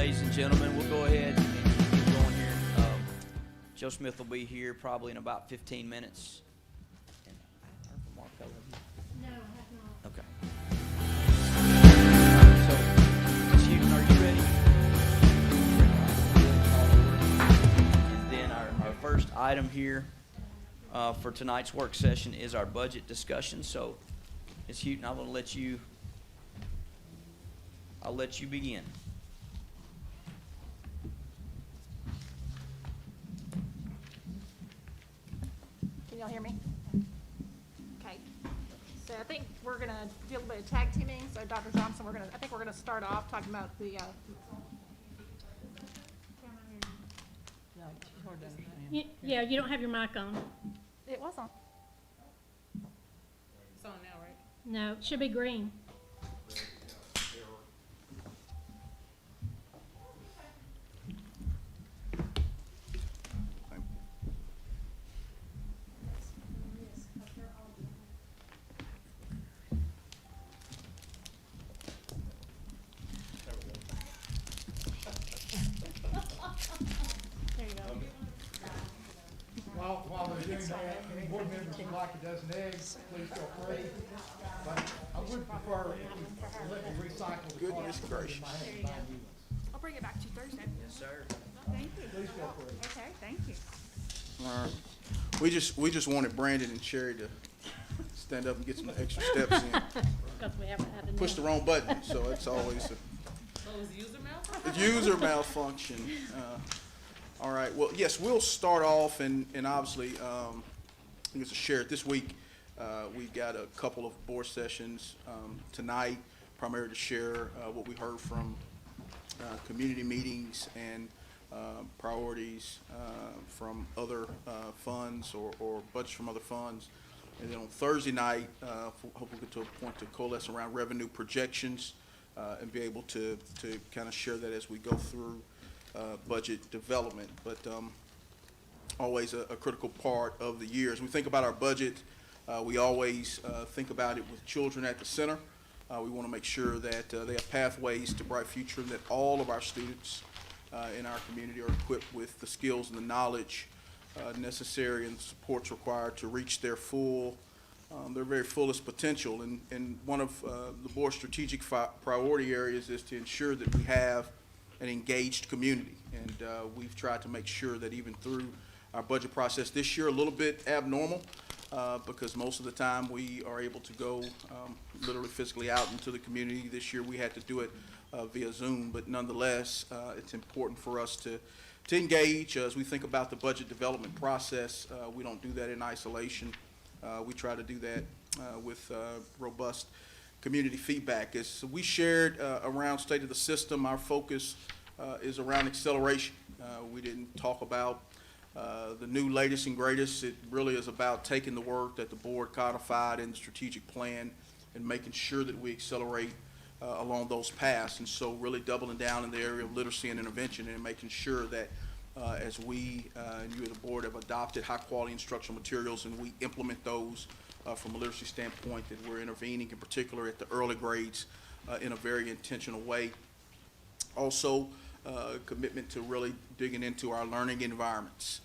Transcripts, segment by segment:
ladies and gentlemen. We'll go ahead and get going here. Joe Smith will be here probably in about 15 minutes. And Mark, I love you. No, I have not. Okay. So, Ms. Houghton, are you ready? And then our first item here for tonight's work session is our budget discussion. So, Ms. Houghton, I'll let you begin. Can y'all hear me? Okay. So I think we're gonna do a little bit of tag teaming. So Dr. Johnson, I think we're gonna start off talking about the, Yeah, you don't have your mic on. it was on. It's on now, right? No, it should be green. There you go. While they're doing that, any board members would like a dozen eggs, please feel free. But I would prefer if you let me recycle the Goodness cards gracious. in my hand and buy new ones. I'll bring it back to you Thursday. Yes, sir. Thank you. Please feel free. Okay, thank you. All right. We just wanted Brandon and Sherry to stand up and get some extra steps in. Because we haven't had enough. Push the wrong button, so it's always a user malfunction. All right. Well, yes, we'll start off, and obviously, I think it's a share it this week. We've got a couple of board sessions tonight, primarily to share what we heard from community meetings and priorities from other funds or budgets from other funds. And then on Thursday night, hope we get to a point to coalesce around revenue projections and be able to kind of share that as we go through budget development. But always a critical part of the year. As we think about our budget, we always think about it with children at the center. We want to make sure that they have pathways to bright future, and that all of our students in our community are equipped with the skills and the knowledge necessary and the supports required to reach their very fullest potential. And one of the board's strategic priority areas is to ensure that we have an engaged community. And we've tried to make sure that even through our budget process this year, a little bit abnormal, because most of the time we are able to go literally physically out into the community. This year we had to do it via Zoom, but nonetheless, it's important for us to engage as we think about the budget development process. We don't do that in isolation. We try to do that with robust community feedback. As we shared around State of the System, our focus is around acceleration. We didn't talk about the new latest and greatest. It really is about taking the work that the board codified in the strategic plan and making sure that we accelerate along those paths. And so really doubling down in the area of literacy and intervention and making sure that as we and you as a board have adopted high quality instructional materials and we implement those from a literacy standpoint, that we're intervening in particular at the early grades in a very intentional way. Also, commitment to really digging into our learning environments,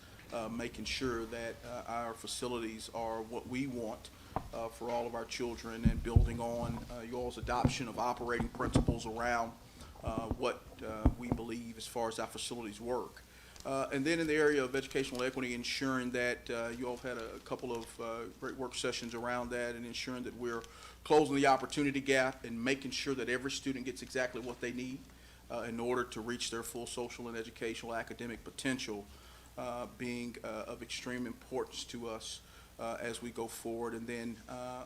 making sure that our facilities are what we want for all of our children, and building on you all's adoption of operating principles around what we believe as far as our facilities work. And then in the area of educational equity, ensuring that you all have had a couple of great work sessions around that, and ensuring that we're closing the opportunity gap and making sure that every student gets exactly what they need in order to reach their full social and educational academic potential, being of extreme importance to us as we go forward. And then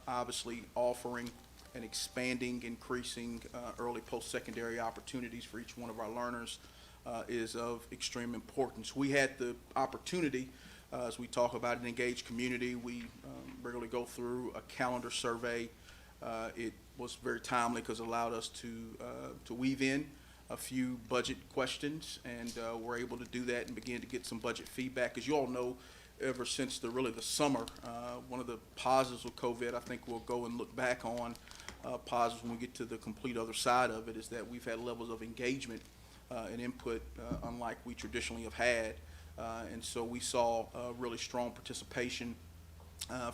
obviously offering and expanding, increasing early post-secondary opportunities for each one of our learners is of extreme importance. We had the opportunity, as we talk about an engaged community, we regularly go through a calendar survey. It was very timely because it allowed us to weave in a few budget questions, and we're able to do that and begin to get some budget feedback. As you all know, ever since the summer, one of the positives of COVID, I think we'll go and look back on positives when we get to the complete other side of it, is that we've had levels of engagement and input unlike we traditionally have had. And so we saw really strong participation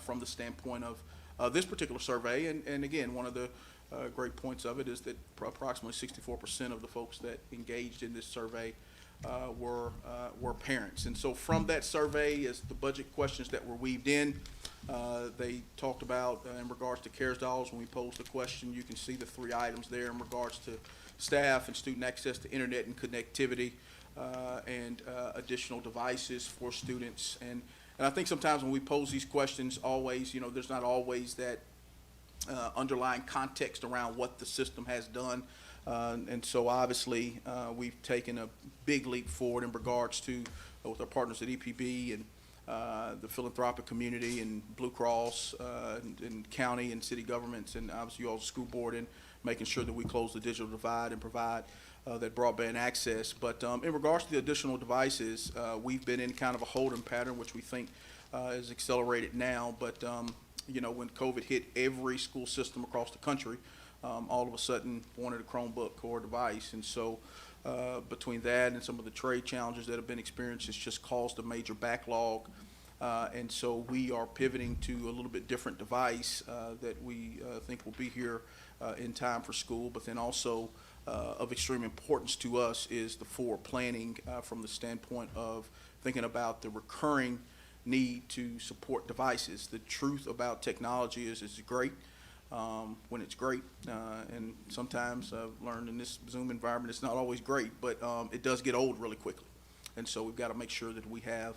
from the standpoint of this particular survey. And again, one of the great points of it is that approximately 64% of the folks that engaged in this survey were parents. And so from that survey, as the budget questions that were weaved in, they talked about in regards to CARES dollars. When we posed the question, you can see the 3 items there in regards to staff and student access to internet and connectivity, and additional devices for students. And I think sometimes when we pose these questions, always, there's not always that underlying context around what the system has done. And so obviously, we've taken a big leap forward in regards to, with our partners at EPB and the philanthropic community and Blue Cross and county and city governments, and obviously you all, the school board, in making sure that we close the digital divide and provide that broadband access. But in regards to the additional devices, we've been in kind of a holding pattern, which we think is accelerated now. But when COVID hit every school system across the country, all of a sudden wanted a Chromebook or a device. And so between that and some of the trade challenges that have been experienced, it's just caused a major backlog. And so we are pivoting to a little bit different device that we think will be here in time for school. But then also of extreme importance to us is the forward planning from the standpoint of thinking about the recurring need to support devices. The truth about technology is it's great when it's great, and sometimes I've learned in this Zoom environment it's not always great, but it does get old really quickly. And so we've got to make sure that we have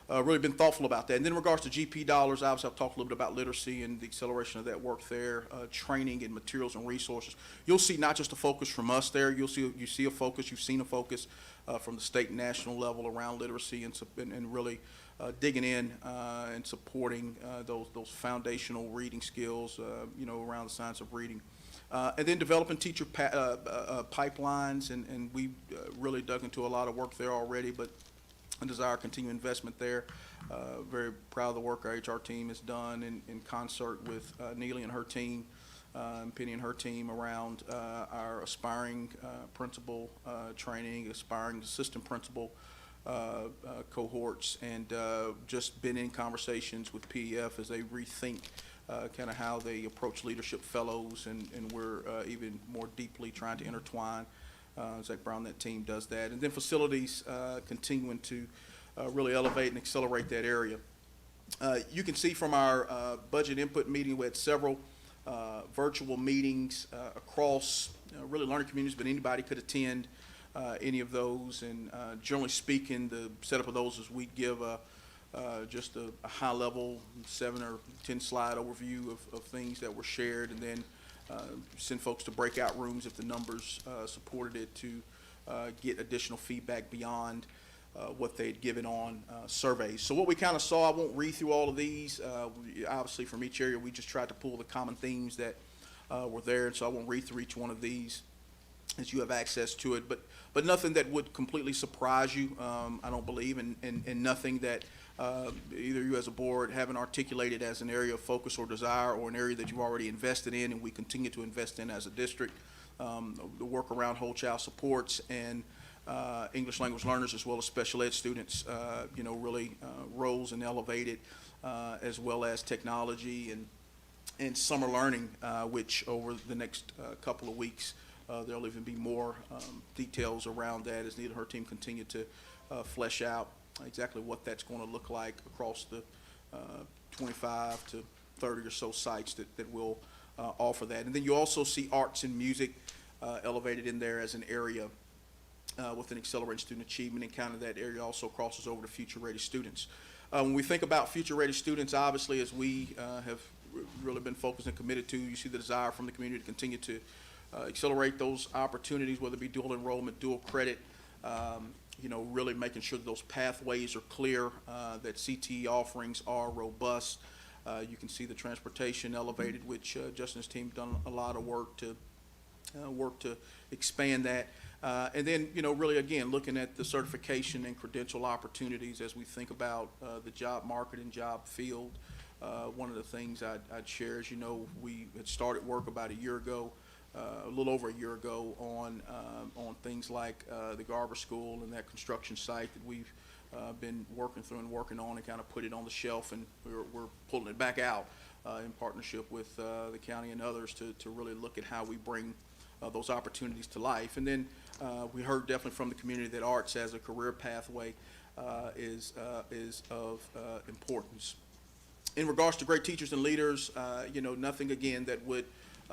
really been thoughtful about that. And then in regards to GP dollars, obviously I've talked a little bit about literacy and the acceleration of that work there, training and materials and resources. You'll see not just a focus from us there, you see a focus, you've seen a focus from the state and national level around literacy and really digging in and supporting those foundational reading skills, around the science of reading. And then developing teacher pipelines, and we really dug into a lot of work there already, but I desire continued investment there. Very proud of the work our HR team has done in concert with Neely and her team, and Penny and her team around our aspiring principal training, aspiring assistant principal cohorts, and just been in conversations with PEF as they rethink kind of how they approach leadership fellows, and we're even more deeply trying to intertwine. Zach Brown, that team does that. And then facilities, continuing to really elevate and accelerate that area. You can see from our budget input meeting, we had several virtual meetings across really learning communities, but anybody could attend any of those. And generally speaking, the setup of those is we give just a high level 7 or 10 slide overview of things that were shared, and then send folks to breakout rooms if the numbers supported it, to get additional feedback beyond what they'd given on surveys. So what we kind of saw, I won't read through all of these. Obviously from each area, we just tried to pull the common themes that were there, and so I won't read through each one of these as you have access to it. But nothing that would completely surprise you, I don't believe, and nothing that either you as a board haven't articulated as an area of focus or desire, or an area that you've already invested in and we continue to invest in as a district. The work around whole child supports and English language learners as well as special ed students, really rose and elevated, as well as technology and summer learning, which over the next couple of weeks there'll even be more details around that as Neil and her team continue to flesh out exactly what that's going to look like across the 25 to 30 or so sites that will offer that. And then you also see arts and music elevated in there as an area with an accelerated student achievement, and kind of that area also crosses over to future-ready students. When we think about future-ready students, obviously, as we have really been focused and committed to, you see the desire from the community to continue to accelerate those opportunities, whether it be dual enrollment, dual credit, really making sure that those pathways are clear, that CTE offerings are robust. You can see the transportation elevated, which Justin's team done a lot of work to expand that. And then, really, again, looking at the certification and credential opportunities as we think about the job market and job field. One of the things I'd share is, we had started work about a year ago a little over a year ago on things like the Garber School and that construction site that we've been working through and working on, and kind of put it on the shelf, and we're pulling it back out in partnership with the county and others to really look at how we bring those opportunities to life. And then we heard definitely from the community that arts as a career pathway is of importance. In regards to great teachers and leaders, nothing again that would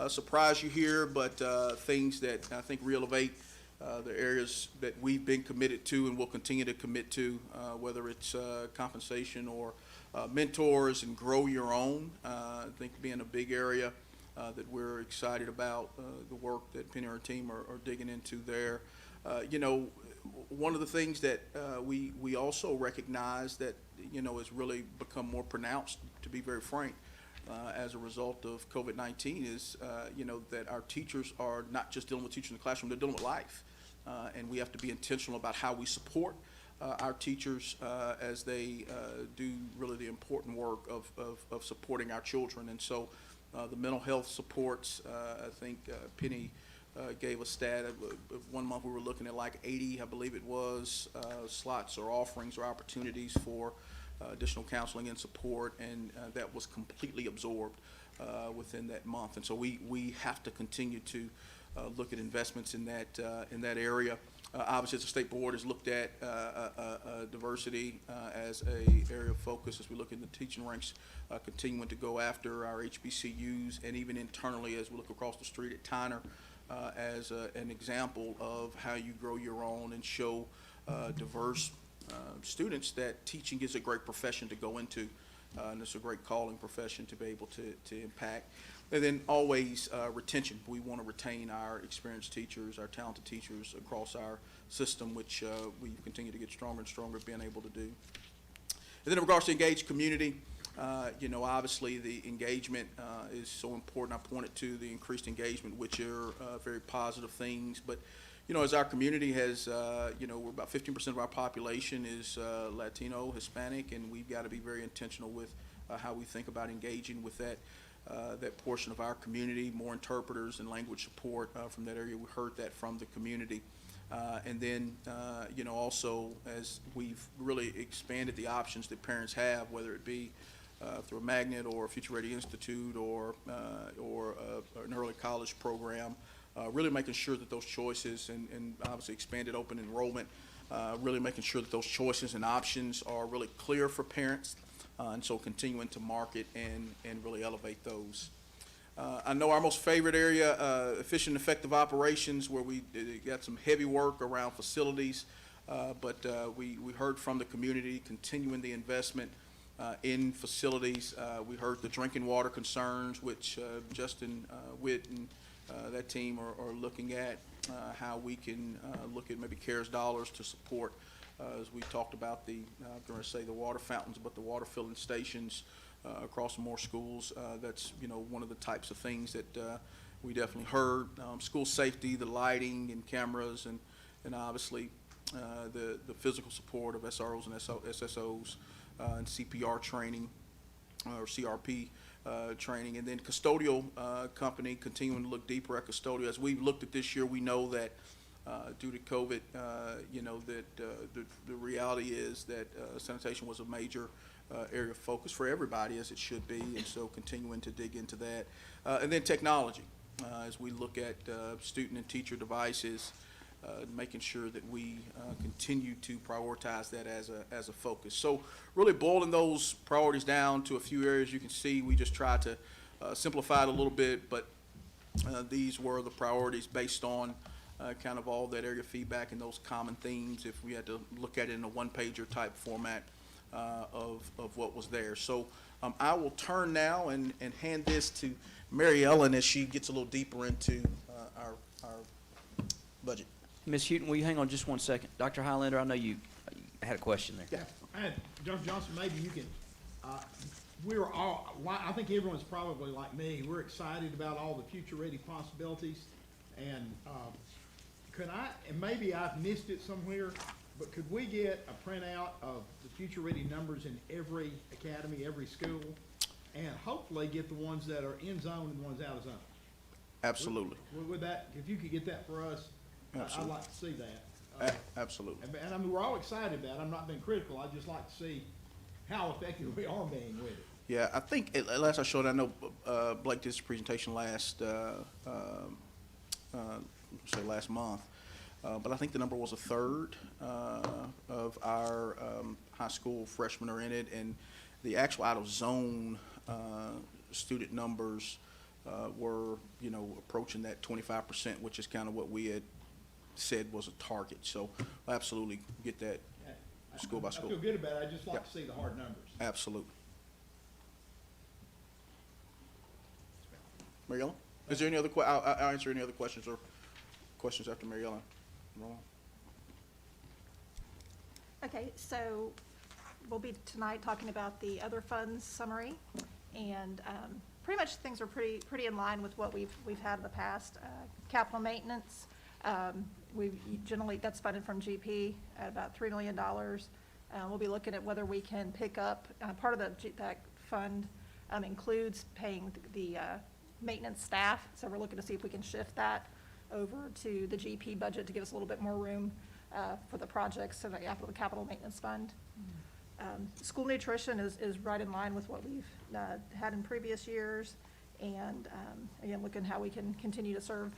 surprise you here, but things that I think re-elevate the areas that we've been committed to and will continue to commit to, whether it's compensation or mentors and grow your own. I think being a big area that we're excited about, the work that Penny and her team are digging into there. One of the things that we also recognize that has really become more pronounced, to be very frank, as a result of COVID-19 is that our teachers are not just dealing with teachers in the classroom, they're dealing with life. And we have to be intentional about how we support our teachers as they do really the important work of supporting our children. And so the mental health supports, I think Penny gave a stat of 1 month we were looking at like 80, I believe it was, slots or offerings or opportunities for additional counseling and support, and that was completely absorbed within that month. And so we have to continue to look at investments in that area. Obviously, as the state board has looked at diversity as a area of focus as we look in the teaching ranks, continuing to go after our HBCUs, and even internally as we look across the street at Tyner as an example of how you grow your own and show diverse students that teaching is a great profession to go into, and it's a great calling profession to be able to impact. And then always retention. We want to retain our experienced teachers, our talented teachers across our system, which we continue to get stronger and stronger at being able to do. And then in regards to engaged community, obviously the engagement is so important. I pointed to the increased engagement, which are very positive things. But, as our community has, we're about 15% of our population is Latino, Hispanic, and we've got to be very intentional with how we think about engaging with that portion of our community, more interpreters and language support from that area. We heard that from the community. And then, also as we've really expanded the options that parents have, whether it be through a magnet or a Future Ready Institute or an early college program, really making sure that those choices and obviously expanded open enrollment, really making sure that those choices and options are really clear for parents. And so continuing to market and really elevate those. I know our most favorite area, efficient and effective operations, where we got some heavy work around facilities, but we heard from the community continuing the investment in facilities. We heard the drinking water concerns, which Justin Witt and that team are looking at, how we can look at maybe CARES dollars to support as we talked about the water fountains, but the water filling stations across more schools. That's one of the types of things that we definitely heard. School safety, the lighting and cameras, and obviously the physical support of SROs and SSOs and CPR training or CRP training, and then custodial company continuing to look deeper at custodial. As we've looked at this year, we know that due to COVID, the reality is that sanitation was a major area of focus for everybody, as it should be, and so continuing to dig into that. And then technology, as we look at student and teacher devices, making sure that we continue to prioritize that as a focus. So really boiling those priorities down to a few areas. You can see we just tried to simplify it a little bit, but these were the priorities based on kind of all that area feedback and those common themes, if we had to look at it in a one-pager type format of what was there. So I will turn now and hand this to Mary Ellen as she gets a little deeper into our budget. Ms. Houghton, will you hang on just 1 second? Dr. Highlander, I know you had a question there. Yeah, and Dr. Johnson, maybe you can, I think everyone's probably like me, we're excited about all the future-ready possibilities, and and maybe I've missed it somewhere, but could we get a printout of the future-ready numbers in every academy, every school, and hopefully get the ones that are in zone and the ones out of zone? Absolutely, With that, if you could get that for us, I'd Absolutely. like to see that. absolutely. And I mean, we're all excited about it. I'm not being critical. I'd just like to see how effective we are being with it. Yeah, I think, last I showed, I know Blake did his presentation last, say last month, but I think the number was a third of our high school freshmen are in it, and the actual out-of-zone student numbers were, you know, approaching that 25%, which is kind of what we had said was a target. So we'll absolutely get that school by I school. feel good about it. I'd just like Yep. to see the hard numbers. Absolutely. Mary Ellen? Is there any other I'll answer any other questions or questions after Mary Ellen. Okay, so we'll be tonight talking about the other funds summary, and pretty much things are pretty in line with what we've had in the past. Capital maintenance, we generally, that's funded from GP at about $3 million. We'll be looking at whether we can pick up, part of that fund includes paying the maintenance staff, so we're looking to see if we can shift that over to the GP budget to give us a little bit more room for the projects, so the capital maintenance fund. School nutrition is right in line with what we've had in previous years, and again, looking how we can continue to serve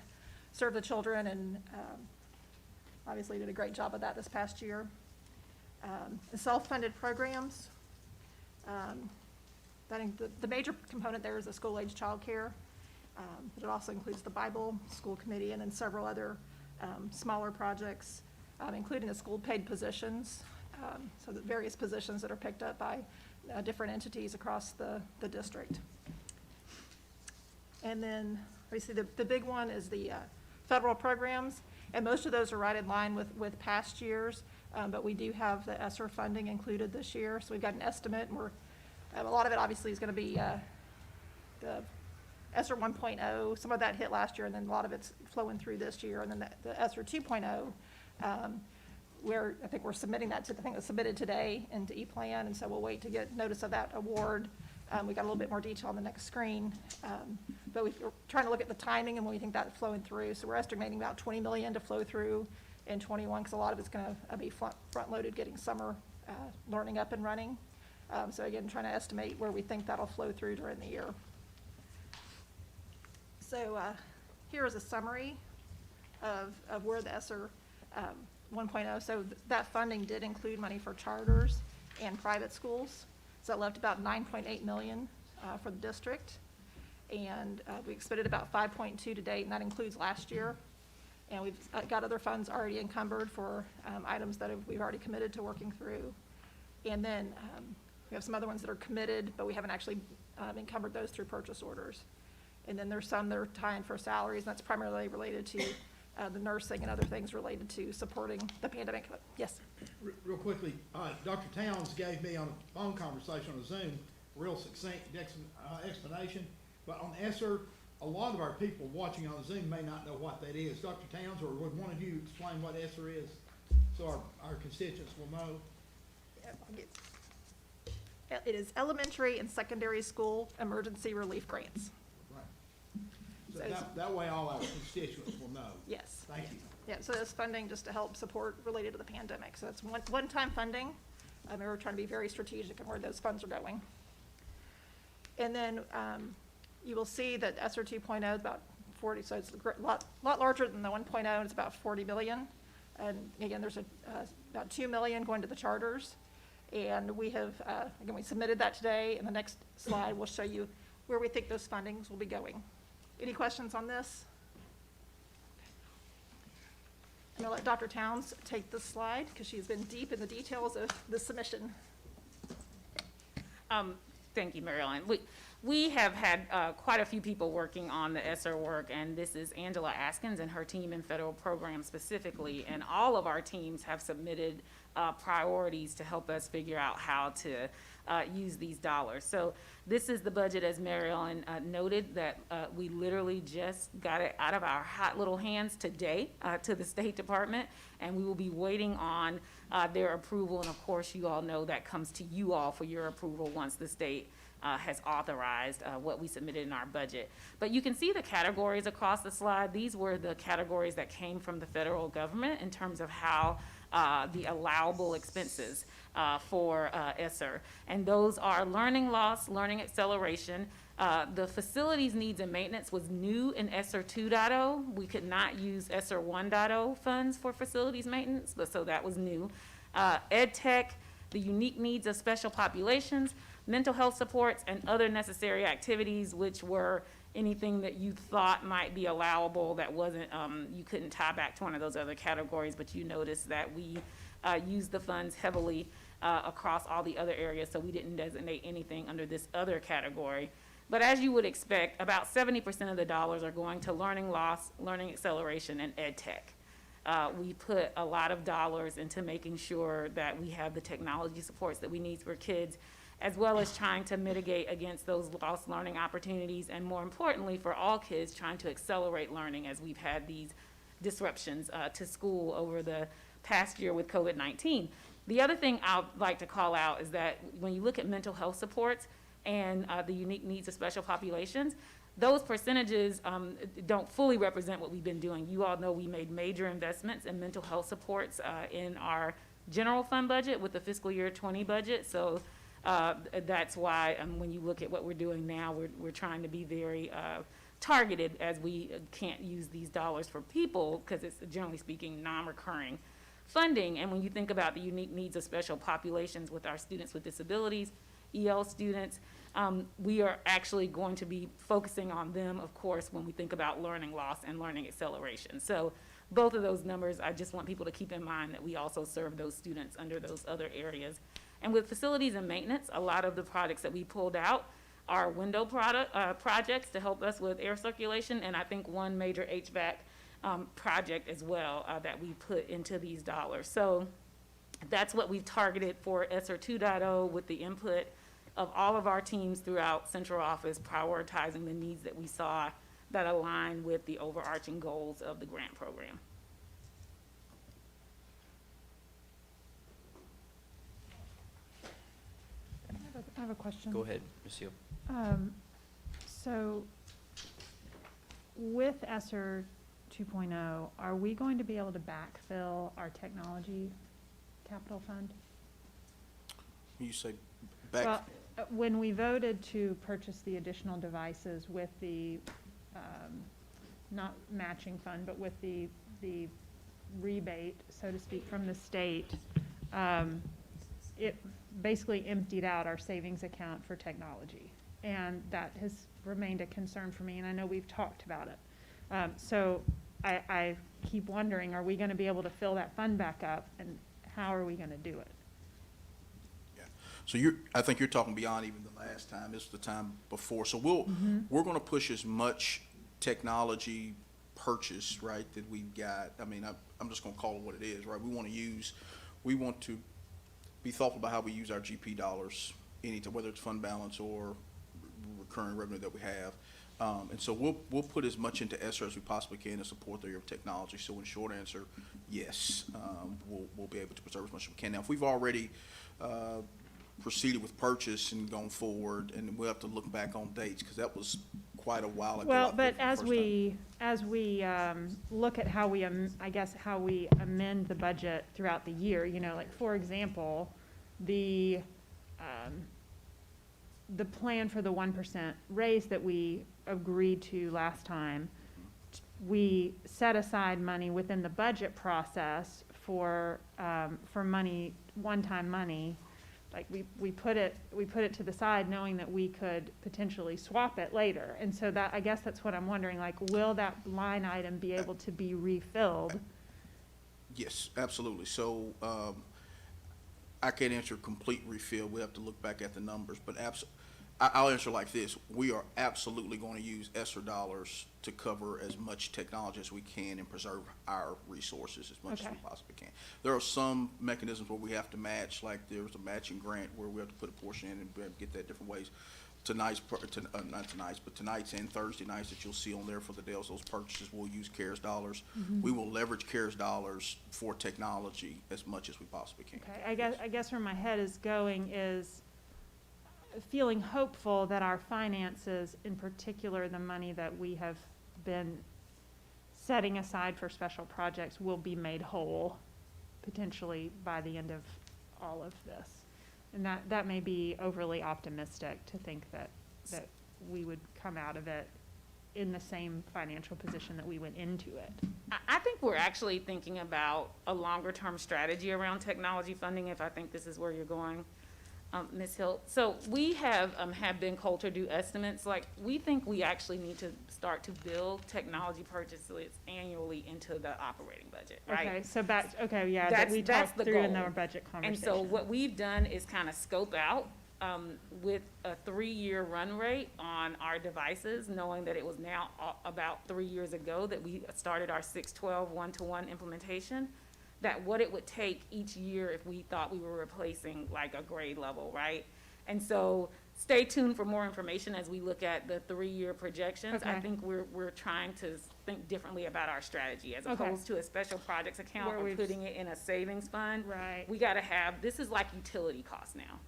the children, and obviously did a great job of that this past year. The self-funded programs, I think the major component there is the school-age childcare, but it also includes the Bible School Committee and then several other smaller projects, including the school-paid positions, so the various positions that are picked up by different entities across the district. And then, obviously, the big one is the federal programs, and most of those are right in line with past years, but we do have the ESSER funding included this year, so we've got an estimate, and a lot of it obviously is going to be the ESSER 1.0, some of that hit last year, and then a lot of it's flowing through this year, and then the ESSER 2.0, where I think we're submitting that I think it was submitted today into ePlan, and so we'll wait to get notice of that award. We got a little bit more detail on the next screen, but we're trying to look at the timing and when we think that's flowing through. So we're estimating about $20 million to flow through in '21, because a lot of it's going to be front-loaded getting summer learning up and running. So again, trying to estimate where we think that'll flow through during the year. So here is a summary of where the ESSER 1.0, so that funding did include money for charters and private schools. So it left about $9.8 million for the district, and we expended about 5.2 to date, and that includes last year. And we've got other funds already encumbered for items that we've already committed to working through. And then we have some other ones that are committed, but we haven't actually encumbered those through purchase orders. And then there's some that are tying for salaries, and that's primarily related to the nursing and other things related to supporting the pandemic. Yes? Real quickly, Dr. Towns gave me on a phone conversation on Zoom, real succinct explanation, but on ESSER, a lot of our people watching on Zoom may not know what that is. Dr. Towns, or would one of you explain what ESSER is, so our constituents will know? It is elementary and secondary school emergency relief grants. Right. So that way all our constituents will know. Yes. Thank you. Yeah, so that's funding just to help support related to the pandemic. So it's one-time funding. We're trying to be very strategic in where those funds are going. And then you will see that ESSER 2.0 is about 40, so it's a lot larger than the 1.0, and it's about 40 million. And again, there's about 2 million going to the charters. And we have, again, we submitted that today, and the next slide will show you where we think those fundings will be going. Any questions on this? I'm gonna let Dr. Towns take this slide, because she's been deep in the details of the submission. Thank you, Mary Ellen. We have had quite a few people working on the ESSER work, and this is Angela Askins and her team in federal programs specifically, and all of our teams have submitted priorities to help us figure out how to use these dollars. So this is the budget, as Mary Ellen noted, that we literally just got it out of our hot little hands today to the State Department, and we will be waiting on their approval, and of course you all know that comes to you all for your approval once the state has authorized what we submitted in our budget. But you can see the categories across the slide. These were the categories that came from the federal government in terms of how the allowable expenses for ESSER. And those are learning loss, learning acceleration. The facilities needs and maintenance was new in ESSER 2.0. We could not use ESSER 1.0 funds for facilities maintenance, but so that was new. Ed tech, the unique needs of special populations, mental health supports, and other necessary activities, which were anything that you thought might be allowable that wasn't, you couldn't tie back to one of those other categories, but you noticed that we used the funds heavily across all the other areas, so we didn't designate anything under this other category. But as you would expect, about 70% of the dollars are going to learning loss, learning acceleration, and ed tech. We put a lot of dollars into making sure that we have the technology supports that we need for kids, as well as trying to mitigate against those lost learning opportunities, and more importantly, for all kids, trying to accelerate learning as we've had these disruptions to school over the past year with COVID-19. The other thing I'd like to call out is that when you look at mental health supports and the unique needs of special populations, those percentages don't fully represent what we've been doing. You all know we made major investments in mental health supports in our general fund budget with the fiscal year 20 budget. So that's why when you look at what we're doing now, we're trying to be very targeted, as we can't use these dollars for people because it's, generally speaking, non-recurring funding. And when you think about the unique needs of special populations with our students with disabilities, EL students, we are actually going to be focusing on them, of course, when we think about learning loss and learning acceleration. So both of those numbers, I just want people to keep in mind that we also serve those students under those other areas. And with facilities and maintenance, a lot of the products that we pulled out are window projects to help us with air circulation, and I think one major HVAC project as well that we put into these dollars. So that's what we've targeted for ESSER 2.0 with the input of all of our teams throughout central office, prioritizing the needs that we saw that align with the overarching goals of the grant program. I have a question. Go ahead, Ms. Hill. So with ESSER 2.0, are we going to be able to backfill our technology capital fund? You say back, Well, when we voted to purchase the additional devices with the, not matching fund, but with the rebate, so to speak, from the state, it basically emptied out our savings account for technology. And that has remained a concern for me, and I know we've talked about it. So I keep wondering, are we going to be able to fill that fund back up, and how are we going to do it? yeah. So I think you're talking beyond even the last time. This is the time before. So we're going to push as much technology purchase, right, that we've got. I mean, I'm just going to call it what it is, right? We want to be thoughtful about how we use our GP dollars, whether it's fund balance or recurring revenue that we have. And so we'll put as much into ESSER as we possibly can to support the area of technology. So in short answer, yes, we'll be able to preserve as much as we can. Now, if we've already proceeded with purchase and gone forward, and we'll have to look back on dates, because that was quite a while ago. Well, but as we look at how we, I guess, how we amend the budget throughout the year, you know, like, for example, the plan for the 1% raise that we agreed to last time, we set aside money within the budget process for money, one-time money. Like, we put it to the side knowing that we could potentially swap it later. And so that, I guess that's what I'm wondering, like, will that line item be able to be refilled? Yes, absolutely. So I can't answer complete refill. We have to look back at the numbers, but I'll answer like this. We are absolutely going to use ESSER dollars to cover as much technology as we can and preserve our resources as much as we possibly can. There are some mechanisms where we have to match, like there's a matching grant where we have to put a portion in and get that different ways. Tonight's and Thursday nights that you'll see on there for the Dales, those purchases, we'll use CARES dollars. We will leverage CARES dollars for technology as much as we possibly can. Okay, I guess where my head is going is, feeling hopeful that our finances, in particular, the money that we have been setting aside for special projects, will be made whole potentially by the end of all of this. And that may be overly optimistic to think that we would come out of it in the same financial position that we went into it. I think we're actually thinking about a longer-term strategy around technology funding, if I think this is where you're going, Ms. Hill. So we have Ben Coulter do estimates. Like, we think we actually need to start to build technology purchases annually into the operating budget, right? Okay, so that That's- we that's talked the through in goal. our budget And conversation. so what we've done is kind of scope out with a 3-year run rate on our devices, knowing that it was now about 3 years ago that we started our 612 one-to-one implementation, that what it would take each year if we thought we were replacing like a grade level, right? And so stay tuned for more information as we look at the 3-year projections. I Okay. think we're trying to think differently about our strategy as Okay. opposed to a special projects account Where or we've putting it in a savings fund. Right. We gotta have, this is like utility costs now.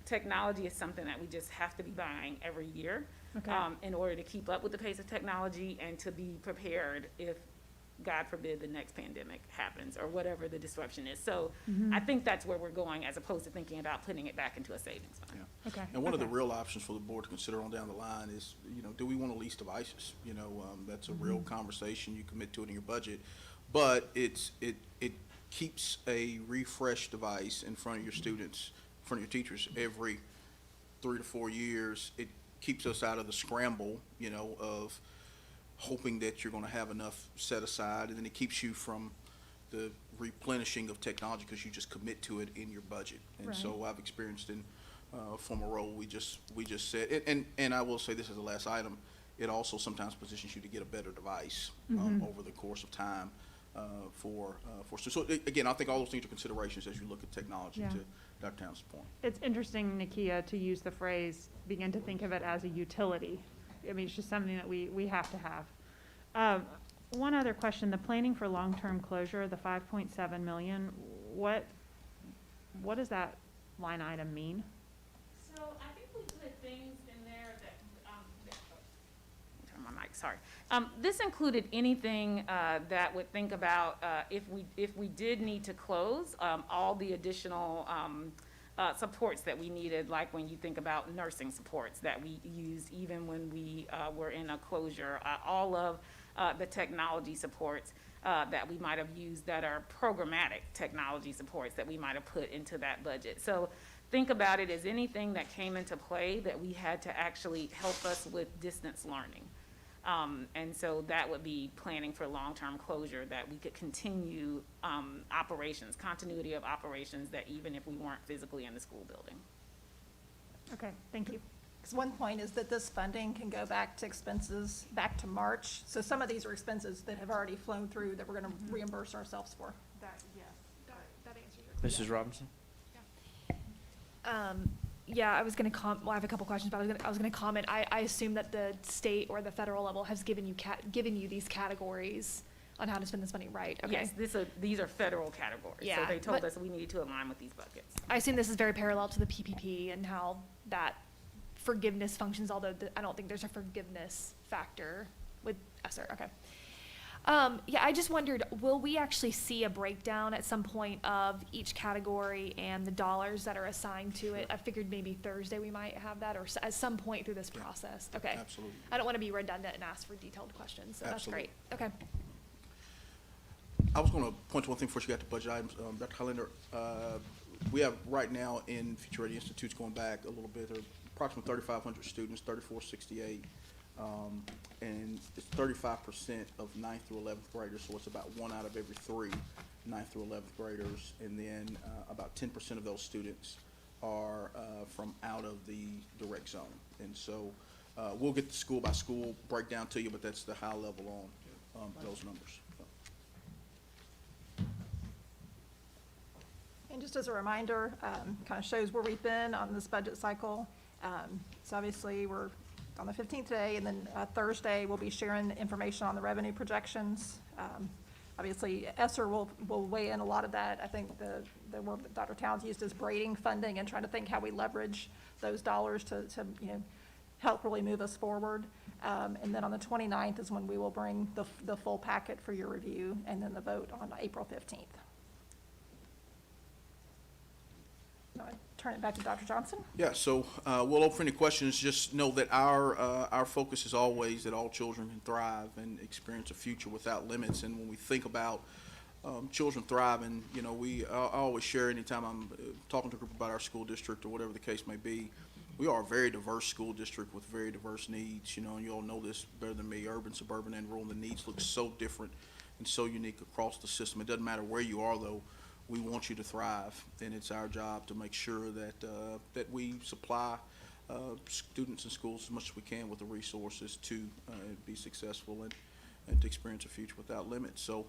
Technology is something that we just have to be buying every year, Okay. in order to keep up with the pace of technology and to be prepared if, God forbid, the next pandemic happens or whatever the disruption is. So Mm-hmm. I think that's where we're going as opposed to thinking about putting it back into a savings fund. Yeah. Okay. And one of the okay. real options for the board to consider on down the line is, do we want to lease devices? That's a real conversation. You commit to it in your budget. But it keeps a refreshed device in front of your students, in front of your teachers every 3 to 4 years. It keeps us out of the scramble, of hoping that you're going to have enough set aside. And then it keeps you from the replenishing of technology because you just commit to it in your budget. And so I've experienced in former role, we just said, and I will say this as the last item, it also sometimes positions you to get a better device over the course of time for students. So again, I think all those things are considerations as you look at technology, Yeah. to Dr. Townsend's point. It's interesting, Nakia, to use the phrase, begin to think of it as a utility. I mean, it's just something that we have to have. One other question, the planning for long-term closure, the 5.7 million, what does that line item mean? So I think we put things in there that, turn my mic, sorry. This included anything that would think about if we did need to close, all the additional supports that we needed, like when you think about nursing supports that we used even when we were in a closure, all of the technology supports that we might have used that are programmatic technology supports that we might have put into that budget. So think about it as anything that came into play that we had to actually help us with distance learning. And so that would be planning for long-term closure, that we could continue operations, continuity of operations, that even if we weren't physically in the school building. Okay, thank you. Because one point is that this funding can go back to expenses back to March. So some of these are expenses that have already flown through that we're going to reimburse ourselves for. That answers your Mrs. Robinson? Yeah, I was gonna well, I have a couple questions, but I was gonna comment. I assume that the state or the federal level has given you these categories on how to spend this money, right? Okay. Yes, these are federal categories. So Yeah, they told but- us we needed to align with these buckets. I assume this is very parallel to the PPP and how that forgiveness functions, although I don't think there's a forgiveness factor with ESSER. Okay. Yeah, I just wondered, will we actually see a breakdown at some point of each category and the dollars that are assigned to it? I figured maybe Thursday we might have that, or at some point through this process. Okay. Absolutely. I don't want to be redundant and ask for detailed questions, so that's great. Okay. I was going to point to one thing before you got to budget items. Dr. Hollander, we have right now in Future Ready Institutes, going back a little bit, there are approximately 3,500 students, 3,468. And it's 35% of 9th through 11th graders, so it's about 1 out of every 3 9th through 11th graders. And then about 10% of those students are from out of the direct zone. And so we'll get the school by school breakdown to you, but that's the high level on those numbers. And just as a reminder, kind of shows where we've been on this budget cycle. So obviously, we're on the 15th today, and then Thursday, we'll be sharing information on the revenue projections. Obviously, ESSER will weigh in a lot of that. I think the word that Dr. Towns used is braiding funding and trying to think how we leverage those dollars to help really move us forward. And then on the 29th is when we will bring the full packet for your review, and then the vote on April 15th. Now I turn it back to Dr. Johnson. Yeah, so we'll open for any questions. Just know that our focus is always that all children can thrive and experience a future without limits. And when we think about children thriving, I always share anytime I'm talking to a group about our school district or whatever the case may be. We are a very diverse school district with very diverse needs, and you all know this better than me, urban, suburban, and rural. The needs look so different and so unique across the system. It doesn't matter where you are, though. We want you to thrive, and it's our job to make sure that we supply students and schools as much as we can with the resources to be successful and to experience a future without limits. So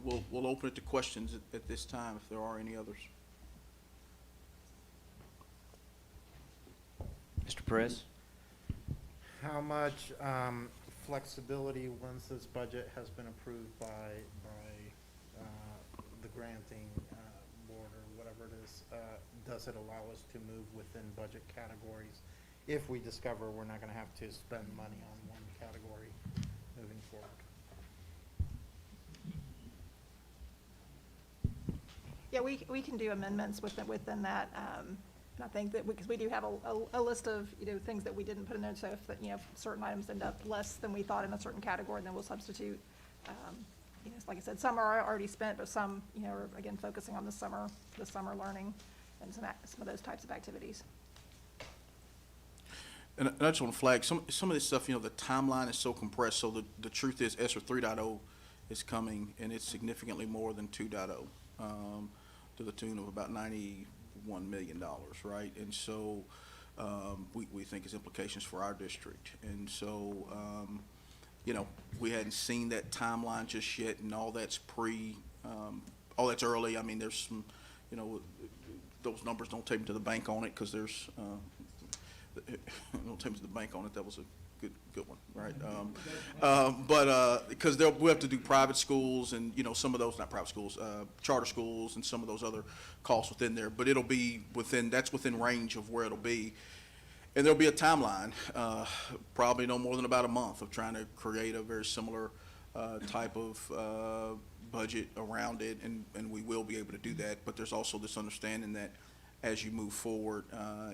we'll open it to questions at this time if there are any others. Mr. Perez? How much flexibility, once this budget has been approved by the granting board or whatever it is, does it allow us to move within budget categories if we discover we're not going to have to spend money on one category moving forward? Yeah, we can do amendments within that. I think that, because we do have a list of, things that we didn't put in there, so if certain items end up less than we thought in a certain category, then we'll substitute. Like I said, some are already spent, but some, are again focusing on the summer learning and some of those types of activities. And I just want to flag some of this stuff, the timeline is so compressed, so the truth is ESSER 3.0 is coming, and it's significantly more than 2.0, to the tune of about $91 million, right? And so we think it's implications for our district. And so, we hadn't seen that timeline just yet, and all that's all that's early. I mean, there's some, those numbers don't take me to the bank on it, because there's, don't take me to the bank on it. That was a good one, right? But because we have to do private schools and, some of those, not private schools, charter schools and some of those other costs within there. But it'll be that's within range of where it'll be. And there'll be a timeline, probably no more than about a month, of trying to create a very similar type of budget around it, and we will be able to do that. But there's also this understanding that as you move forward,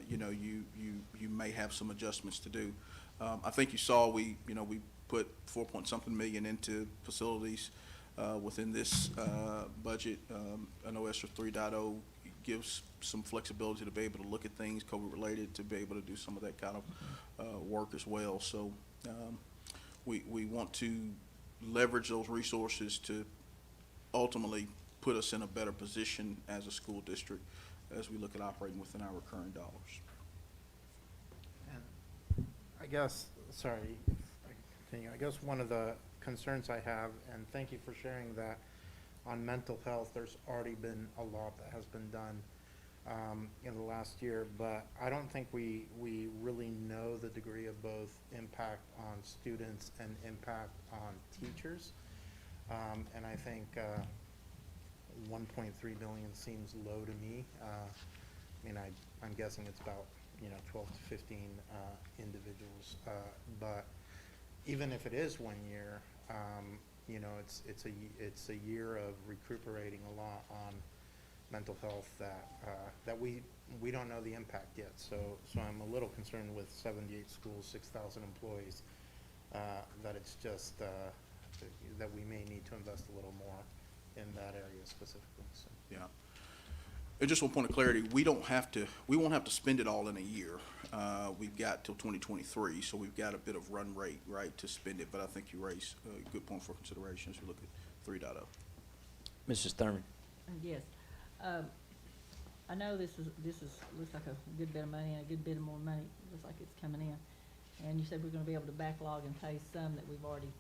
you may have some adjustments to do. I think you saw we put 4-point-something million into facilities within this budget. I know ESSER 3.0 gives some flexibility to be able to look at things COVID-related, to be able to do some of that kind of work as well. So we want to leverage those resources to ultimately put us in a better position as a school district as we look at operating within our recurring dollars. And I guess, sorry, if I can continue, I guess one of the concerns I have, and thank you for sharing that, on mental health, there's already been a lot that has been done in the last year, but I don't think we really know the degree of both impact on students and impact on teachers. And I think 1.3 billion seems low to me. I'm guessing it's about 12 to 15 individuals, but even if it is 1 year, it's a year of recuperating a lot on mental health that we don't know the impact yet. So I'm a little concerned with 78 schools, 6,000 employees, that it's just that we may need to invest a little more in that area specifically. So. Yeah. And just one point of clarity, we won't have to spend it all in a year. We've got till 2023, so we've got a bit of run rate, right, to spend it. But I think you raised a good point for consideration as we look at 3.0. Mrs. Thurman? Yes. I know this looks like a good bit of money and a good bit of more money. Looks like it's coming in. And you said we're going to be able to backlog and pay some that we've already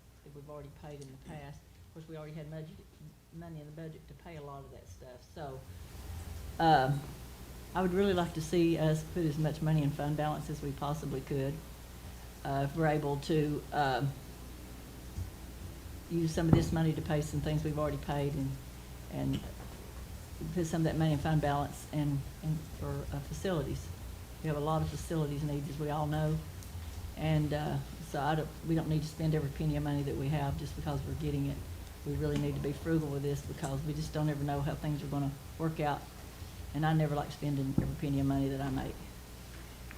paid in the past. Of course, we already had money in the budget to pay a lot of that stuff. So I would really like to see us put as much money in fund balance as we possibly could. If we're able to use some of this money to pay some things we've already paid and put some of that money in fund balance and for facilities. We have a lot of facilities needs, as we all know. And so we don't need to spend every penny of money that we have just because we're getting it. We really need to be frugal with this because we just don't ever know how things are gonna work out. And I never like spending every penny of money that I make.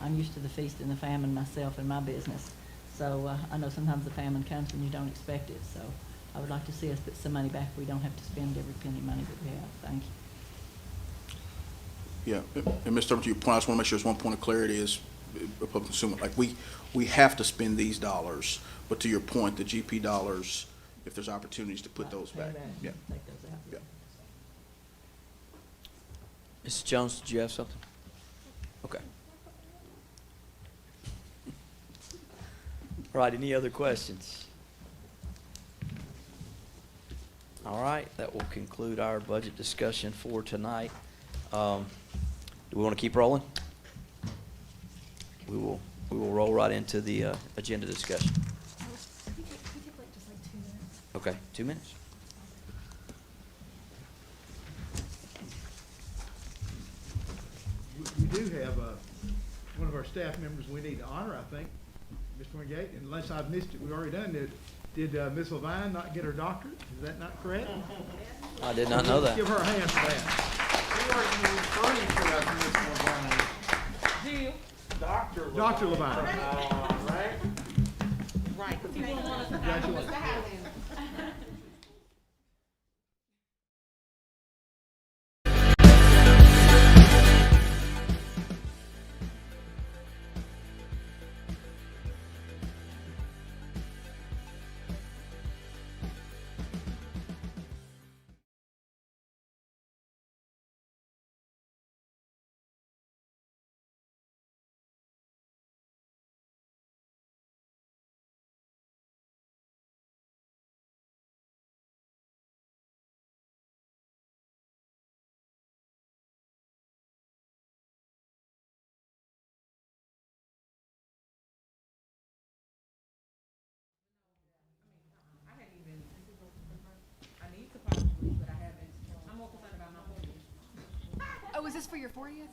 I'm used to the feast and the famine myself in my business. So I know sometimes the famine comes when you don't expect it. So I would like to see us put some money back. We don't have to spend every penny of money that we have. Thank you. Yeah, and Mr. Thurman, to your point, I just want to make sure there's one point of clarity is, public consumer, like we have to spend these dollars, but to your point, the GP dollars, if there's opportunities to put those back. Yeah. Take those out. Yeah. Mrs. Jones, did you have something? Okay. All right, any other questions? All right, that will conclude our budget discussion for tonight. Do we want to keep rolling? We will roll right into the agenda discussion. Okay, 2 minutes. We do have one of our staff members we need to honor, I think, Mr. Wingate, unless I've missed it, we've already done it. Did Ms. Levine not get her doctorate? Is that not correct? I did not know that. Give her a hand for that. Dr. Levine. Right. Congratulations. Oh, is this for your 40th?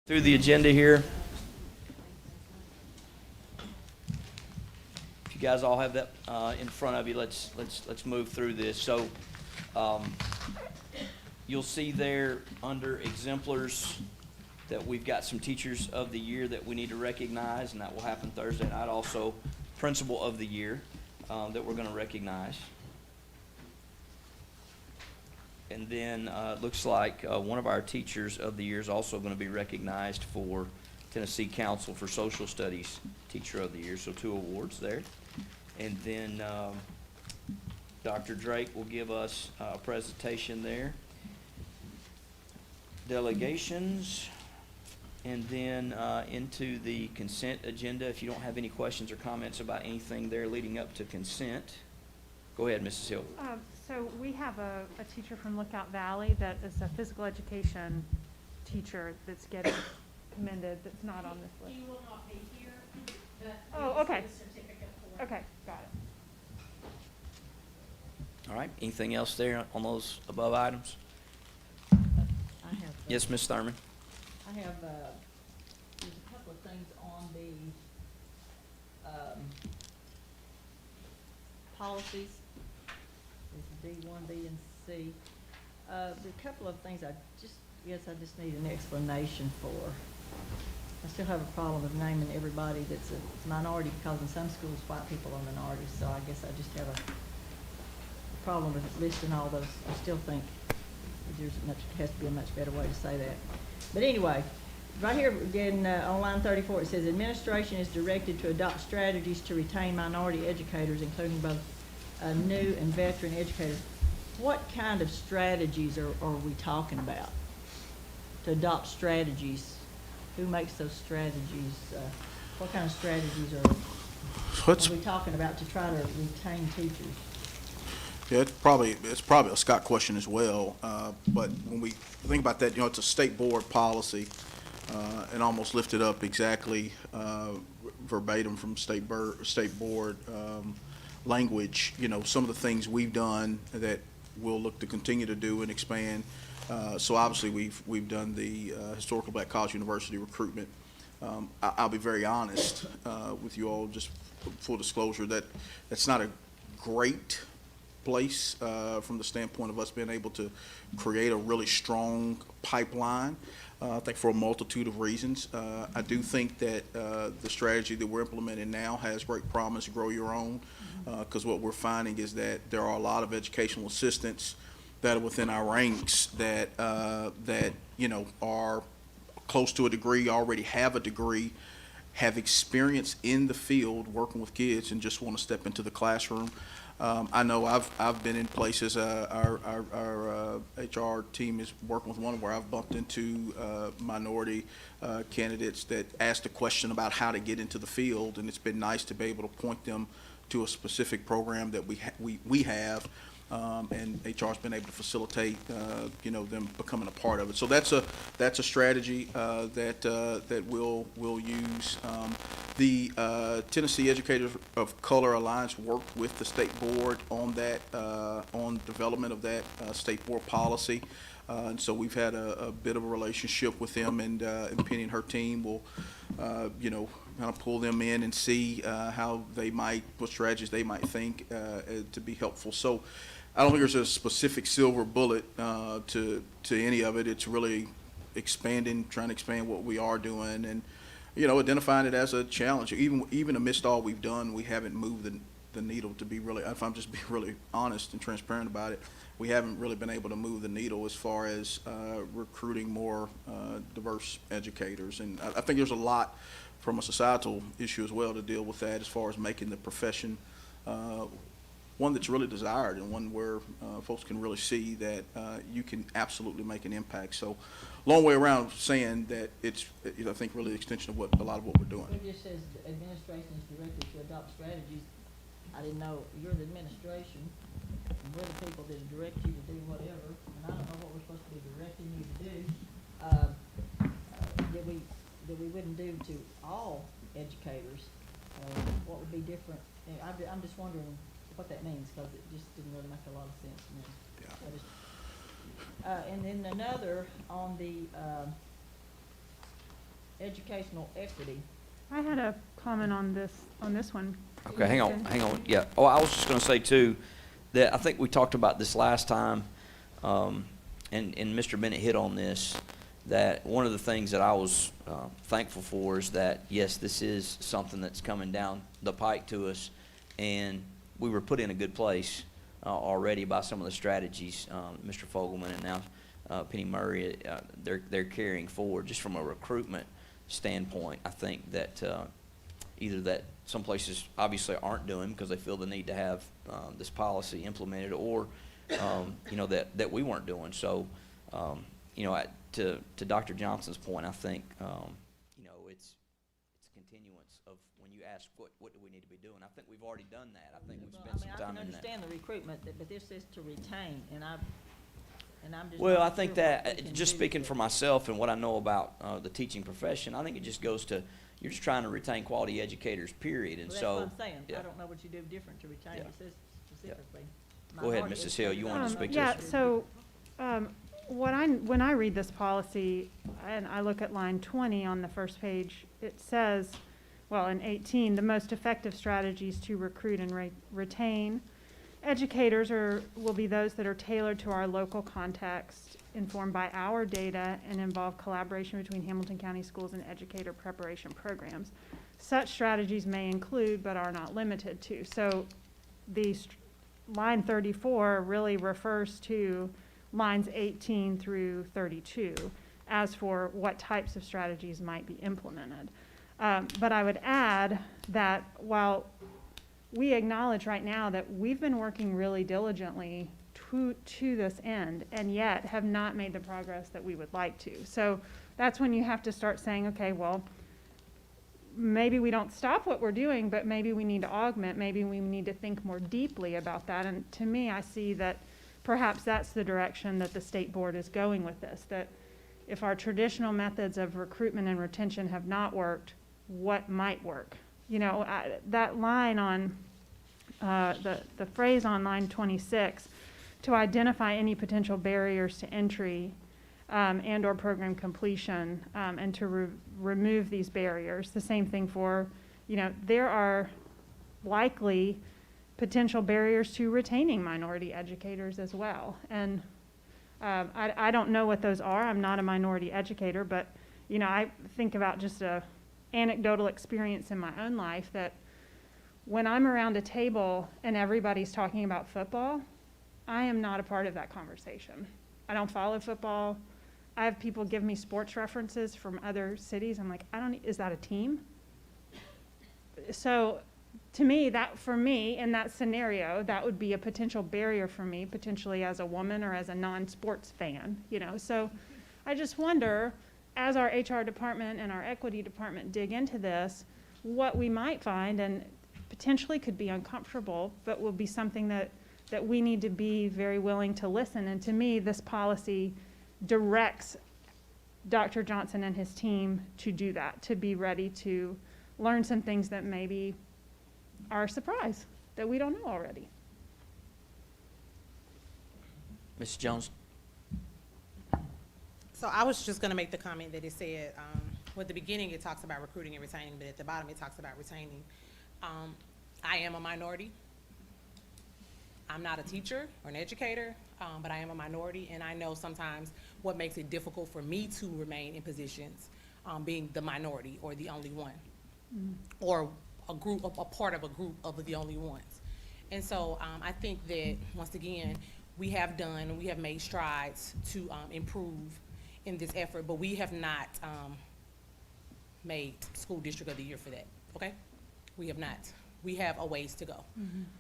Through the agenda here. If you guys all have that in front of you, let's move through this. So you'll see there under exemplars, that we've got some teachers of the year that we need to recognize, and that will happen Thursday night. Also, principal of the year that we're going to recognize. And then it looks like one of our teachers of the year is also going to be recognized for Tennessee Council for Social Studies Teacher of the Year, so 2 awards there. And then Dr. Drake will give us a presentation there. Delegations, and then into the consent agenda. If you don't have any questions or comments about anything there leading up to consent, go ahead, Mrs. Hill. So we have a teacher from Lookout Valley that is a physical education teacher that's getting commended, that's not on this list. He will not be here, but Oh, okay. the certificate for it. Okay, got it. All right, anything else there on those above items? I have. Yes, Ms. Thurman? I have, there's a couple of things on the, policies. There's D1, B, and C. There are a couple of things I just need an explanation for. I still have a problem with naming everybody that's a minority, because in some schools, white people are minorities, so I guess I just have a problem with listing all those. I still think has to be a much better way to say that. But anyway, right here again, on line 34, it says administration is directed to adopt strategies to retain minority educators, including both new and veteran educators. What kind of strategies are we talking about? To adopt strategies, who makes those strategies? What kind of strategies are we talking about to try to retain teachers? Yeah, it's probably a Scott question as well. But when we think about that, it's a state board policy, and almost lifted up exactly verbatim from state board language. Some of the things we've done that we'll look to continue to do and expand. So obviously we've done the historical Black College University recruitment. I'll be very honest with you all, just full disclosure, that's not a great place from the standpoint of us being able to create a really strong pipeline. I think for a multitude of reasons. I do think that the strategy that we're implementing now has great promise, grow your own, because what we're finding is that there are a lot of educational assistants that are within our ranks that are close to a degree, already have a degree, have experience in the field working with kids, and just want to step into the classroom. I know I've been in places, our HR team is working with one where I've bumped into minority candidates that asked a question about how to get into the field, and it's been nice to be able to point them to a specific program that we have, and HR's been able to facilitate them becoming a part of it. So that's a strategy that we'll use. The Tennessee Educators of Color Alliance worked with the state board on that, on development of that state board policy. And so we've had a bit of a relationship with them, and Penny and her team will, kind of pull them in and see what strategies they might think to be helpful. So I don't think there's a specific silver bullet to any of it. It's really trying to expand what we are doing, and identifying it as a challenge. Even amidst all we've done, we haven't moved the needle. To be really, if I'm just being really honest and transparent about it, we haven't really been able to move the needle as far as recruiting more diverse educators. And I think there's a lot from a societal issue as well to deal with that, as far as making the profession one that's really desired, and one where folks can really see that you can absolutely make an impact. So long way around saying that it's, I think, really the extension of a lot of what we're doing. It just says the administration is directed to adopt strategies. I didn't know, you're the administration, and we're the people that direct you to do whatever, and I don't know what we're supposed to be directing you to do. That we wouldn't do to all educators. What would be different? I'm just wondering what that means, because it just didn't really make a lot of sense to me. And then another on the educational equity. I had a comment on this one. Okay, hang on, yeah. Oh, I was just gonna say too, that I think we talked about this last time, and Mr. Bennett hit on this, that one of the things that I was thankful for is that, yes, this is something that's coming down the pike to us, and we were put in a good place already by some of the strategies Mr. Fogelman and now Penny Murray, they're carrying forward. Just from a recruitment standpoint, I think that either that some places obviously aren't doing because they feel the need to have this policy implemented, or you know, that we weren't doing. So you know, to Dr. Johnson's point, I think you know, it's a continuance of when you ask what do we need to be doing. I think we've already done that. I think we've Well, spent some I time can in that. understand the recruitment, but this is to retain, and I'm just. Well, not I think sure what we that, can just do speaking to- for myself and what I know about the teaching profession, I think it just goes to, you're just trying to retain quality educators, period, and Well, so. that's what I'm saying. yeah. I don't know what you do different to retain, Yeah. it says specifically. Go ahead, minority Mrs. Hill. You wanted to educators. speak to Yeah, this? so, when I read this policy, and I look at line 20 on the first page, it says, well, in 18, the most effective strategies to recruit and retain educators will be those that are tailored to our local context, informed by our data, and involve collaboration between Hamilton County Schools and educator preparation programs. Such strategies may include, but are not limited to. So line 34 really refers to lines 18 through 32 as for what types of strategies might be implemented. But I would add that while we acknowledge right now that we've been working really diligently to this end, and yet have not made the progress that we would like to. So that's when you have to start saying, okay, well, maybe we don't stop what we're doing, but maybe we need to augment, maybe we need to think more deeply about that. And to me, I see that perhaps that's the direction that the state board is going with this, that if our traditional methods of recruitment and retention have not worked, what might work? You know, that line on, the phrase on line 26, to identify any potential barriers to entry and or program completion, and to remove these barriers. The same thing for, you know, there are likely potential barriers to retaining minority educators as well. And I don't know what those are. I'm not a minority educator, but, you know, I think about just a anecdotal experience in my own life that when I'm around a table and everybody's talking about football, I am not a part of that conversation. I don't follow football. I have people give me sports references from other cities. I'm like, is that a team? So to me, for me, in that scenario, that would be a potential barrier for me, potentially as a woman or as a non-sports fan, you know? So I just wonder, as our HR department and our equity department dig into this, what we might find, and potentially could be uncomfortable, but will be something that we need to be very willing to listen. And to me, this policy directs Dr. Johnson and his team to do that, to be ready to learn some things that maybe are a surprise, that we don't know already. Mrs. Jones? So I was just gonna make the comment that it said, with the beginning, it talks about recruiting and retaining, but at the bottom, it talks about retaining. I am a minority. I'm not a teacher or an educator, but I am a minority, and I know sometimes what makes it difficult for me to remain in positions, being the minority or the only one, or a part of a group of the only ones. And so I think that, once again, we have made strides to improve in this effort, but we have not made School District of the Year for that, okay? We have not. We have a ways to go.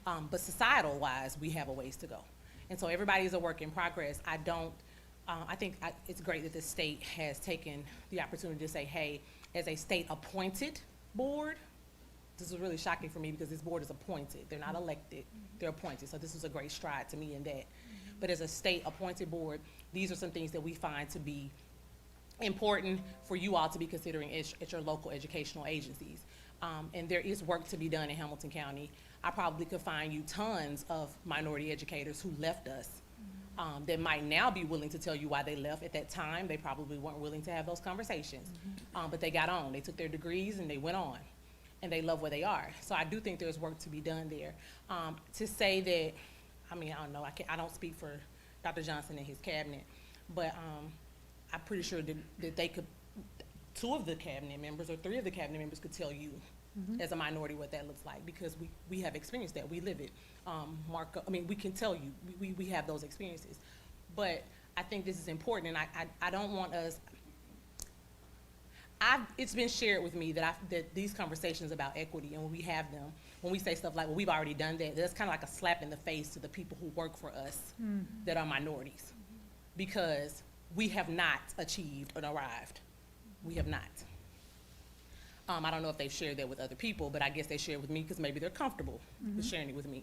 But societal-wise, we have a ways to go. And so everybody is a work in progress. I think it's great that the state has taken the opportunity to say, hey, as a state-appointed board, this is really shocking for me because this board is appointed. They're not elected, they're appointed. So this was a great stride to me in that. But as a state-appointed board, these are some things that we find to be important for you all to be considering at your local educational agencies. And there is work to be done in Hamilton County. I probably could find you tons of minority educators who left us that might now be willing to tell you why they left. At that time, they probably weren't willing to have those conversations. But they got on. They took their degrees and they went on. And they love where they are. So I do think there's work to be done there. To say that, I mean, I don't know, I don't speak for Dr. Johnson and his cabinet, but I'm pretty sure that they could, 2 of the cabinet members or 3 of the cabinet members could tell you as a minority what that looks like, because we have experienced that, we live it. We can tell you, we have those experiences. But I think this is important, and I don't want us, it's been shared with me that these conversations about equity, and when we have them, when we say stuff like, well, we've already done that, that's kind of like a slap in the face to the people who work for us that are minorities, because we have not achieved and arrived. We have not. I don't know if they've shared that with other people, but I guess they share it with me because maybe they're comfortable with sharing it with me.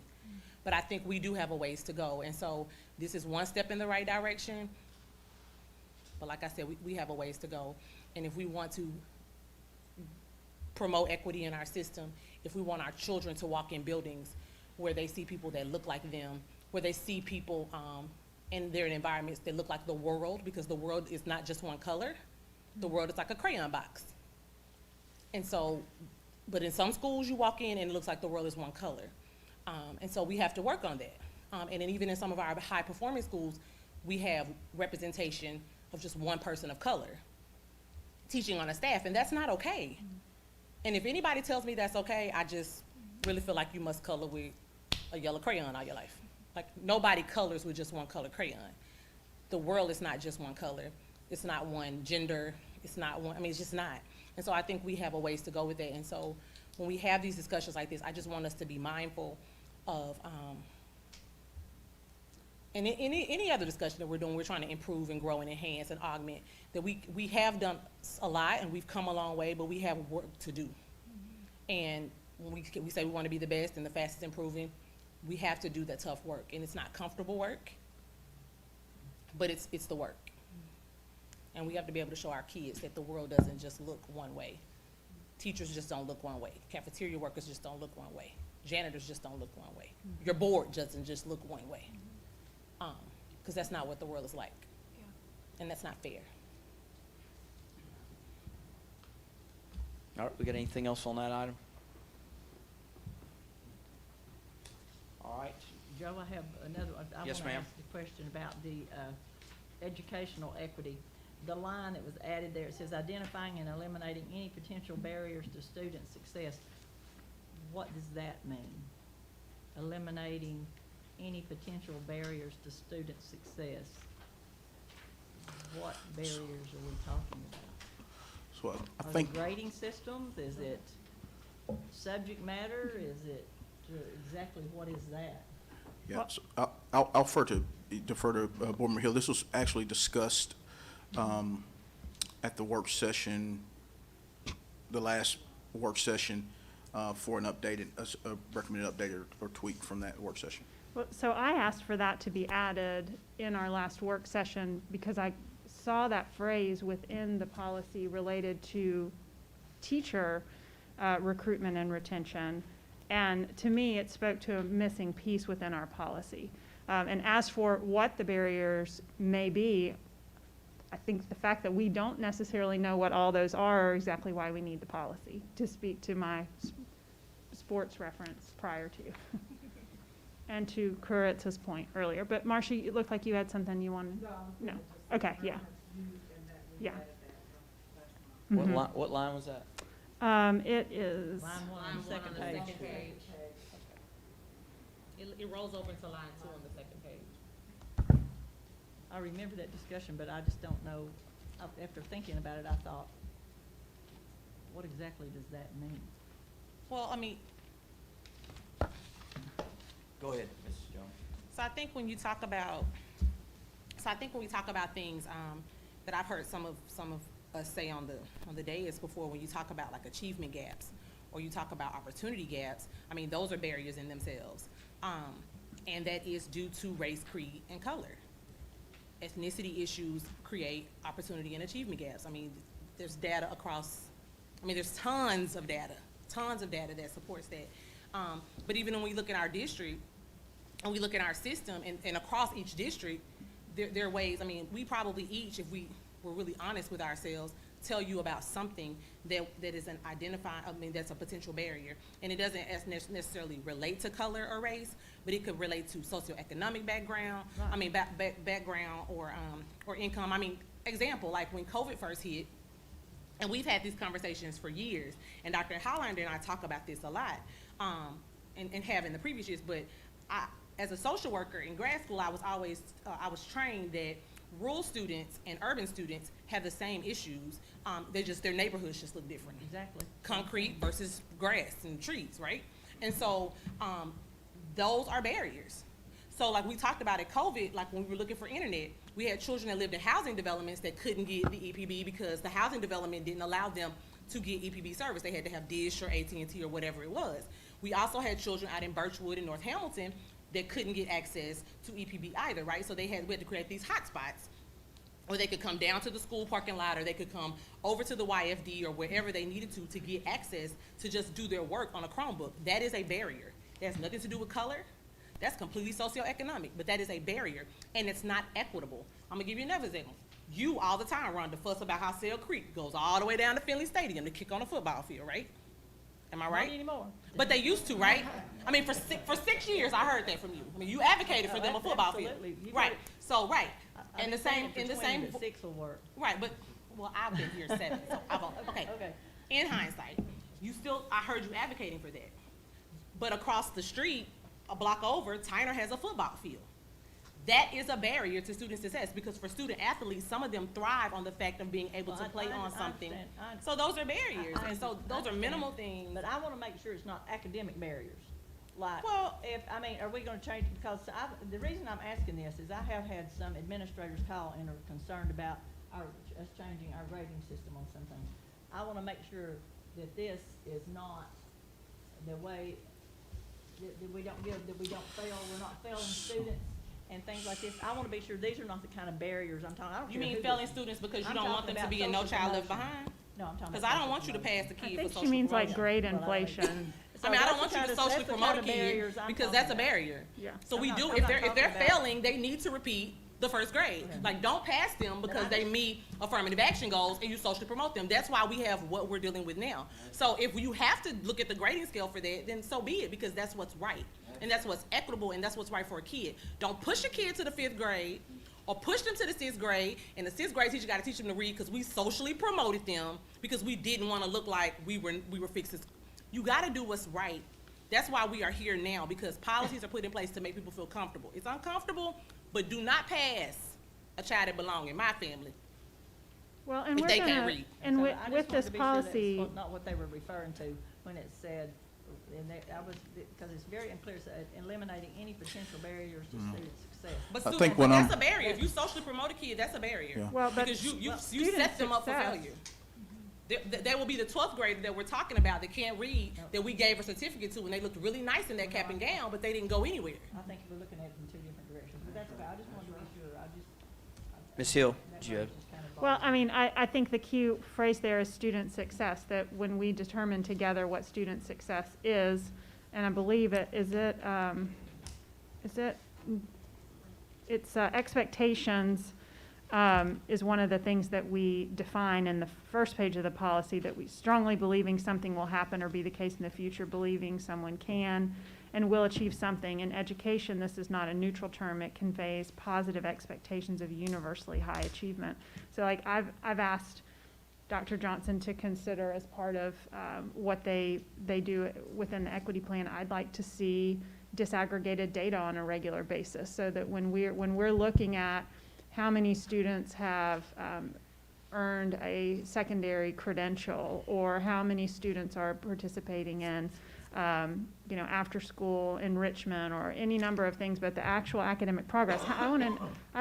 But I think we do have a ways to go, and so this is one step in the right direction. But like I said, we have a ways to go, and if we want to promote equity in our system, if we want our children to walk in buildings where they see people that look like them, where they see people in their environments that look like the world, because the world is not just one color. The world is like a crayon box. And so, but in some schools you walk in and it looks like the world is one color. And so we have to work on that. And then even in some of our high performing schools, we have representation of just one person of color teaching on a staff, and that's not okay. And if anybody tells me that's okay, I just really feel like you must color with a yellow crayon all your life. Like, nobody colors with just one color crayon. The world is not just one color. It's not one gender. It's not one, it's just not. And so I think we have a ways to go with it. And so when we have these discussions like this, I just want us to be mindful of, and any other discussion that we're doing, we're trying to improve and grow and enhance and augment, that we have done a lot and we've come a long way, but we have work to do. And when we say we want to be the best and the fastest improving, we have to do that tough work. And it's not comfortable work, but it's the work. And we have to be able to show our kids that the world doesn't just look one way. Teachers just don't look one way. Cafeteria workers just don't look one way. Janitors just don't look one way. Your board doesn't just look one way. Because that's not what the world is like. And that's not fair. All right, we got anything else on that item? All right. Joe, I have another one. I Yes, want to ma'am. ask a question about the educational equity. The line that was added there, it says identifying and eliminating any potential barriers to student success. What does that mean? Eliminating any potential barriers to student success. What barriers are we talking about? So I Are think, they grading systems? Is it subject matter? Is it exactly what is that? yeah, so I'll defer to Board Member Hill. This was actually discussed at the work session, the last work session, for an updated, a recommended update or tweak from that work session. Well, so I asked for that to be added in our last work session because I saw that phrase within the policy related to teacher recruitment and retention. And to me, it spoke to a missing piece within our policy. And as for what the barriers may be, I think the fact that we don't necessarily know what all those are exactly why we need the policy, to speak to my sports reference prior to. And to Kuritz's point earlier. But Marcia, it looked like you had something you wanted. No. Okay, yeah. Yeah. What line was that? It is, Line one on the second page. It rolls over to line 2 on the second page. I remember that discussion, but I just don't know. After thinking about it, I thought, what exactly does that mean? Well, Go ahead, Mrs. Jones. so I think when we talk about things that I've heard some of us say on the dais before, when you talk about like achievement gaps or you talk about opportunity gaps, those are barriers in themselves, and that is due to race, creed, and color. Ethnicity issues create opportunity and achievement gaps. There's data across. There's tons of data that supports that. But even when we look at our district and we look at our system and across each district, there are ways, we probably each, if we were really honest with ourselves, tell you about something that is an identified, that's a potential barrier. And it doesn't necessarily relate to color or race, but it could relate to socioeconomic background, Right. background or income. example, like when COVID first hit, and we've had these conversations for years, and Dr. Hollander and I talk about this a lot, and have in the previous years, but as a social worker in grad school, I was trained that rural students and urban students have the same issues. Their neighborhoods just look different. Exactly. Concrete versus grass and trees, right? And so, those are barriers. So like we talked about at COVID, like when we were looking for internet, we had children that lived in housing developments that couldn't get the EPB because the housing development didn't allow them to get EPB service. They had to have Dish or AT&T or whatever it was. We also had children out in Birchwood and North Hamilton that couldn't get access to EPB either, right? So we had to create these hotspots where they could come down to the school parking lot, or they could come over to the YFD or wherever they needed to get access to just do their work on a Chromebook. That is a barrier. It has nothing to do with color. That's completely socioeconomic, but that is a barrier, and it's not equitable. I'm gonna give you another example. You all the time run to fuss about how Sale Creek goes all the way down to Finley Stadium to kick on a football field, right? Am I right? Not anymore. But they used to, right? I mean, for 6 years, I heard that from you. I mean, you advocated for them a football field. Absolutely. You Right, did. so, right. I've And the been saying same, for in the 20 same, that 6 will work. right, but, well, I've been here 7, so okay. Okay. In hindsight, I heard you advocating for that. But across the street, a block over, Tyner has a football field. That is a barrier to student success, because for student athletes, some of them thrive on the fact of being able to Well, play I on something. understand. So those are barriers, I and so those are understand. minimal things. But I wanna make sure it's not academic barriers. Like, Well- are we gonna change, because the reason I'm asking this is I have had some administrators call and are concerned about us changing our grading system on some things. I wanna make sure that this is not the way, that we don't fail, we're not failing students and things like this. I wanna be sure these are not the kind of barriers I'm talking, I don't You care mean who failing this- students because you I'm don't want talking them to about be in No social Child Left promotion. Behind? No, I'm talking about. Because I don't social want you to promotion. pass the I kid think for she social means like promotion. grade Well, I- inflation. I mean, I So don't want you that's to the socially kind of- promote a that's the kind of kid barriers I'm because talking that's a about. barrier. Yeah. So I'm we not- do, I'm if not they're talking about- failing, they need to repeat the first grade. Okay. Like, don't pass them because they meet affirmative action goals and you socially promote them. That's why we have what we're dealing with now. So if you have to look at the grading scale for that, then so be it, because that's what's right. And that's what's equitable, and that's what's right for a kid. Don't push a kid to the 5th grade or push them to the 6th grade, and the 6th grade teacher gotta teach them to read because we socially promoted them because we didn't wanna look like we were fixing. You gotta do what's right. That's why we are here now, because policies are put in place to make people feel comfortable. It's uncomfortable, but do not pass a child that belong in my family. Well, and If we're they can't gonna, read. and So with, I just with wanted this to be sure that's policy, not what they were referring to when it said, because it's very unclear, it said eliminating any potential barriers to student success. But I student, think when that's I'm- a barrier. If you socially promote a kid, that's a barrier. Yeah. well, but. Because you student set them up for success- failure. There will be the 12th grader that we're talking about that can't read, that we gave a certificate to, and they looked really nice in that cap and gown, but they didn't go anywhere. I think we're looking at it in 2 different directions, but that's okay, I just wanted to be sure, Ms. Hill, that do you have? was just kind of Well, bothersome. I mean, I think the key phrase there is student success, that when we determine together what student success is, and I believe it's expectations, is one of the things that we define in the first page of the policy, that we strongly believing something will happen or be the case in the future, believing someone can and will achieve something. In education, this is not a neutral term. It conveys positive expectations of universally high achievement. So like I've asked Dr. Johnson to consider as part of what they do within the equity plan, I'd like to see disaggregated data on a regular basis, so that when we're looking at how many students have earned a secondary credential, or how many students are participating in after-school enrichment, or any number of things, but the actual academic progress. I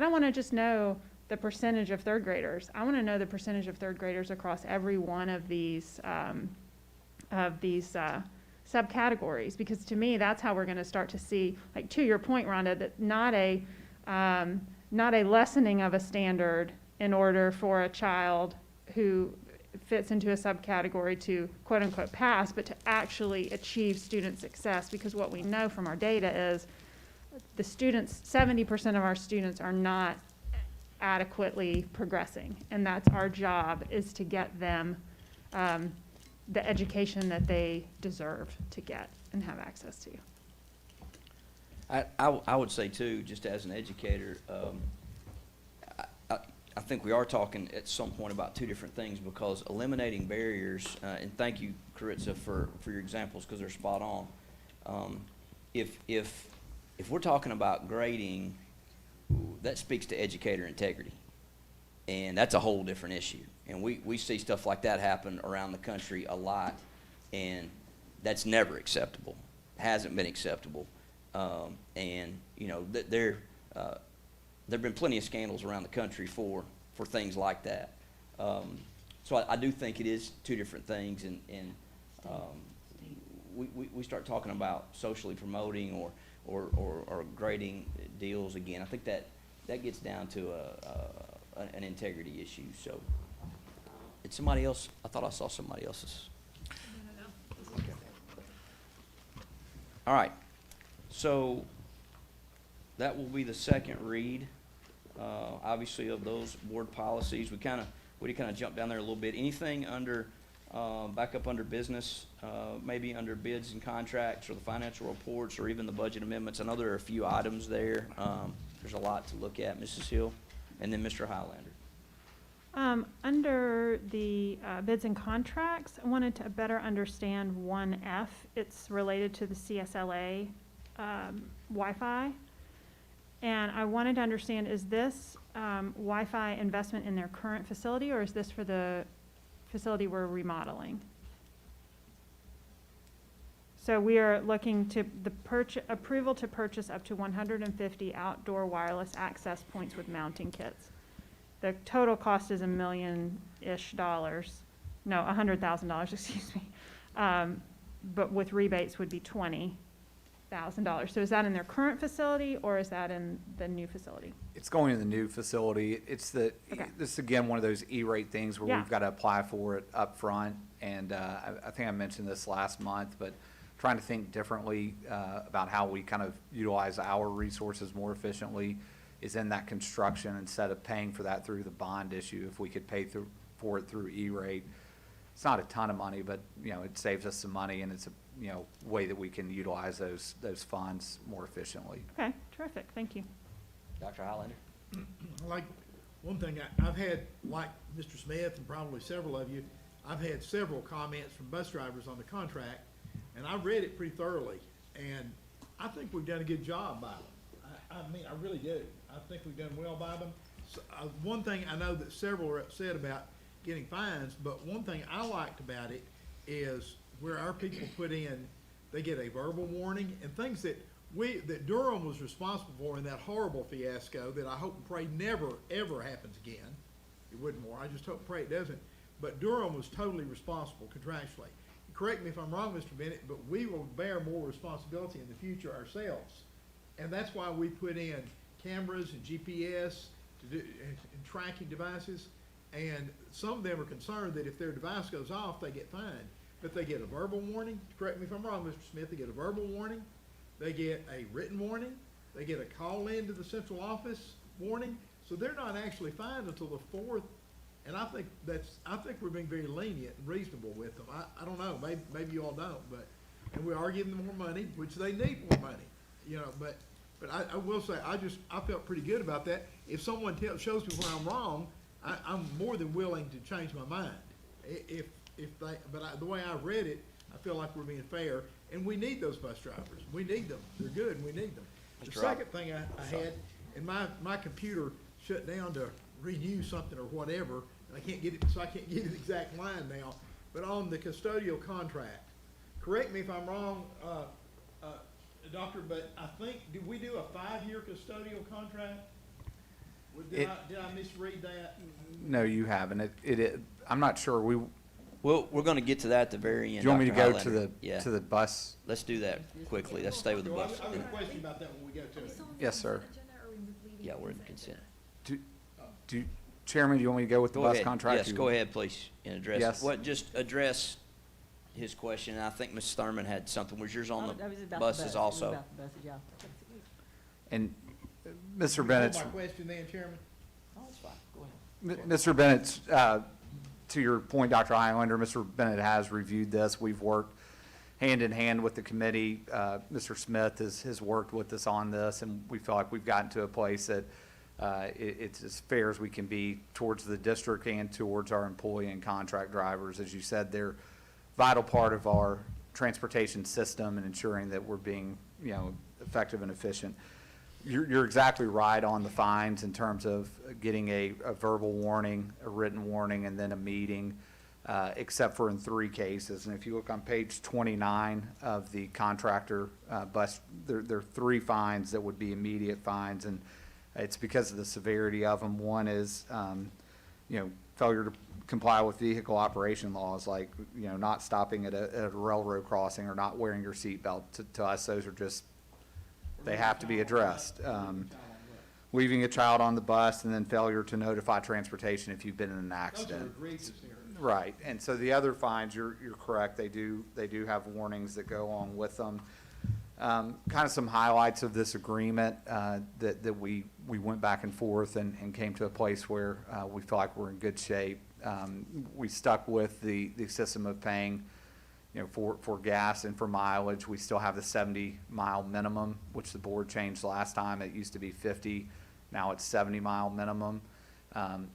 don't want to just know the percentage of third graders. I want to know the percentage of third graders across every one of these subcategories, because to me, that's how we're going to start to see, like, to your point, Rhonda, that not a lessening of a standard in order for a child who fits into a subcategory to quote unquote pass, but to actually achieve student success. Because what we know from our data is the students, 70% of our students are not adequately progressing. And that's our job, is to get them the education that they deserve to get and have access to. I would say too, just as an educator, I think we are talking at some point about two different things, because eliminating barriers, and thank you, Caritza, for your examples, because they're spot on. If we're talking about grading, that speaks to educator integrity, and that's a whole different issue. And we see stuff like that happen around the country a lot, and that's never acceptable, hasn't been acceptable. And, you know, there've been plenty of scandals around the country for things like that. So I do think it is two different things, and we start talking about socially promoting or grading deals again. I think that gets down to an integrity issue. So it's somebody else. I thought I saw somebody else's. Okay. All right. So that will be the second read, obviously, of those board policies. We kind of jumped down there a little bit. Anything under, back up under business, maybe under bids and contracts, or the financial reports, or even the budget amendments? I know there are a few items there. There's a lot to look at, Mrs. Hill, and then Mr. Highlander. Under the bids and contracts, I wanted to better understand 1F. It's related to the CSLA Wi-Fi. And I wanted to understand, is this Wi-Fi investment in their current facility, or is this for the facility we're remodeling? So we are looking to the approval to purchase up to 150 outdoor wireless access points with mounting kits. The total cost is $1 million-ish. No, $100,000, excuse me. But with rebates would be $20,000. So is that in their current facility, or is that in the new facility? It's going in the new facility. It's Okay. this is again one of those E-rate things where Yeah. we've got to apply for it up front. And I think I mentioned this last month, but trying to think differently about how we kind of utilize our resources more efficiently is in that construction, instead of paying for that through the bond issue. If we could pay for it through E-rate, it's not a ton of money, but, you know, it saves us some money, and it's a, you know, way that we can utilize those funds more efficiently. Okay, terrific, thank you. Dr. Highlander? Like, one thing, I've had, like Mr. Smith and probably several of you, I've had several comments from bus drivers on the contract, and I've read it pretty thoroughly, and I think we've done a good job by them. I mean, I really do. I think we've done well by them. So, one thing I know that several are upset about getting fines, but one thing I liked about it is where our people put in, they get a verbal warning, and things that Durham was responsible for in that horrible fiasco that I hope and pray never, ever happens again. It wouldn't more. I just hope and pray it doesn't. But Durham was totally responsible contractually. Correct me if I'm wrong, Mr. Bennett, but we will bear more responsibility in the future ourselves. And that's why we put in cameras and GPS and tracking devices. And some of them are concerned that if their device goes off, they get fined. But they get a verbal warning. Correct me if I'm wrong, Mr. Smith. They get a verbal warning. They get a written warning. They get a call in to the central office warning. So they're not actually fined until the 4th. And I think we're being very lenient and reasonable with them. I don't know. Maybe you all don't. And we are giving them more money, which they need more money. You know, but I will say, I felt pretty good about that. If someone shows me where I'm wrong, I'm more than willing to change my mind. The way I read it, I feel like we're being fair, and we need those bus drivers. We need them. They're good, and we need them. The Mr. second thing I had, and my computer shut down to renew something or whatever, and I can't get it, so I can't get the exact line now. But on the custodial contract, correct me if I'm wrong, Doctor, but I think, did we do a 5-year custodial contract? Did I misread that? No, you haven't. I'm not sure. Well, we're going to get to that at the very end. Do you want me to Dr. go Highlander. to the bus? Let's do that quickly. Let's stay with the bus. I'm going to question about that when we go to it. Yes, sir. Yeah, we're in consent. Chairman, do you want me to go with the Go bus ahead. contract? Yes, go ahead, please, and address, Yes. just address his question. And I think Ms. Thurman had something. Was yours on That was the about buses It was also? about the buses, yeah. And Mr. Hold Bennett's, my question then, Chairman? Oh, that's fine. Go ahead. Mr. Bennett's, to your point, Dr. Highlander, Mr. Bennett has reviewed this. We've worked hand in hand with the committee. Mr. Smith has worked with us on this, and we feel like we've gotten to a place that it's as fair as we can be towards the district and towards our employee and contract drivers. As you said, they're vital part of our transportation system and ensuring that we're being, effective and efficient. You're exactly right on the fines in terms of getting a verbal warning, a written warning, and then a meeting, except for in 3 cases. And if you look on page 29 of the contractor bus, there are 3 fines that would be immediate fines, and it's because of the severity of them. One is, failure to comply with vehicle operation laws, like, not stopping at a railroad crossing or not wearing your seatbelt. To us, those are just, they have to be addressed. Leaving a child on the bus, and then failure to notify transportation if you've been in an Those are accident. egregious areas. Right, and so the other fines, you're correct, they do have warnings that go along with them. Kind of some highlights of this agreement, that we went back and forth and came to a place where, we feel like we're in good shape. We stuck with the system of paying, for gas and for mileage. We still have the 70-mile minimum, which the board changed last time. It used to be 50, now it's 70-mile minimum.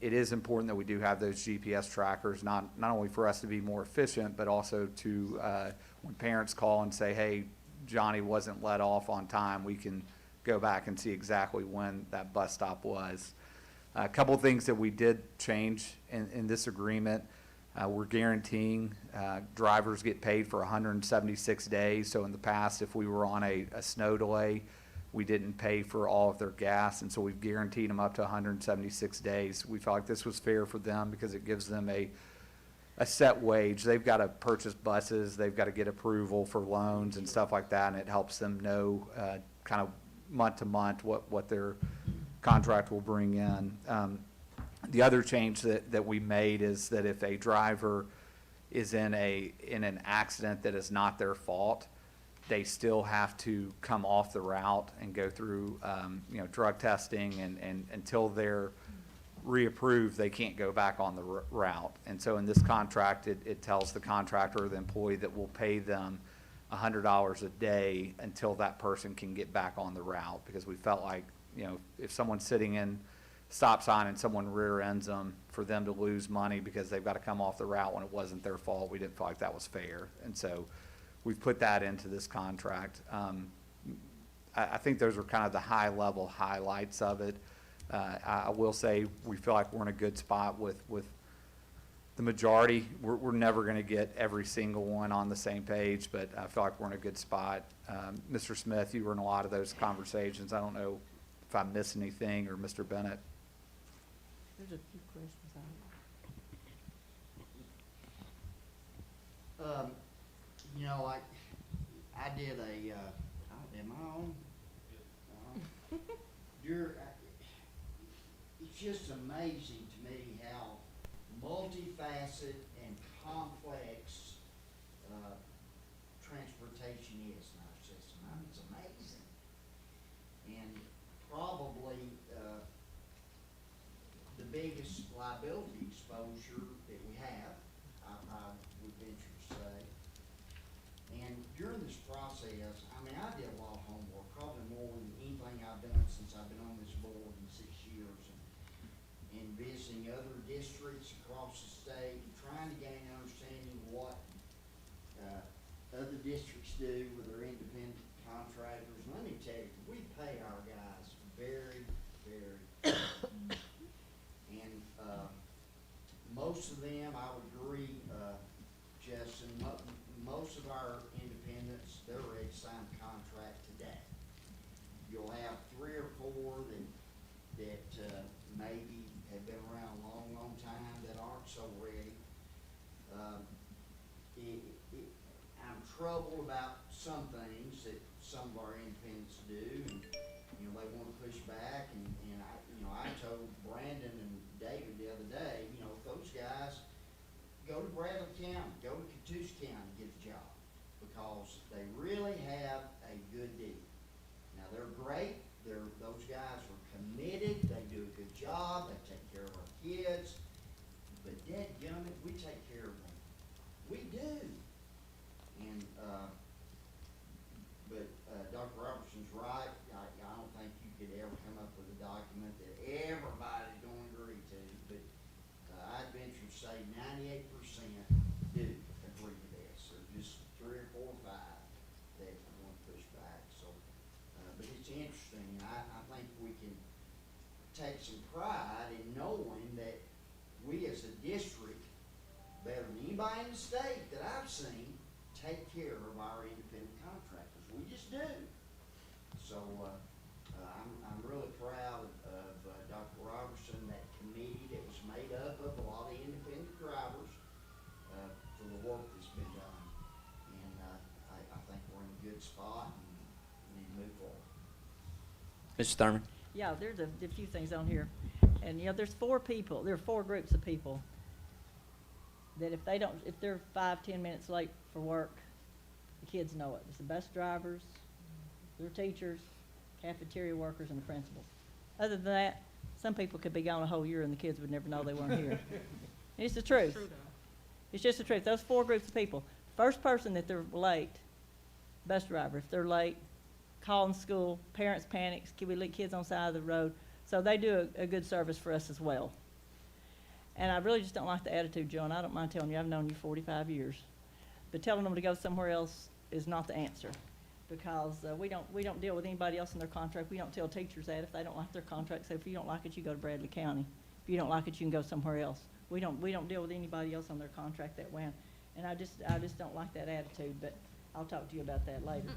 It is important that we do have those GPS trackers, not only for us to be more efficient, but also to, when parents call and say, hey, Johnny wasn't let off on time, we can go back and see exactly when that bus stop was. A couple of things that we did change in this agreement. We're guaranteeing drivers get paid for 176 days. So in the past, if we were on a snow delay, we didn't pay for all of their gas, and so we've guaranteed them up to 176 days. We felt like this was fair for them because it gives them a set wage. They've got to purchase buses, they've got to get approval for loans and stuff like that, and it helps them know kind of month to month what their contract will bring in. The other change that we made is that if a driver is in an accident that is not their fault, they still have to come off the route and go through, drug testing, and until they're reapproved, they can't go back on the route. And so in this contract, it tells the contractor or the employee that we'll pay them $100 a day until that person can get back on the route, because we felt like, if someone's sitting in stop sign and someone rear ends them, for them to lose money because they've got to come off the route when it wasn't their fault, we didn't feel like that was fair. And so we've put that into this contract. I think those are kind of the high-level highlights of it. I will say we feel like we're in a good spot with the majority. We're never going to get every single one on the same page, but I feel like we're in a good spot. Mr. Smith, you were in a lot of those conversations. I don't know if I missed anything, or Mr. Bennett. There's a few questions Like, I did am I on? It's just amazing to me how multifaceted and complex transportation is in our system. I mean, it's amazing. And probably the biggest liability exposure that we have, I would venture to say. And during this process, I mean, I did a lot of homework, probably more than anything I've done since I've been on this board in 6 years, and visiting other districts across the state, and trying to gain an understanding of what other districts do with their independent contractors. And let me tell you, we pay our guys very, very well. And most of them, I would agree, Justin, most of our independents, they're ready to sign a contract today. You'll have 3 or 4 that maybe have been around a long, long time that aren't so ready. I'm troubled about some things that some of our independents do, and they want to push back. And I told Brandon and David the other day, if those guys go to Bradley County, go to Catoosa County, get a job, because they really have a good deal. Now, they're great. Those guys are committed. They do a good job. They take care of our kids. But dadgummit, we take care of them. We do. And but Dr. Robertson's right. I I don't think you could ever come up with a document that everybody's gonna agree to, but, I'd venture to say 98% do agree to this. There's just 3 or 4 or 5 that want to push back, so, but it's interesting. I think we can take some pride in knowing that we as a district, better than anybody in the state that I've seen, take care of our independent contractors. We just do. So, I'm really proud of Dr. Robertson, that committee that was made up of a lot of independent drivers, for the work that's been done. And, I think we're in a good spot and we need to move forward. Mr. Thurman? Yeah, there's a few things on here. And, you know, there are 4 groups of people that if they're 5-10 minutes late for work, the kids know it. It's the bus drivers, their teachers, cafeteria workers, and the principals. Other than that, some people could be gone a whole year and the kids would never know they weren't here. It's the truth. It's just the truth. Those 4 groups of people. First person that they're late, bus driver. If they're late, calling school, parents panic, we leave kids on the side of the road. So they do a good service for us as well. And I really just don't like the attitude, Joe, and I don't mind telling you, I've known you 45 years. But telling them to go somewhere else is not the answer, because we don't deal with anybody else in their contract. We don't tell teachers that if they don't like their contract. Say, if you don't like it, you go to Bradley County. If you don't like it, you can go somewhere else. We don't deal with anybody else on their contract that way. And I just don't like that attitude, but I'll talk to you about that later.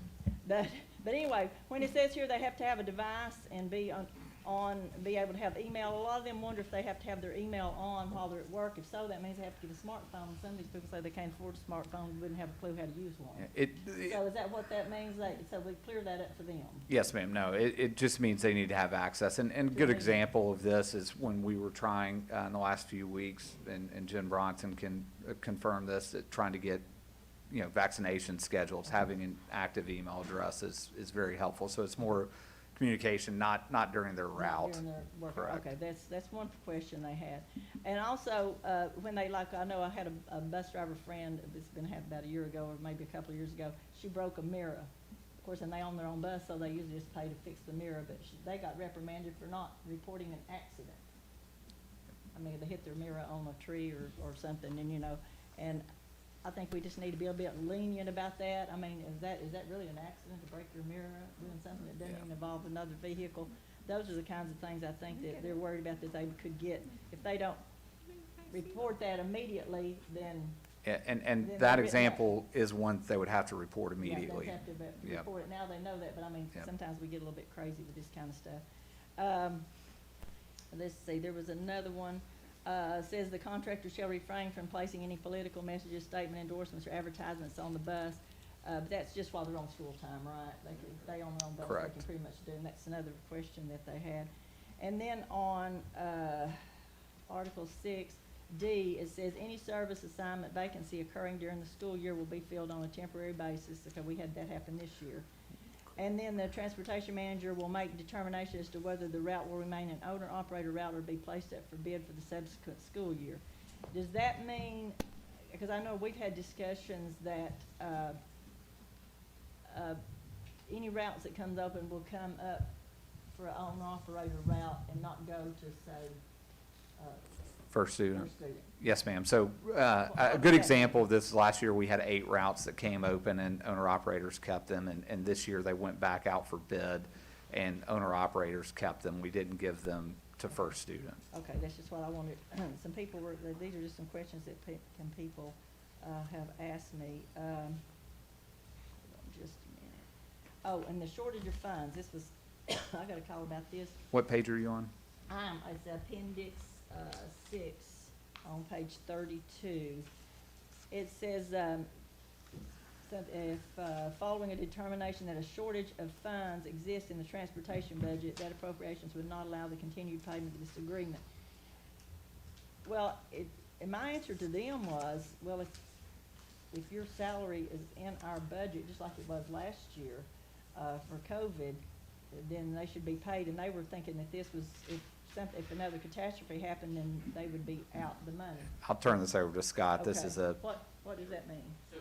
But anyway, when it says here they have to have a device and be able to have email, a lot of them wonder if they have to have their email on while they're at work. If so, that means they have to get a smartphone. Some of these people say they can't afford a smartphone, wouldn't have a clue how to use one. So is that what that means? So we clear that up for them? Yes, ma'am. No, it just means they need to have access. And a good example of this is when we were trying in the last few weeks, and Jen Bronson can confirm this, trying to get, you know, vaccination schedules, having an active email address is very helpful. So it's more communication, not during their route. Not during their work. Correct. Okay, that's one question they had. And also, when they, like, I know I had a bus driver friend, it's been about a year ago or maybe a couple of years ago, she broke a mirror. Of course, and they own their own bus, so they usually just pay to fix the mirror, but they got reprimanded for not reporting an accident. I mean, they hit their mirror on a tree or something, and, you know, and I think we just need to be a bit lenient about that. I mean, is that really an accident to break your mirror doing something that doesn't even involve another vehicle? Those are the kinds of things I think that they're worried about that they could get. If they don't report that immediately, then. Yeah, and then that they're example is one they would have to report immediately. Yeah, they have to Yep. report it. Now they know that, but I mean, Yep. sometimes we get a little bit crazy with this kind of stuff. Let's see, there was another one. Says the contractor shall refrain from placing any political messages, statement, endorsements, or advertisements on the bus. But that's just while they're on school time, right? They own their own bus, Correct. they can pretty much do, and that's another question that they had. And then on, Article 6D, it says any service assignment vacancy occurring during the school year will be filled on a temporary basis, because we had that happen this year. And then the transportation manager will make determination as to whether the route will remain an owner-operator route or be placed up for bid for the subsequent school year. Does that mean, because I know we've had discussions that, any routes that comes open will come up for an owner-operator route and not go to, say, First student. first student. Yes, ma'am. So a good example of this, last year we had 8 routes that came open and owner-operators kept them. And this year they went back out for bid and owner-operators kept them. We didn't give them to first student. Okay, that's just what I wanted. Some people were, these are just some questions that some people have asked me. Hold on just a minute. Oh, and the shortage of funds, this was, I got a call about this. What page are you on? It's appendix 6 on page 32. It says, if following a determination that a shortage of funds exists in the transportation budget, that appropriations would not allow the continued payment of this agreement. Well, and my answer to them was, well, if your salary is in our budget, just like it was last year for COVID, then they should be paid. And they were thinking that this was, if another catastrophe happened, then they would be out the money. I'll turn this over to Scott. This Okay. is a, What does that mean? So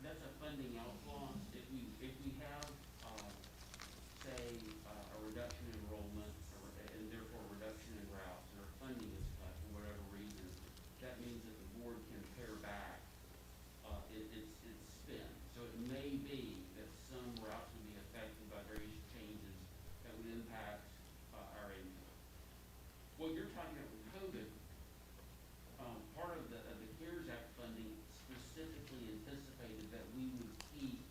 that's a funding outlaw. If we have, say, may be that some routes will be affected by various changes that would impact our income. What you're talking about with COVID, part of the CARES Act funding specifically anticipated that we would keep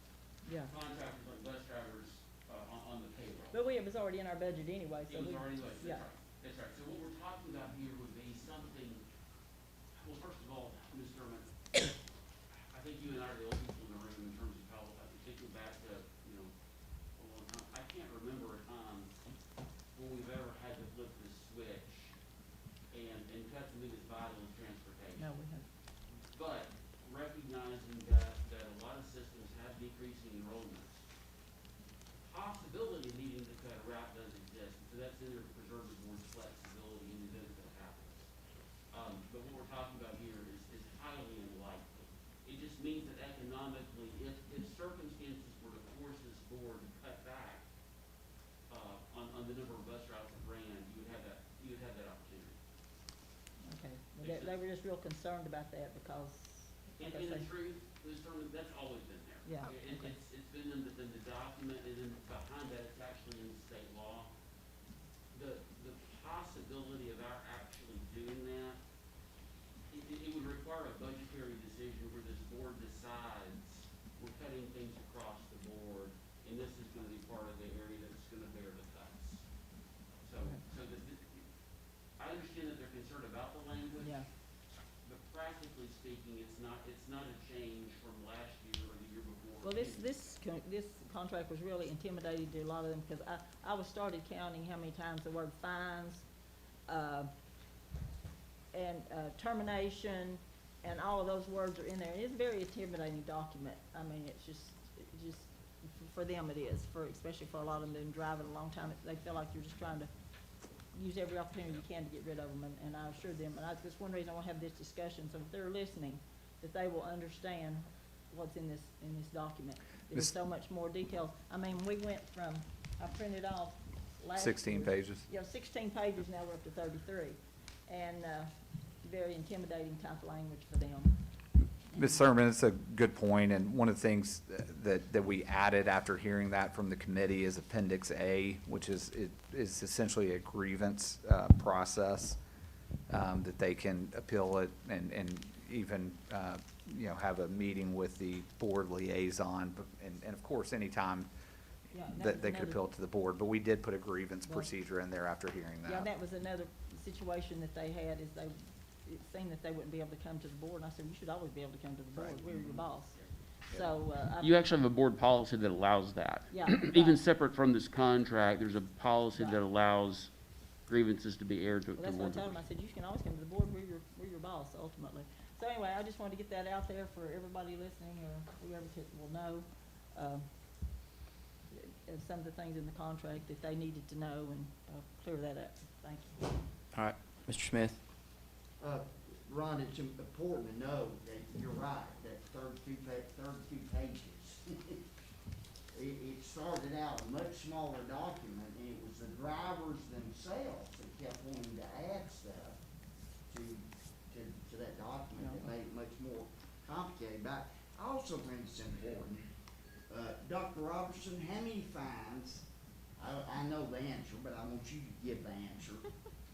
Yeah. contractors like bus drivers on the payroll. But it was already in our budget anyway, so It was we. already like, Yeah. that's right. So what we're talking about here would be something, well, first of all, Ms. Thurman, I think you and I are the old people in the room in terms of how, I think we're back to, you know, a long time. I can't remember a time when we've ever had to flip the switch and cut something as vital as transportation. No, we haven't. But recognizing that a lot of systems have decreasing enrollments, possibility of needing to cut a route does exist, so that's in there to preserve the board's flexibility in the event that happens. But what we're talking about here is highly unlikely. It just means that economically, if circumstances were to force this board to cut back on the number of bus routes it ran, you would have that opportunity. Okay, well, they were just real concerned about that because, In like I say, the truth, Ms. Thurman, that's always been there. Yeah, okay. It's been in the document, and then behind that, it's actually in the state law. The possibility of our actually doing that, it would require a budgetary decision where this board decides we're cutting things across the board, and this is gonna be part of the area that's gonna bear the cuts. So I understand that they're concerned about the language. yeah. But practically speaking, it's not a change from last year or the year before. Well, this contract was really intimidating to a lot of them, because I was started counting how many times the word fines, and termination, and all of those words are in there. And it's a very intimidating document. I mean, it's just, for them it is, especially for a lot of them who've been driving a long time, they feel like you're just trying to use every opportunity you can to get rid of them, and I assure them, and that's one reason I want to have this discussion, so if they're listening, that they will understand what's in this document. There's so much more detail. I mean, we went from, I printed off last 16 year- pages. Yeah, 16 pages, now we're up to 33, and very intimidating type of language for them. Ms. Thurman, it's a good point, and one of the things that we added after hearing that from the committee is Appendix A, which is essentially a grievance process that they can appeal it and even, have a meeting with the board liaison, and of course, anytime Yeah, and that that was they could another- appeal it to the board, but we did put a grievance Well- procedure in there after hearing that. Yeah, that was another situation that they had, is it seemed that they wouldn't be able to come to the board, and I said, you should always be able to come to the board, Right. we're your boss. So, You actually have a board policy that allows that. Yeah, Even right. separate from this contract, there's a policy Right. that allows grievances to be aired to well, that's what I board told them, members. I said, you can always come to the board, we're your boss ultimately. So anyway, I just wanted to get that out there for everybody listening, or whoever will know, some of the things in the contract that they needed to know, and clear that up. Thank you. All right, Mr. Smith? Ron, it's important to know that you're right, that 32 pages. It started out a much smaller document, and it was the drivers themselves that kept wanting to add stuff to that document that made it much more complicated. But I also think it's important, Dr. Robertson, how many fines, I know the answer, but I want you to give the answer,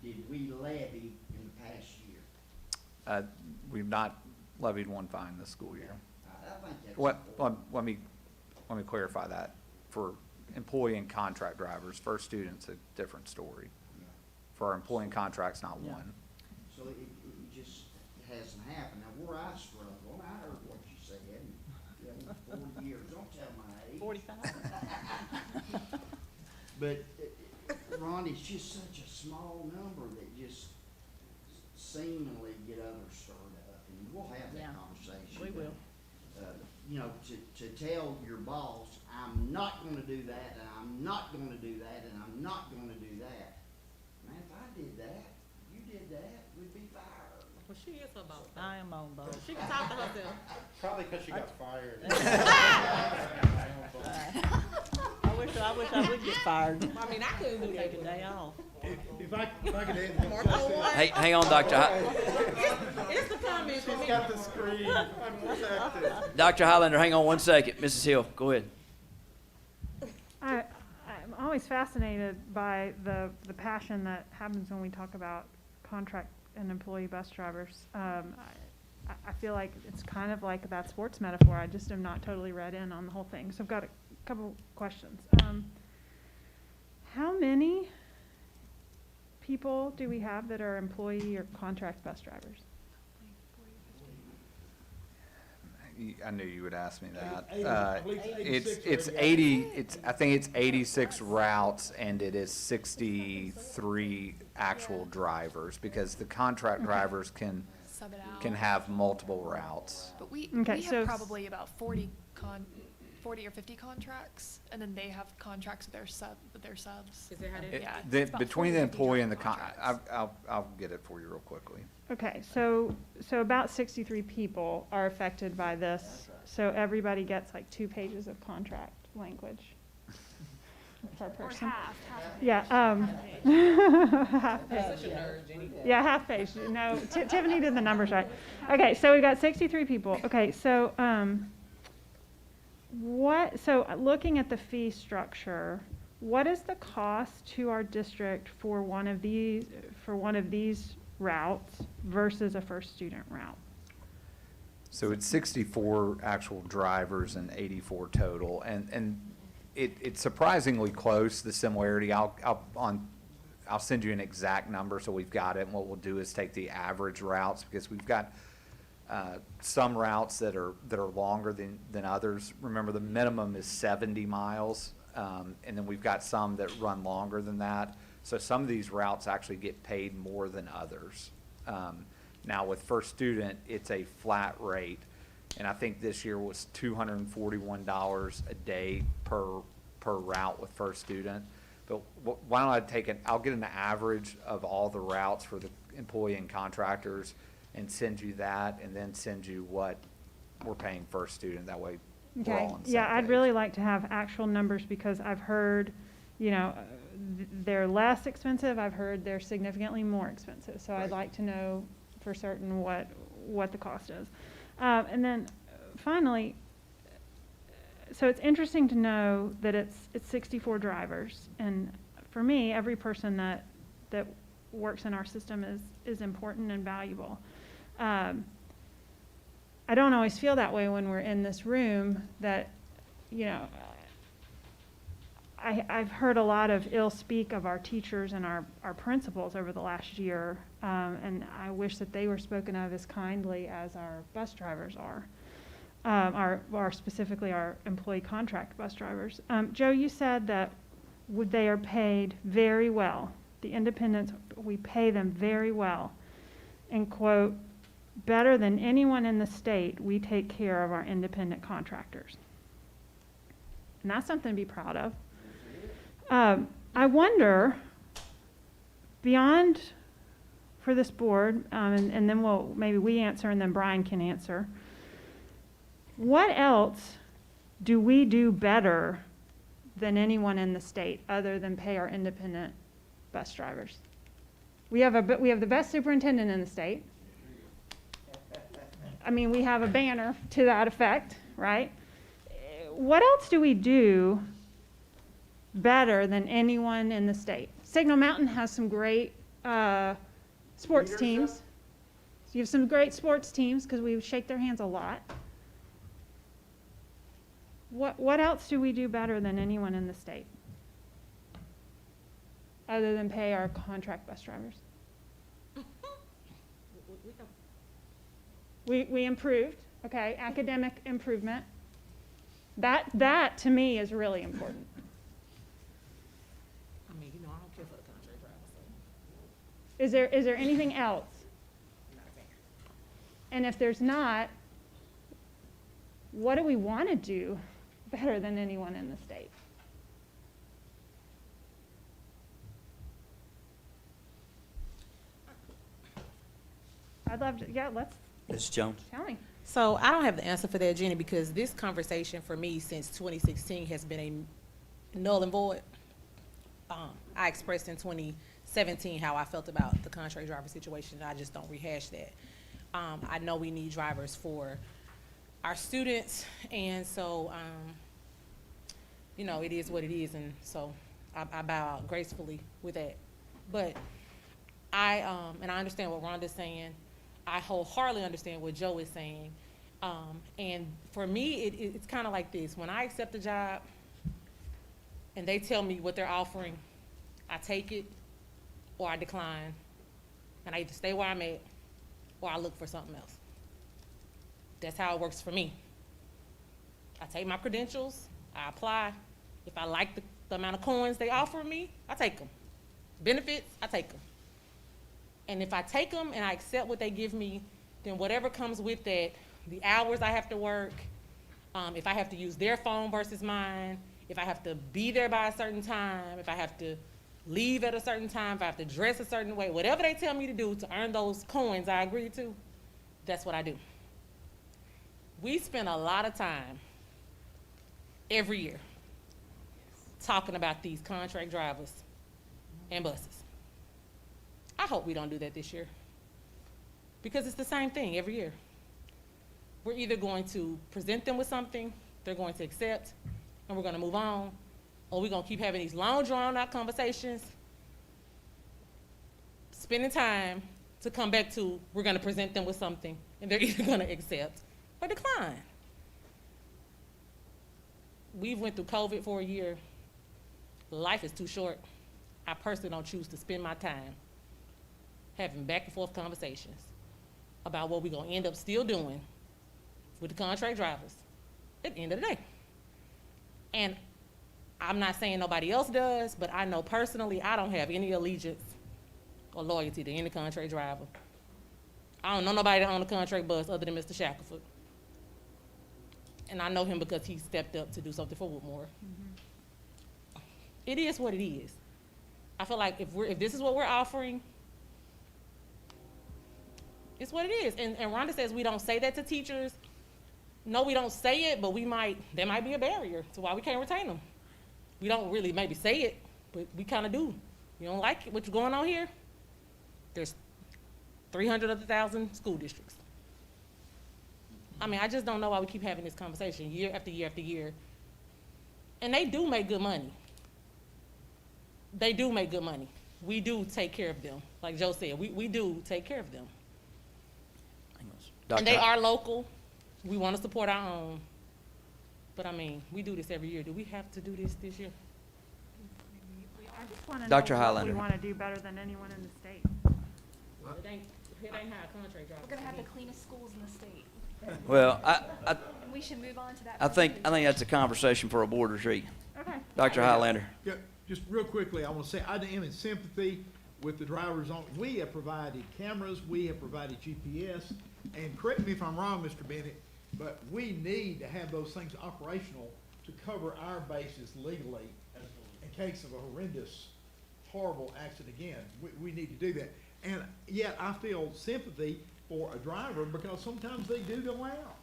did we levy in the past year? We've not levied one fine this school year. I think that's What, important. let me clarify that. For employee and contract drivers, first student's a different story. For our employee and contracts, not Yeah. one. So it just hasn't happened. Now, where I struggle, and I heard what you said, and 40 years, don't tell my age. 45? But, Ron, it's just such a small number that just seemingly get others stirred up, and we'll have Yeah, that conversation. we will. To tell your boss, I'm not gonna do that, and I'm not gonna do that, and I'm not gonna do that. Man, if I did that, you did that, we'd be fired. Well, she is about that. I am on board. She can talk to herself. Probably because she got fired. I I wish I would get fired. I mean, I couldn't do that. Take a day off. If I could add to what Joe said. Hey, hang on, Dr. It's the comments for me. Got the screen unprotected. Dr. Highlander, hang on one second. Mrs. Hill, go ahead. I'm always fascinated by the passion that happens when we talk about contract and employee bus drivers. I feel like it's kind of like that sports metaphor. I just am not totally read in on the whole thing. So I've got a couple questions. How many people do we have that are employee or contract bus drivers? I knew you would ask me that. 80, I believe it's 86 It's already. 80, I think it's 86 routes, and it is 63 actual drivers, because the contract drivers can Sub it out. have multiple routes. But we Okay, so have probably about 40 or 50 contracts, and then they have contracts with their subs. Is that how they? It- Yeah, the- it's about Between 40 the to 50 employee and the contracts. I'll get it for you real quickly. Okay, so about 63 people are affected by this. So everybody gets like 2 pages of contract language per person. Yeah, half page. Yeah, half page. No, Tiffany did the numbers right. Okay, so we got 63 people. Okay, so so looking at the fee structure, what is the cost to our district for one of these routes versus a first student route? So it's 64 actual drivers and 84 total, and it's surprisingly close, the similarity. I'll send you an exact number so we've got it, and what we'll do is take the average routes, because we've got some routes that are longer than others. Remember, the minimum is 70 miles, and then we've got some that run longer than that. So some of these routes actually get paid more than others. Now with First Student, it's a flat rate, and I think this year was $241 a day per route with First Student. But why don't I I'll get an average of all the routes for the employee and contractors and send you that, and then send you what we're paying First Student. That way we're all Okay, on the same yeah, I'd page. really like to have actual numbers, because I've heard, they're less expensive, I've heard they're significantly more expensive, so I'd like to know for certain what the cost is. And then finally, so it's interesting to know that it's 64 drivers, and for me, every person that works in our system is important and valuable. I don't always feel that way when we're in this room, that, I've heard a lot of ill speak of our teachers and our principals over the last year, and I wish that they were spoken of as kindly as our bus drivers are, or specifically our employee contract bus drivers. Joe, you said that they are paid very well. The independents, we pay them very well. And quote, better than anyone in the state, we take care of our independent contractors. And that's something to be proud of. I wonder, beyond for this board, and then maybe we answer and then Brian can answer, what else do we do better than anyone in the state other than pay our independent bus drivers? We have the best superintendent in the state. I mean, we have a banner to that effect, right? What else do we do better than anyone in the state? Signal Mountain has some great sports teams. You have some great sports teams, because we shake their hands a lot. What else do we do better than anyone in the state, other than pay our contract bus drivers? We improved, okay, academic improvement. That to me is really important. I mean, I don't care for the contract drivers, so Is there anything else? I'm not a fan. And if there's not, what do we want to do better than anyone in the state? I'd love to, yeah, Ms. Jones? tell me. So I don't have the answer for that, Jenny, because this conversation for me since 2016 has been null and void. I expressed in 2017 how I felt about the contract driver situation, and I just don't rehash that. I know we need drivers for our students, and so, you know, it is what it is, and so I bow out gracefully with that. But and I understand what Rhonda's saying. I wholeheartedly understand what Joe is saying. And for me, it's kind of like this. When I accept a job and they tell me what they're offering, I take it or I decline. And I either stay where I'm at or I look for something else. That's how it works for me. I take my credentials, I apply. If I like the amount of coins they offer me, I take them. Benefits, I take them. And if I take them and I accept what they give me, then whatever comes with that, the hours I have to work, if I have to use their phone versus mine, if I have to be there by a certain time, if I have to leave at a certain time, if I have to dress a certain way, whatever they tell me to do to earn those coins I agree to, that's what I do. We spend a lot of time every year talking about these contract drivers and buses. I hope we don't do that this year, because it's the same thing every year. We're either going to present them with something they're going to accept and we're going to move on, or we're going to keep having these long drawn out conversations, spending time to come back to we're going to present them with something and they're either going to accept or decline. We've went through COVID for a year. Life is too short. I personally don't choose to spend my time having back and forth conversations about what we're gonna end up still doing with the contract drivers at the end of the day. And I'm not saying nobody else does, but I know personally I don't have any allegiance or loyalty to any contract driver. I don't know nobody that owns a contract bus other than Mr. Shackelford. And I know him because he stepped up to do something for Woodmore. It is what it is. I feel like if this is what we're offering, it's what it is. And Rhonda says we don't say that to teachers. No, we don't say it, but there might be a barrier to why we can't retain them. We don't really maybe say it, but we kind of do. You don't like what's going on here? There's 300 other thousand school districts. I mean, I just don't know why we keep having this conversation year after year after year. And they do make good money. They do make good money. We do take care of them. Like Joe said, we do take care of them. And they are local. We want to support our own. But I mean, we do this every year. Do we have to do this year? I just want to know Dr. what Highlander. we want to do better than anyone in the state. It ain't how a contract driver. We're gonna have the cleanest schools in the state. Well, And we should move on to that. I think that's a conversation for a board retreat. Okay. Dr. Highlander. Yeah, just real quickly, I want to say I am in sympathy with the drivers on. We have provided cameras, we have provided GPS, and correct me if I'm wrong, Mr. Bennett, but we need to have those things operational to cover our bases legally in case of a horrendous, horrible accident again. We need to do that. And yet I feel sympathy for a driver because sometimes they do go out.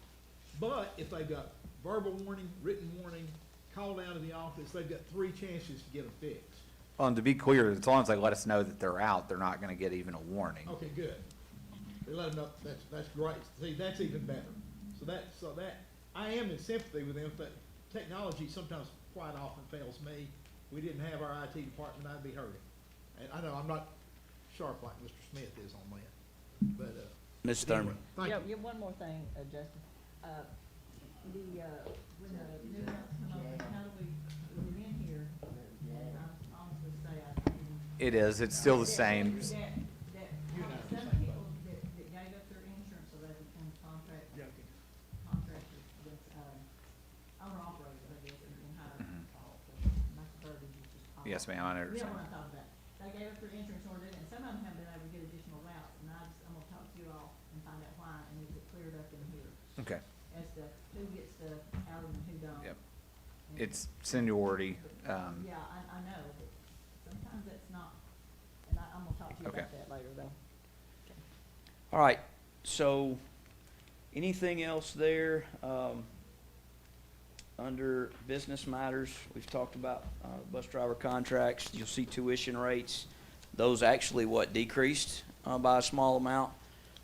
But if they've got verbal warning, written warning, called out of the office, they've got 3 chances to get them fixed. Well, and to be clear, as long as they let us know that they're out, they're not gonna get even a warning. Okay, good. They let them know, that's great. See, that's even better. So that, I am in sympathy with them, but technology sometimes quite often fails me. We didn't have our IT department, I'd be hurting. And I know I'm not sharp like Mr. Smith is on that, but, Ms. Thurman. thank you. Yeah, one more thing, Justin. When the new routes come over, how do we, when we're in here, and I honestly say I didn't. It is, it's still the same. Some people that gave up their insurance so they become contractors with, owner-operators, I guess, and how to call it. My verbiage is just off. Yes, ma'am, I know what You you're know saying. what I'm talking about. They gave up their insurance order, and some of them haven't been able to get additional routes, and I'm gonna talk to you all and find out why, and is it cleared up in here Okay, as to who gets the outing and who don't. Yep. It's seniority, Yeah, I know, but sometimes that's not, and I'm gonna talk to you Okay. about that later, though. All right, so anything else there? under business matters, we've talked about bus driver contracts. You'll see tuition rates. Those actually decreased by a small amount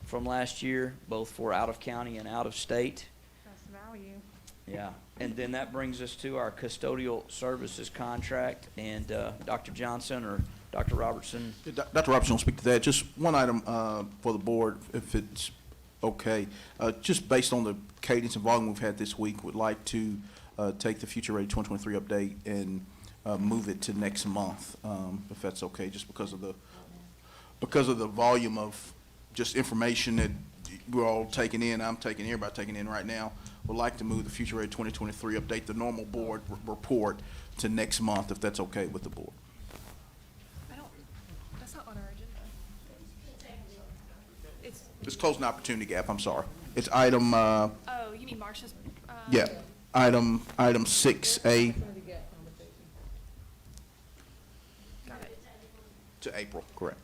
from last year, both for out of county and out of state. Best value. Yeah, and then that brings us to our custodial services contract, and Dr. Johnson or Dr. Robertson. Dr. Robertson will speak to that. Just one item for the board, if it's okay. Just based on the cadence and volume we've had this week, would like to take the Future Ready 2023 update and move it to next month, if that's okay, just because of the volume of just information that we're all taking in, everybody taking in right now. Would like to move the Future Ready 2023 update, the normal board report, to next month, if that's okay with the board. That's not on our agenda. It's, It's closing opportunity gap, I'm sorry. It's item, oh, you mean Marcia's? yeah, item 6A Got it. to April, correct.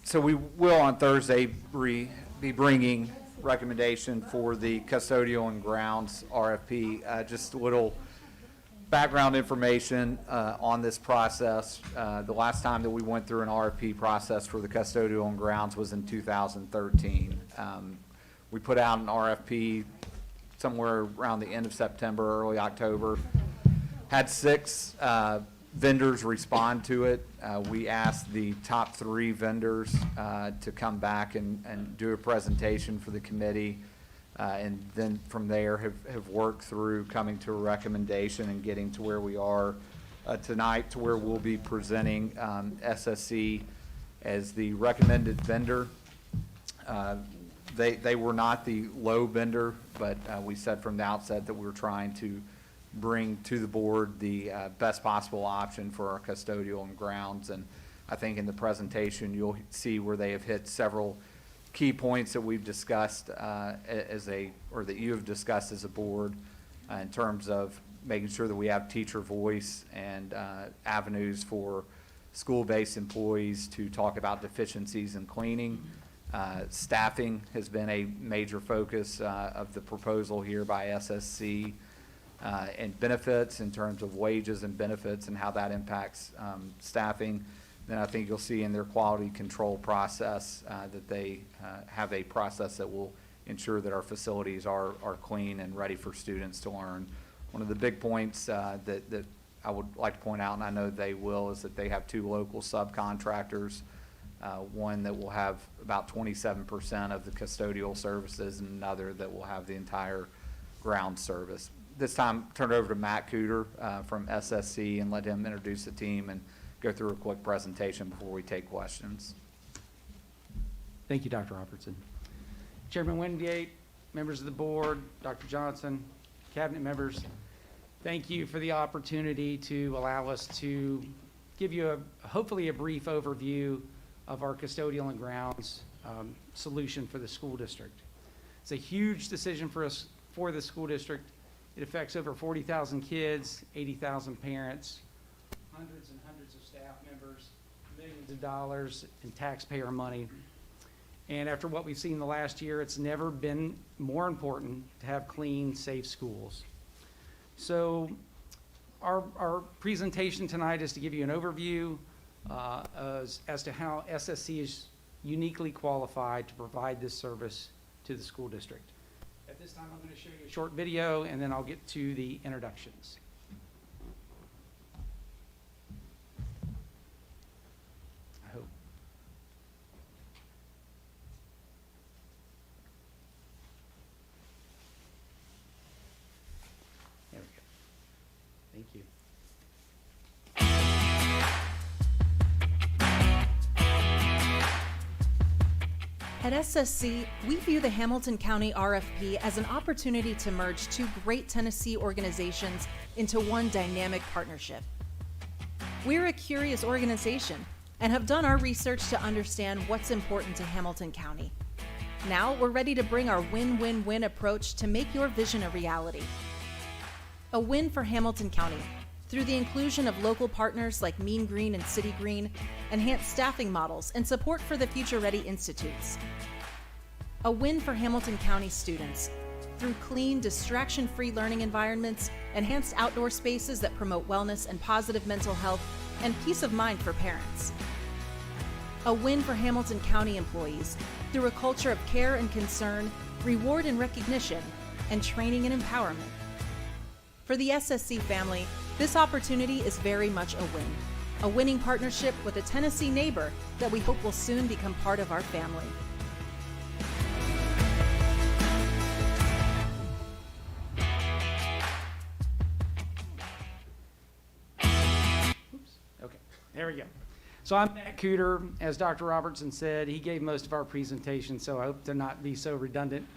So we will on Thursday be bringing recommendation for the custodial and grounds RFP. Just a little background information on this process. The last time that we went through an RFP process for the custodial and grounds was in 2013. We put out an RFP somewhere around the end of September, early October. Had 6 vendors respond to it. We asked the top 3 vendors to come back and do a presentation for the committee. And then from there have worked through coming to a recommendation and getting to where we are tonight, to where we'll be presenting SSC as the recommended vendor. They were not the low vendor, but we said from the outset that we were trying to bring to the board the best possible option for our custodial and grounds. And I think in the presentation, you'll see where they have hit several key points that we've discussed or that you have discussed as a board in terms of making sure that we have teacher voice and avenues for school-based employees to talk about deficiencies in cleaning. Staffing has been a major focus of the proposal here by SSC. And benefits in terms of wages and benefits and how that impacts staffing. Then I think you'll see in their quality control process that they have a process that will ensure that our facilities are clean and ready for students to learn. One of the big points that I would like to point out, and I know they will, is that they have 2 local subcontractors. One that will have about 27% of the custodial services and another that will have the entire ground service. This time, turn it over to Matt Cooter from SSC and let him introduce the team and go through a quick presentation before we take questions. Thank you, Dr. Robertson. Chairman Wingate, members of the board, Dr. Johnson, cabinet members, thank you for the opportunity to allow us to give you hopefully a brief overview of our custodial and grounds solution for the school district. It's a huge decision for us, for the school district. It affects over 40,000 kids, 80,000 parents, hundreds and hundreds of staff members, millions of dollars in taxpayer money. And after what we've seen the last year, it's never been more important to have clean, safe schools. So our presentation tonight is to give you an overview as to how SSC is uniquely qualified to provide this service to the school district. At this time, I'm going to show you a short video, and then I'll get to the introductions. I hope. There we go. Thank you. At SSC, we view the Hamilton County RFP as an opportunity to merge 2 great Tennessee organizations into one dynamic partnership. We're a curious organization and have done our research to understand what's important to Hamilton County. Now we're ready to bring our win-win-win approach to make your vision a reality. A win for Hamilton County through the inclusion of local partners like Mean Green and City Green, enhanced staffing models, and support for the Future Ready Institutes. A win for Hamilton County students through clean, distraction-free learning environments, enhanced outdoor spaces that promote wellness and positive mental health, and peace of mind for parents. A win for Hamilton County employees through a culture of care and concern, reward and recognition, and training and empowerment. For the SSC family, this opportunity is very much a win. A winning partnership with a Tennessee neighbor that we hope will soon become part of our family. Okay, there we go. So I'm Matt Cooter. As Dr. Robertson said, he gave most of our presentation, so I hope to not be so redundant.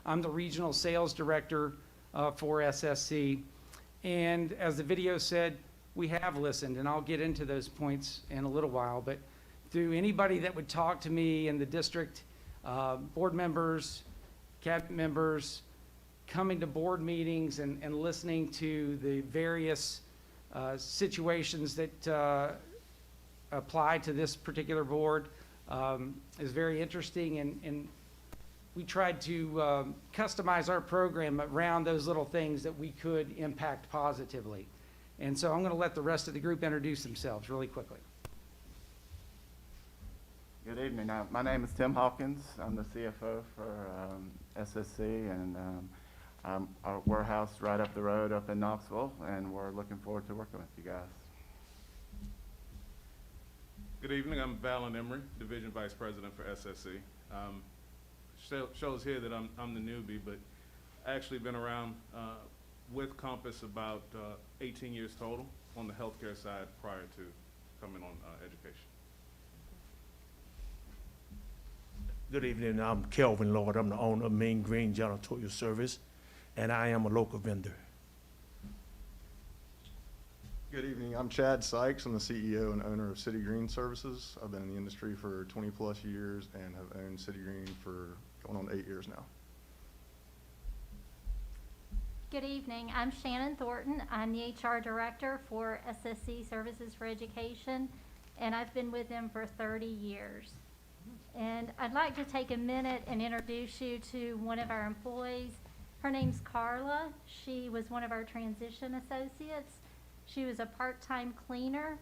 I'm the Regional Sales Director for SSC. And as the video said, we have listened, and I'll get into those points in a little while, but through anybody that would talk to me in the district, board members, cabinet members, coming to board meetings and listening to the various situations that apply to this particular board is very interesting, and we tried to customize our program around those little things that we could impact positively. And so I'm going to let the rest of the group introduce themselves really quickly. Good evening. My name is Tim Hawkins. I'm the CFO for SSC, and I'm our warehouse right up the road up in Knoxville, and we're looking forward to working with you guys. Good evening. I'm Valen Emery, Division Vice President for SSC. Shows here that I'm the newbie, but I actually been around with Compass about 18 years total on the healthcare side prior to coming on education. Good evening. I'm Kelvin Lord. I'm the owner of Mean Green Janitorial Service, and I am a local vendor. Good evening. I'm Chad Sykes. I'm the CEO and owner of City Green Services. I've been in the industry for 20 plus years and have owned City Green for going on 8 years now. Good evening. I'm Shannon Thornton. I'm the HR Director for SSC Services for Education, and I've been with them for 30 years. And I'd like to take a minute and introduce you to one of our employees. Her name's Carla. She was one of our transition associates. She was a part-time cleaner,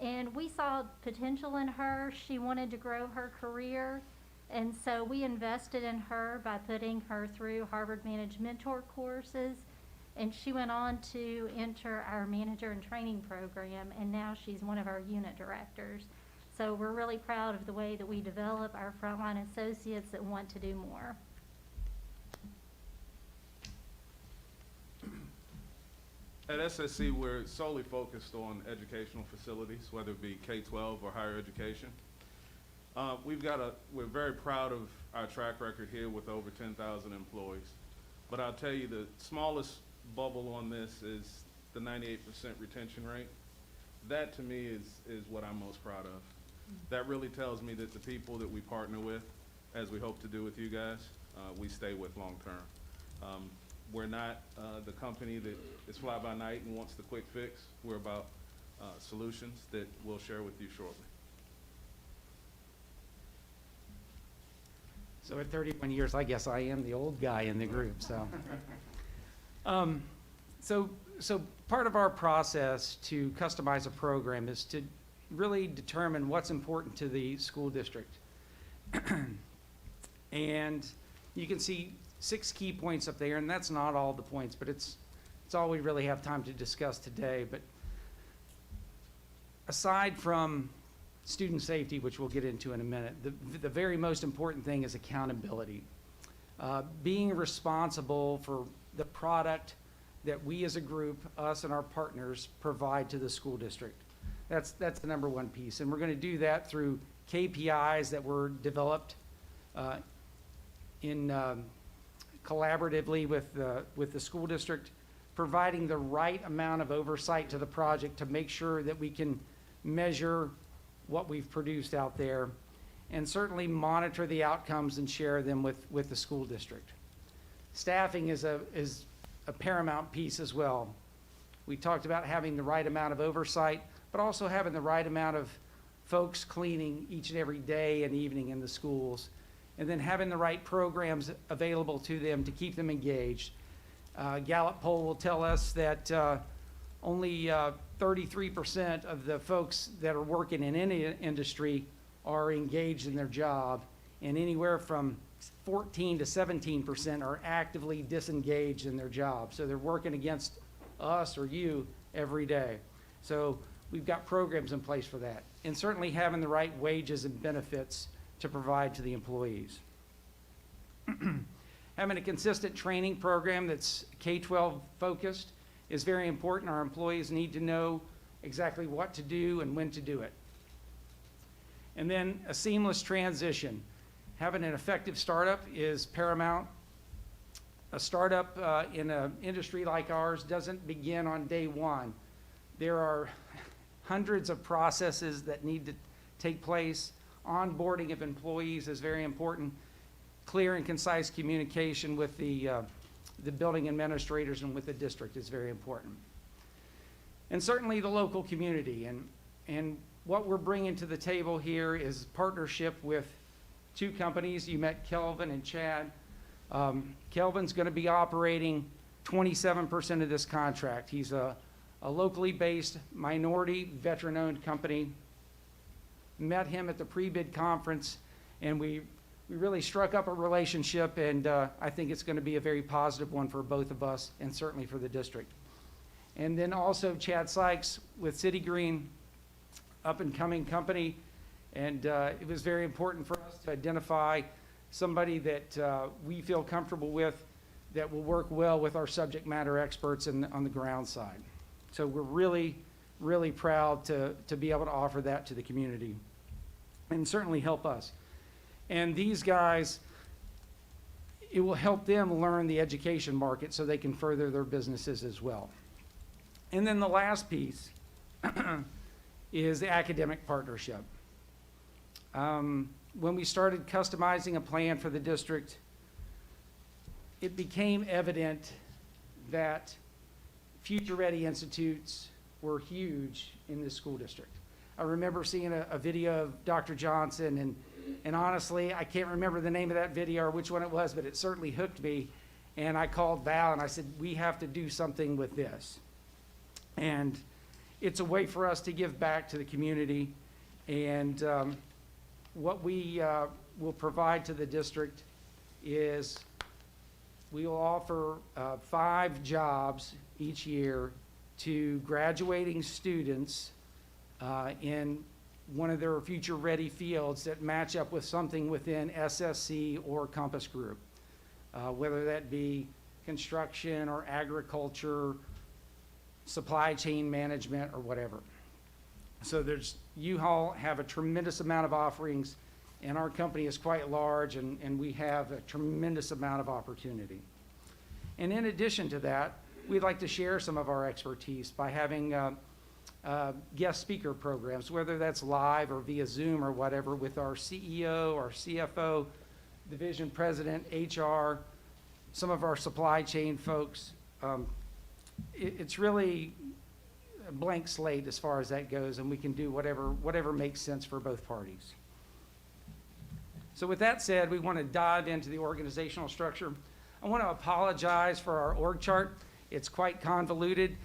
and we saw potential in her. She wanted to grow her career, and so we invested in her by putting her through Harvard Managed Mentor courses, and she went on to enter our manager and training program, and now she's one of our unit directors. So we're really proud of the way that we develop our frontline associates that want to do more. At SSC, we're solely focused on educational facilities, whether it be K-12 or higher education. We're very proud of our track record here with over 10,000 employees. But I'll tell you, the smallest bubble on this is the 98% retention rate. That to me is what I'm most proud of. That really tells me that the people that we partner with, as we hope to do with you guys, we stay with long term. We're not the company that is fly by night and wants the quick fix. We're about solutions that we'll share with you shortly. So at 31 years, I guess I am the old guy in the group, so. So part of our process to customize a program is to really determine what's important to the school district. And you can see 6 key points up there, and that's not all the points, but it's all we really have time to discuss today. But aside from student safety, which we'll get into in a minute, the very most important thing is accountability. Being responsible for the product that we as a group, us and our partners, provide to the school district. That's the number one piece. And we're going to do that through KPIs that were developed collaboratively with the school district, providing the right amount of oversight to the project to make sure that we can measure what we've produced out there, and certainly monitor the outcomes and share them with the school district. Staffing is a paramount piece as well. We talked about having the right amount of oversight, but also having the right amount of folks cleaning each and every day and evening in the schools. and then having the right programs available to them to keep them engaged. Gallup poll will tell us that only 33% of the folks that are working in any industry are engaged in their job, and anywhere from 14 to 17% are actively disengaged in their job. So they're working against us or you every day. So we've got programs in place for that. And certainly having the right wages and benefits to provide to the employees. Having a consistent training program that's K-12 focused is very important. Our employees need to know exactly what to do and when to do it. And then a seamless transition. Having an effective startup is paramount. A startup in an industry like ours doesn't begin on day one. There are hundreds of processes that need to take place. Onboarding of employees is very important. Clear and concise communication with the building administrators and with the district is very important. And certainly the local community. And what we're bringing to the table here is partnership with two companies. You met Kelvin and Chad. Kelvin's going to be operating 27% of this contract. He's a locally based minority veteran-owned company. Met him at the pre-bid conference, and we really struck up a relationship, and I think it's going to be a very positive one for both of us and certainly for the district. And then also Chad Sykes with City Green, up-and-coming company, and it was very important for us to identify somebody that we feel comfortable with that will work well with our subject matter experts on the ground side. So we're really, really proud to be able to offer that to the community and certainly help us. And these guys, it will help them learn the education market so they can further their businesses as well. And then the last piece is the academic partnership. When we started customizing a plan for the district, it became evident that future-ready institutes were huge in this school district. I remember seeing a video of Dr. Johnson, and honestly, I can't remember the name of that video or which one it was, but it certainly hooked me. And I called Val and I said, we have to do something with this. And it's a way for us to give back to the community. And what we will provide to the district is we will offer 5 jobs each year to graduating students in one of their future-ready fields that match up with something within SSC or Compass Group, whether that be construction or agriculture, supply chain management, or whatever. So U-Haul have a tremendous amount of offerings, and our company is quite large, and we have a tremendous amount of opportunity. And in addition to that, we'd like to share some of our expertise by having guest speaker programs, whether that's live or via Zoom or whatever, with our CEO, our CFO, division president, HR, some of our supply chain folks. It's really a blank slate as far as that goes, and we can do whatever makes sense for both parties. So with that said, we want to dive into the organizational structure. I want to apologize for our org chart. It's quite convoluted.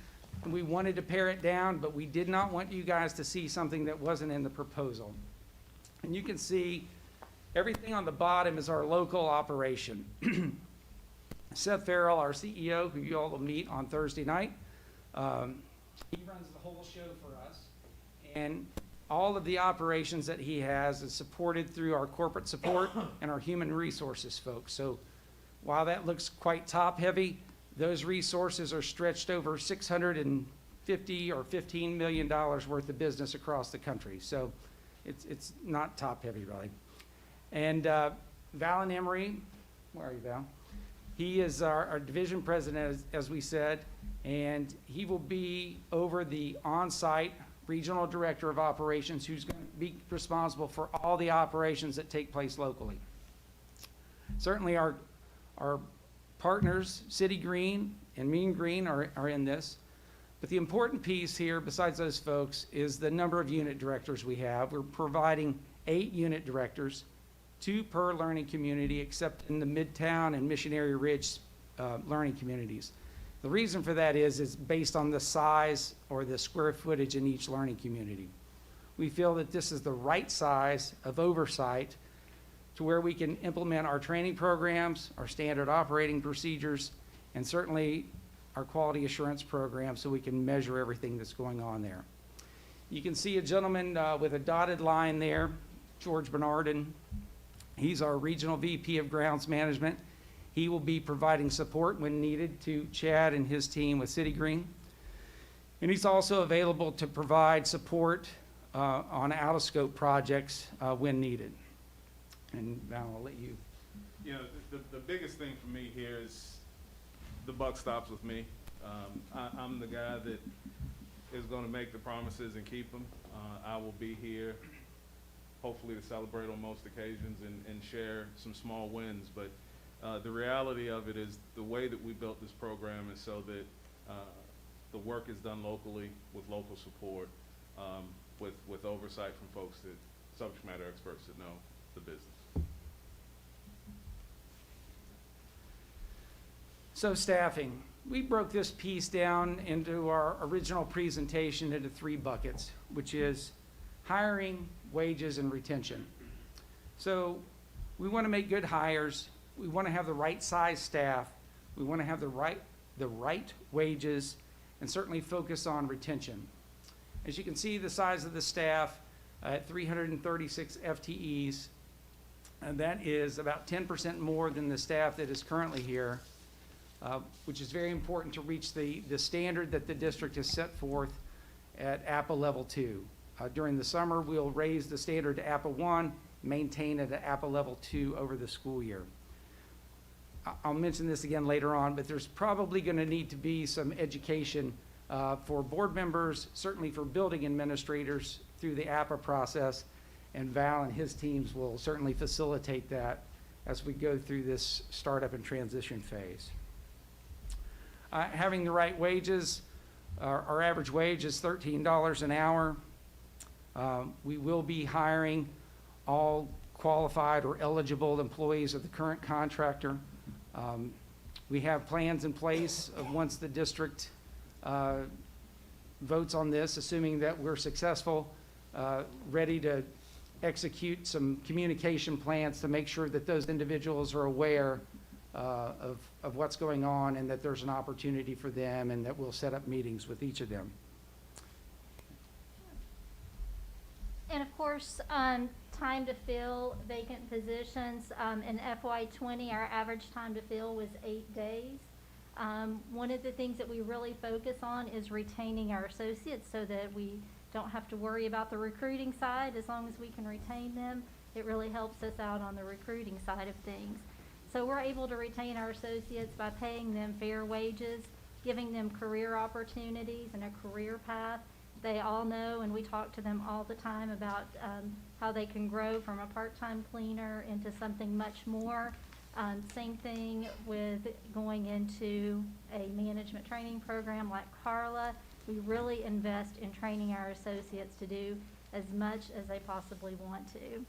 We wanted to pare it down, but we did not want you guys to see something that wasn't in the proposal. And you can see everything on the bottom is our local operation. Seth Farrell, our CEO, who you all will meet on Thursday night, he runs the whole show for us. And all of the operations that he has is supported through our corporate support and our human resources folks. So while that looks quite top-heavy, those resources are stretched over $650 or $15 million worth of business across the country. So it's not top-heavy, really. And Val and Emery, where are you, Val? He is our division president, as we said, and he will be over the on-site regional director of operations, who's going to be responsible for all the operations that take place locally. Certainly our partners, City Green and Mean Green, are in this. But the important piece here, besides those folks, is the number of unit directors we have. We're providing 8 unit directors, 2 per learning community, except in the Midtown and Missionary Ridge learning communities. The reason for that is based on the size or the square footage in each learning community. We feel that this is the right size of oversight to where we can implement our training programs, our standard operating procedures, and certainly our quality assurance program so we can measure everything that's going on there. You can see a gentleman with a dotted line there, George Bernardin. He's our Regional VP of Grounds Management. He will be providing support when needed to Chad and his team with City Green. And he's also available to provide support on out-of-scope projects when needed. And Val, I'll let you. You know, the biggest thing for me here is the buck stops with me. I'm the guy that is going to make the promises and keep them. I will be here hopefully to celebrate on most occasions and share some small wins. But the reality of it is the way that we built this program is so that the work is done locally with local support, with oversight from folks that, subject matter experts that know the business. So staffing, we broke this piece down into our original presentation into 3 buckets, which is hiring, wages, and retention. So we want to make good hires. We want to have the right size staff. We want to have the right wages, and certainly focus on retention. As you can see, the size of the staff at 336 FTEs, and that is about 10% more than the staff that is currently here, which is very important to reach the standard that the district has set forth at APA Level 2. During the summer, we'll raise the standard to APA 1, maintain it at APA Level 2 over the school year. I'll mention this again later on, but there's probably going to need to be some education for board members, certainly for building administrators through the APA process, and Val and his teams will certainly facilitate that as we go through this startup and transition phase. Having the right wages, our average wage is $13 an hour. We will be hiring all qualified or eligible employees of the current contractor. We have plans in place of once the district votes on this, assuming that we're successful, ready to execute some communication plans to make sure that those individuals are aware of what's going on and that there's an opportunity for them, and that we'll set up meetings with each of them. And of course, time to fill vacant positions. In FY20, our average time to fill was 8 days. One of the things that we really focus on is retaining our associates so that we don't have to worry about the recruiting side. As long as we can retain them, it really helps us out on the recruiting side of things. So we're able to retain our associates by paying them fair wages, giving them career opportunities and a career path. They all know, and we talk to them all the time about how they can grow from a part-time cleaner into something much more. Same thing with going into a management training program like Carla. We really invest in training our associates to do as much as they possibly want to.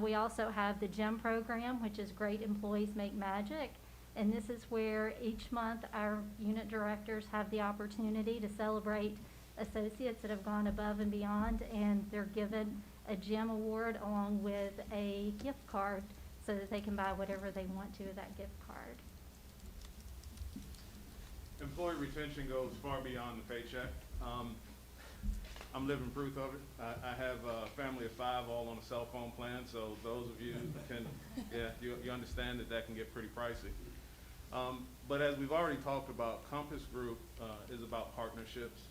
We also have the GEM program, which is Great Employees Make Magic. And this is where each month our unit directors have the opportunity to celebrate associates that have gone above and beyond, and they're given a GEM award along with a gift card so that they can buy whatever they want to with that gift card. Employee retention goes far beyond the paycheck. I'm living proof of it. I have a family of 5 all on a cell phone plan, so those of you can, you understand that can get pretty pricey. But as we've already talked about, Compass Group is about partnerships.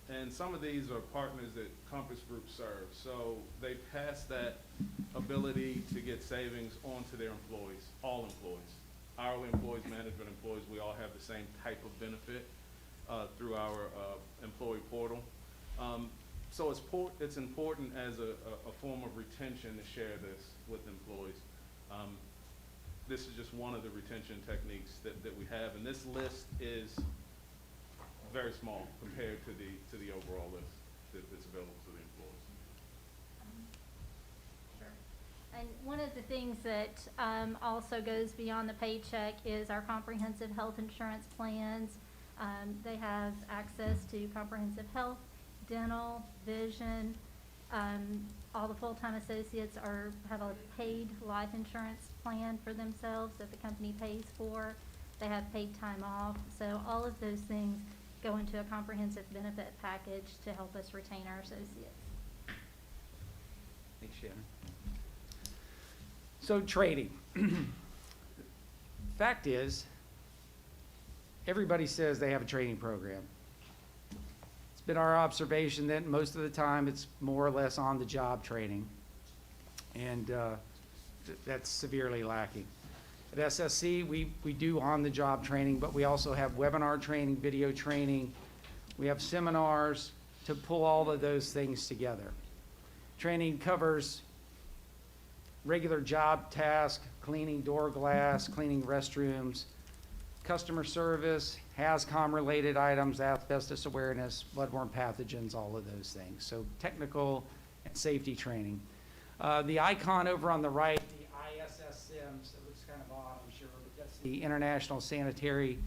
And some of these are partners that Compass Group serves. So they pass that ability to get savings on to their employees, all employees. Hourly employees, management employees, we all have the same type of benefit through our employee portal. So it's important as a form of retention to share this with employees. This is just one of the retention techniques that we have, and this list is very small compared to the overall list that's available to the employees. Sure. And one of the things that also goes beyond the paycheck is our comprehensive health insurance plans. They have access to comprehensive health, dental, vision. All the full-time associates have a paid life insurance plan for themselves that the company pays for. They have paid time off. So all of those things go into a comprehensive benefit package to help us retain our associates. Thanks, Shannon. So trading. Fact is, everybody says they have a training program. It's been our observation that most of the time it's more or less on-the-job training, and that's severely lacking. At SSC, we do on-the-job training, but we also have webinar training, video training. We have seminars to pull all of those things together. Training covers regular job tasks, cleaning door glass, cleaning restrooms, customer service, HAZCOM-related items, asbestos awareness, bloodborne pathogens, all of those things. So technical and safety training. The icon over on the right, the ISSMs, it looks kind of odd, I'm sure, but that's the International Sanitary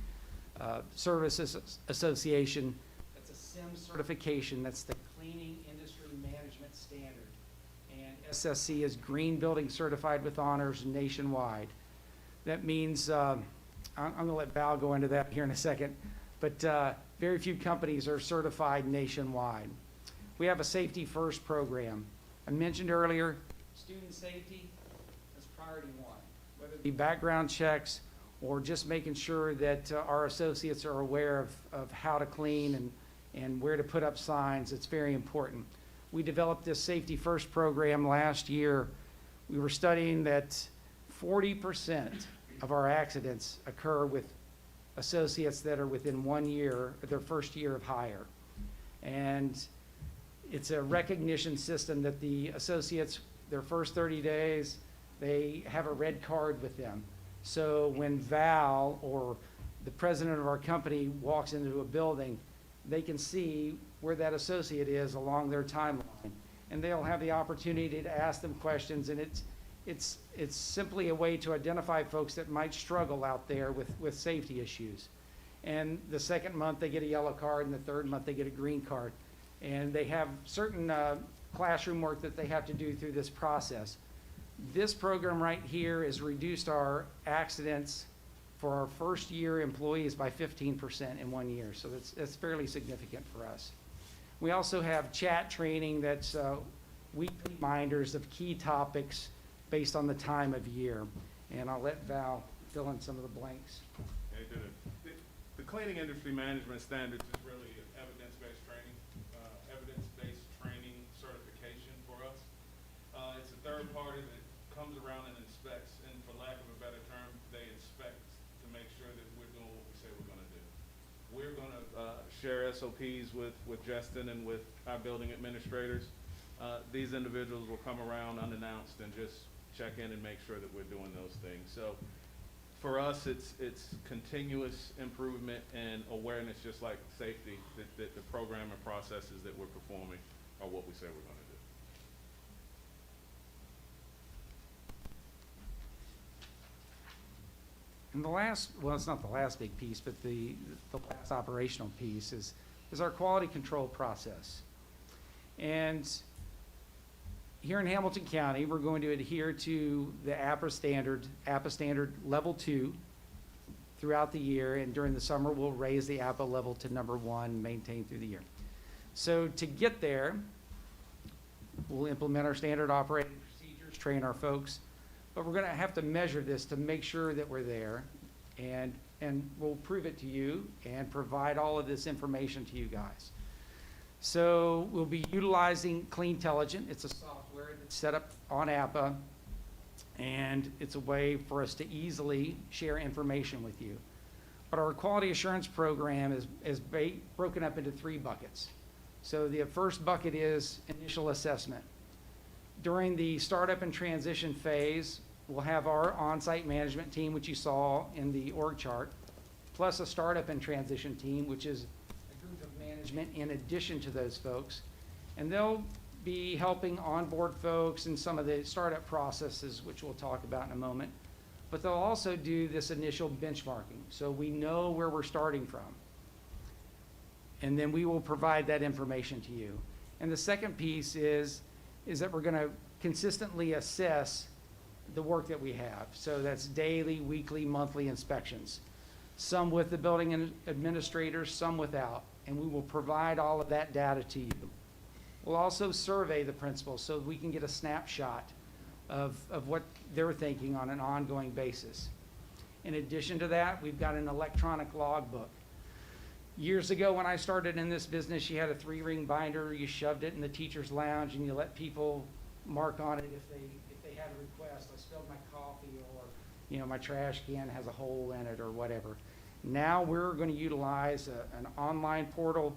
Services Association. That's a SIM certification. That's the Cleaning Industry Management Standard. And SSC is Green Building Certified with Honors nationwide. That means, I'm going to let Val go into that here in a second, but very few companies are certified nationwide. We have a Safety First program. I mentioned earlier, student safety is priority one, whether it be background checks or just making sure that our associates are aware of how to clean and where to put up signs. It's very important. We developed this Safety First program last year. We were studying that 40% of our accidents occur with associates that are within 1 year, their first year of hire. And it's a recognition system that the associates, their first 30 days, they have a red card with them. So when Val or the president of our company walks into a building, they can see where that associate is along their timeline. And they'll have the opportunity to ask them questions, and it's simply a way to identify folks that might struggle out there with safety issues. And the second month, they get a yellow card, and the third month, they get a green card. And they have certain classroom work that they have to do through this process. This program right here has reduced our accidents for our first year employees by 15% in 1 year. So that's fairly significant for us. We also have chat training that's weekly reminders of key topics based on the time of year. And I'll let Val fill in some of the blanks. The Cleaning Industry Management Standards is really evidence-based training certification for us. It's a third party that comes around and inspects, and for lack of a better term, they inspect to make sure that we're doing what we say we're going to do. We're going to share SOPs with Justin and with our building administrators. These individuals will come around unannounced and just check in and make sure that we're doing those things. So for us, it's continuous improvement and awareness, just like safety, that the program and processes that we're performing are what we say we're going to do. And the last, well, it's not the last big piece, but the last operational piece is our quality control process. And here in Hamilton County, we're going to adhere to the APA standard level 2 throughout the year, and during the summer, we'll raise the APA level to number 1, maintained through the year. So to get there, we'll implement our standard operating procedures, train our folks, but we're going to have to measure this to make sure that we're there, and we'll prove it to you and provide all of this information to you guys. So we'll be utilizing CleanTelligent. It's a software that's set up on APA, and it's a way for us to easily share information with you. But our quality assurance program is broken up into 3 buckets. So the first bucket is initial assessment. During the startup and transition phase, we'll have our on-site management team, which you saw in the org chart, plus a startup and transition team, which is a group of management in addition to those folks. And they'll be helping onboard folks in some of the startup processes, which we'll talk about in a moment. But they'll also do this initial benchmarking, so we know where we're starting from. And then we will provide that information to you. And the second piece is that we're gonna consistently assess the work that we have. So that's daily, weekly, monthly inspections. Some with the building administrators, some without. And we will provide all of that data to you. We'll also survey the principals so we can get a snapshot of what they're thinking on an ongoing basis. In addition to that, we've got an electronic logbook. Years ago, when I started in this business, you had a 3-ring binder, you shoved it in the teacher's lounge, and you let people mark on it if they had a request. I spilled my coffee, or my trash can has a hole in it, or whatever. Now we're going to utilize an online portal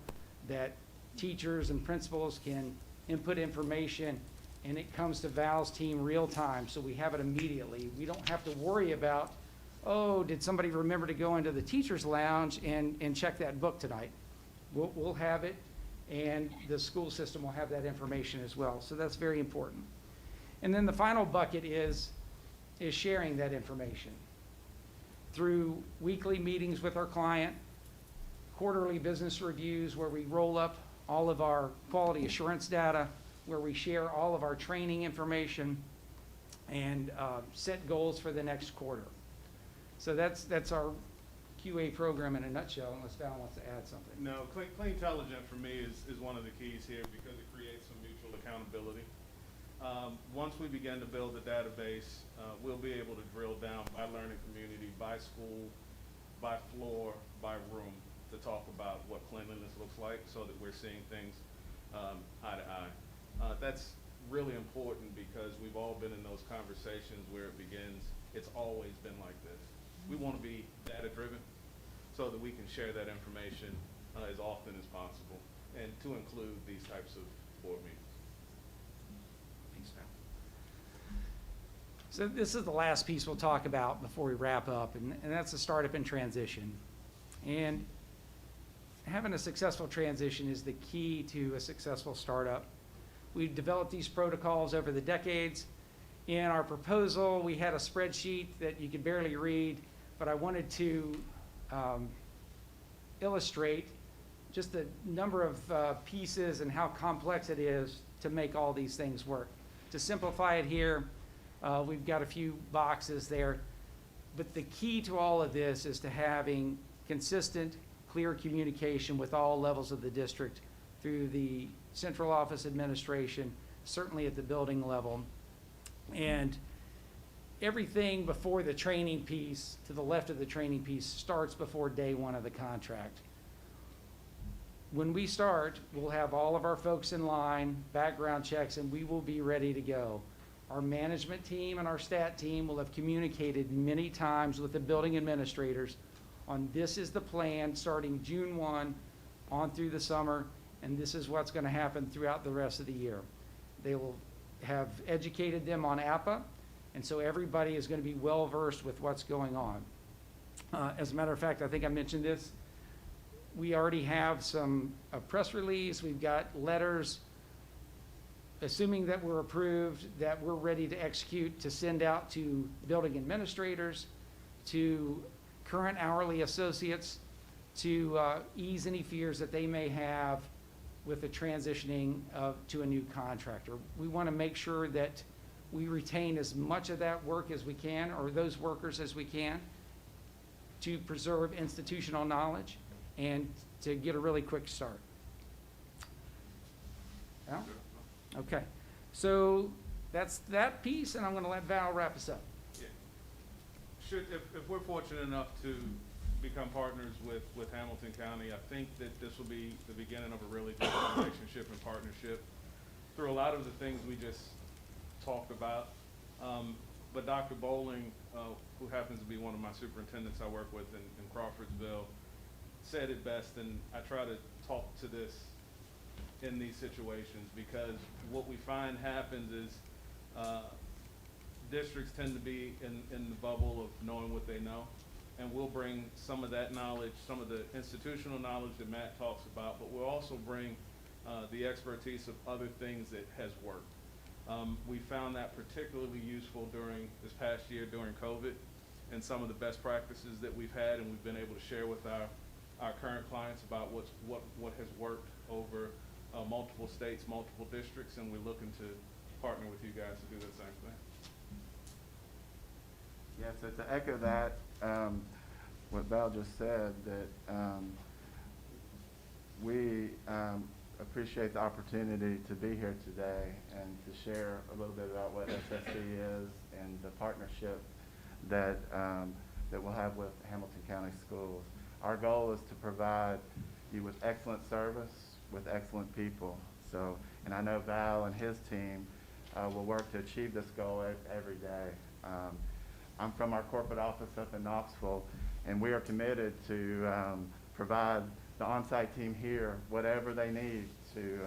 that teachers and principals can input information, and it comes to Val's team real time, so we have it immediately. We don't have to worry about, oh, did somebody remember to go into the teacher's lounge and check that book tonight? We'll have it, and the school system will have that information as well. So that's very important. And then the final bucket is sharing that information through weekly meetings with our client, quarterly business reviews where we roll up all of our quality assurance data, where we share all of our training information, and set goals for the next quarter. So that's our QA program in a nutshell, unless Val wants to add something. No, Clean Intelligent for me is one of the keys here because it creates some mutual accountability. Once we begin to build the database, we'll be able to drill down by learning community, by school, by floor, by room, to talk about what cleanliness looks like so that we're seeing things eye to eye. That's really important because we've all been in those conversations where it begins, it's always been like this. We want to be data-driven so that we can share that information as often as possible and to include these types of board meetings. Thanks, Val. So this is the last piece we'll talk about before we wrap up, and that's the startup and transition. And having a successful transition is the key to a successful startup. We've developed these protocols over the decades. In our proposal, we had a spreadsheet that you could barely read, but I wanted to illustrate just the number of pieces and how complex it is to make all these things work. To simplify it here, we've got a few boxes there, but the key to all of this is to having consistent, clear communication with all levels of the district through the central office administration, certainly at the building level. And everything before the training piece, to the left of the training piece, starts before day one of the contract. When we start, we'll have all of our folks in line, background checks, and we will be ready to go. Our management team and our stat team will have communicated many times with the building administrators on this is the plan starting June 1 on through the summer, and this is what's going to happen throughout the rest of the year. They will have educated them on APA, and so everybody is going to be well versed with what's going on. As a matter of fact, I think I mentioned this, we already have a press release, we've got letters, assuming that we're approved, that we're ready to execute to send out to building administrators, to current hourly associates, to ease any fears that they may have with the transitioning to a new contractor. We want to make sure that we retain as much of that work as we can, or those workers as we can, to preserve institutional knowledge and to get a really quick start. Val? Okay, so that's that piece, and I'm going to let Val wrap us up. Yeah. If we're fortunate enough to become partners with Hamilton County, I think that this will be the beginning of a really good relationship and partnership through a lot of the things we just talked about. But Dr. Bowling, who happens to be one of my superintendents I work with in Crawfordsville, said it best, and I try to talk to this in these situations, because what we find happens is districts tend to be in the bubble of knowing what they know, and we'll bring some of that knowledge, some of the institutional knowledge that Matt talks about, but we'll also bring the expertise of other things that has worked. We found that particularly useful during this past year during COVID, and some of the best practices that we've had, and we've been able to share with our current clients about what has worked over multiple states, multiple districts, and we're looking to partner with you guys to do the same thing. Yeah, so to echo that, what Val just said, that we appreciate the opportunity to be here today and to share a little bit about what SSC is and the partnership that that we'll have with Hamilton County Schools. Our goal is to provide you with excellent service, with excellent people. So, and I know Val and his team will work to achieve this goal every day. I'm from our corporate office up in Knoxville, and we are committed to provide the on-site team here whatever they need to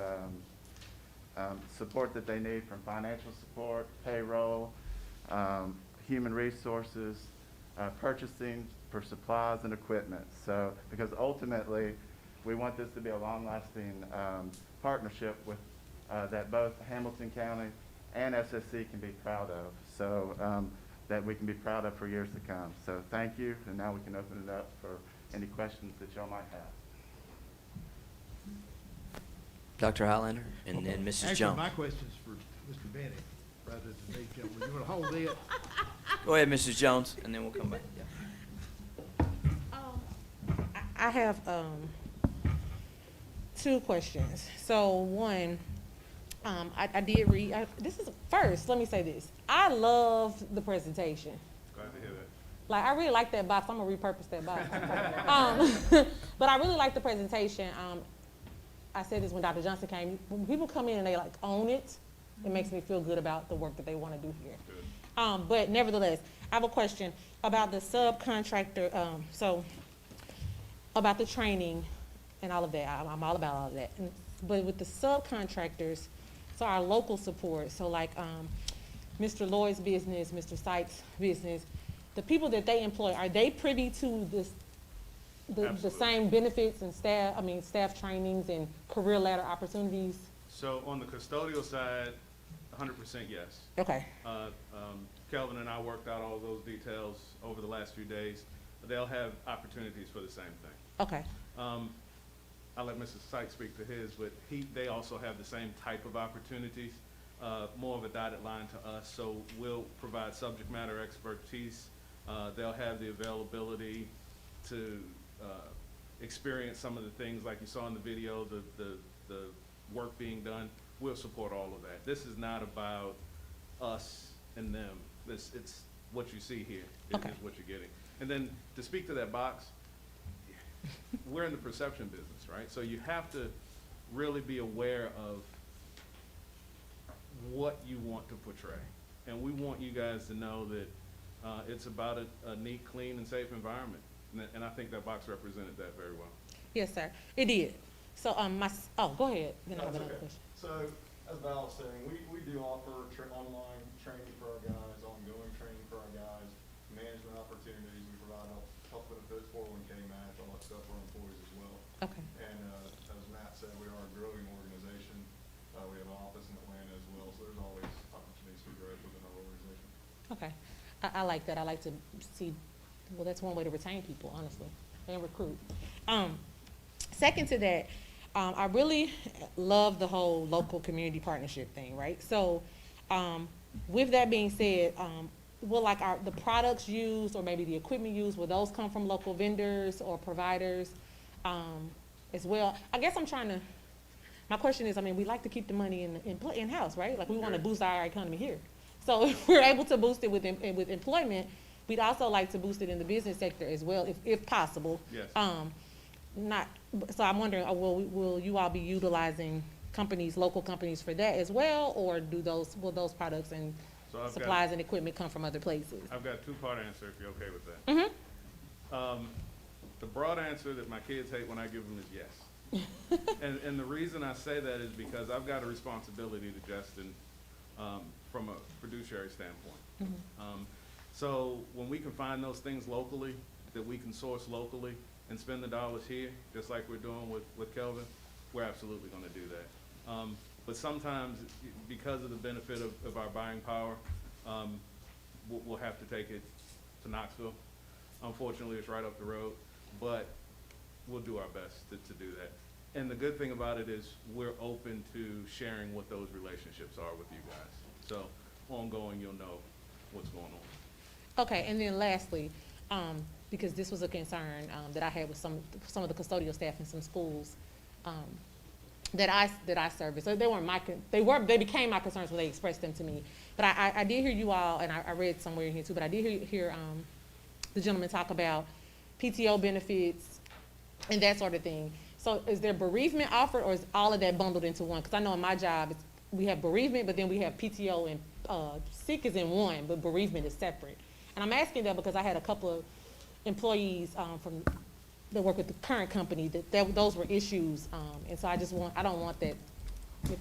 support that they need, from financial support, payroll, human resources, purchasing for supplies and equipment. So, because ultimately, we want this to be a long-lasting partnership with that both Hamilton County and SSC can be proud of. So that we can be proud of for years to come. So thank you, and now we can open it up for any questions that y'all might have. Dr. Highlander, and then Mrs. Actually, Jones. my question's for Mr. Bennett rather than me, gentlemen. You want to hold it? Go ahead, Mrs. Jones, and then we'll come back. Yeah. I have two questions. So one, I did read, this is, first, let me say this. I loved the presentation. Glad to hear that. Like, I really like that box. I'm gonna repurpose that box. But I really like the presentation. I said this when Dr. Johnson came. When people come in and they like own it, it makes me feel good about the work that they want to do here. But nevertheless, I have a question about the subcontractor. So about the training and all of that. I'm all about all of that. But with the subcontractors, so our local support, so like Mr. Lloyd's business, Mr. Sykes' business, the people that they employ, are they privy to this, the same benefits and staff trainings and career ladder opportunities? So on the custodial side, 100% yes. Okay. Kelvin and I worked out all of those details over the last few days. They'll have opportunities for the same thing. Okay. I'll let Mrs. Sykes speak to his, but they also have the same type of opportunities, more of a dotted line to us. So we'll provide subject matter expertise. They'll have the availability to experience some of the things like you saw in the video, the work being done. We'll support all of that. This is not about us and them. It's what you see here is what you're getting. And then to speak to that box, we're in the perception business, right? So you have to really be aware of what you want to portray. And we want you guys to know that it's about a neat, clean, and safe environment. And I think that box represented that very well. Yes, sir. It did. So go ahead. Then I have That's another okay. question. So, as Val was saying, we do offer online training for our guys, ongoing training for our guys, management opportunities. We provide health benefits, 401k match, all that stuff for our employees as well. Okay. And as Matt said, we are a growing organization. We have an office in Atlanta as well, so there's always opportunities for growth within our organization. Okay. I like that. I like to see, well, that's one way to retain people, honestly, and recruit. Second to that, I really love the whole local community partnership thing, right? So with that being said, will like the products used or maybe the equipment used, will those come from local vendors or providers as well? I guess my question is, we like to keep the money in-house, right? Like we want to boost our economy here. So if we're able to boost it with employment, we'd also like to boost it in the business sector as well, if possible. Yes. So I'm wondering, will you all be utilizing local companies for that as well, or will those products and supplies and equipment come from other places? I've got a two-part answer if you're okay with that. Mm-hmm. The broad answer that my kids hate when I give them is yes. and the reason I say that is because I've got a responsibility to Justin from a fiduciary standpoint. Mm-hmm. So when we can find those things locally, that we can source locally and spend the dollars here, just like we're doing with Kelvin, we're absolutely gonna do that. But sometimes, because of the benefit of our buying power, we'll have to take it to Knoxville. Unfortunately, it's right up the road, but we'll do our best to do that. And the good thing about it is we're open to sharing what those relationships are with you guys. So ongoing, you'll know what's going on. Okay, and then lastly, because this was a concern that I had with some of the custodial staff in some schools that I service. So they became my concerns when they expressed them to me. But I did hear you all, and I read somewhere in here too. But I did hear the gentleman talk about PTO benefits and that sort of thing. So is there bereavement offered, or is all of that bundled into one? Because I know in my job, we have bereavement, but then we have PTO and sick is in one, but bereavement is separate. And I'm asking that because I had a couple of employees that work with the current company that those were issues, and so I don't want that.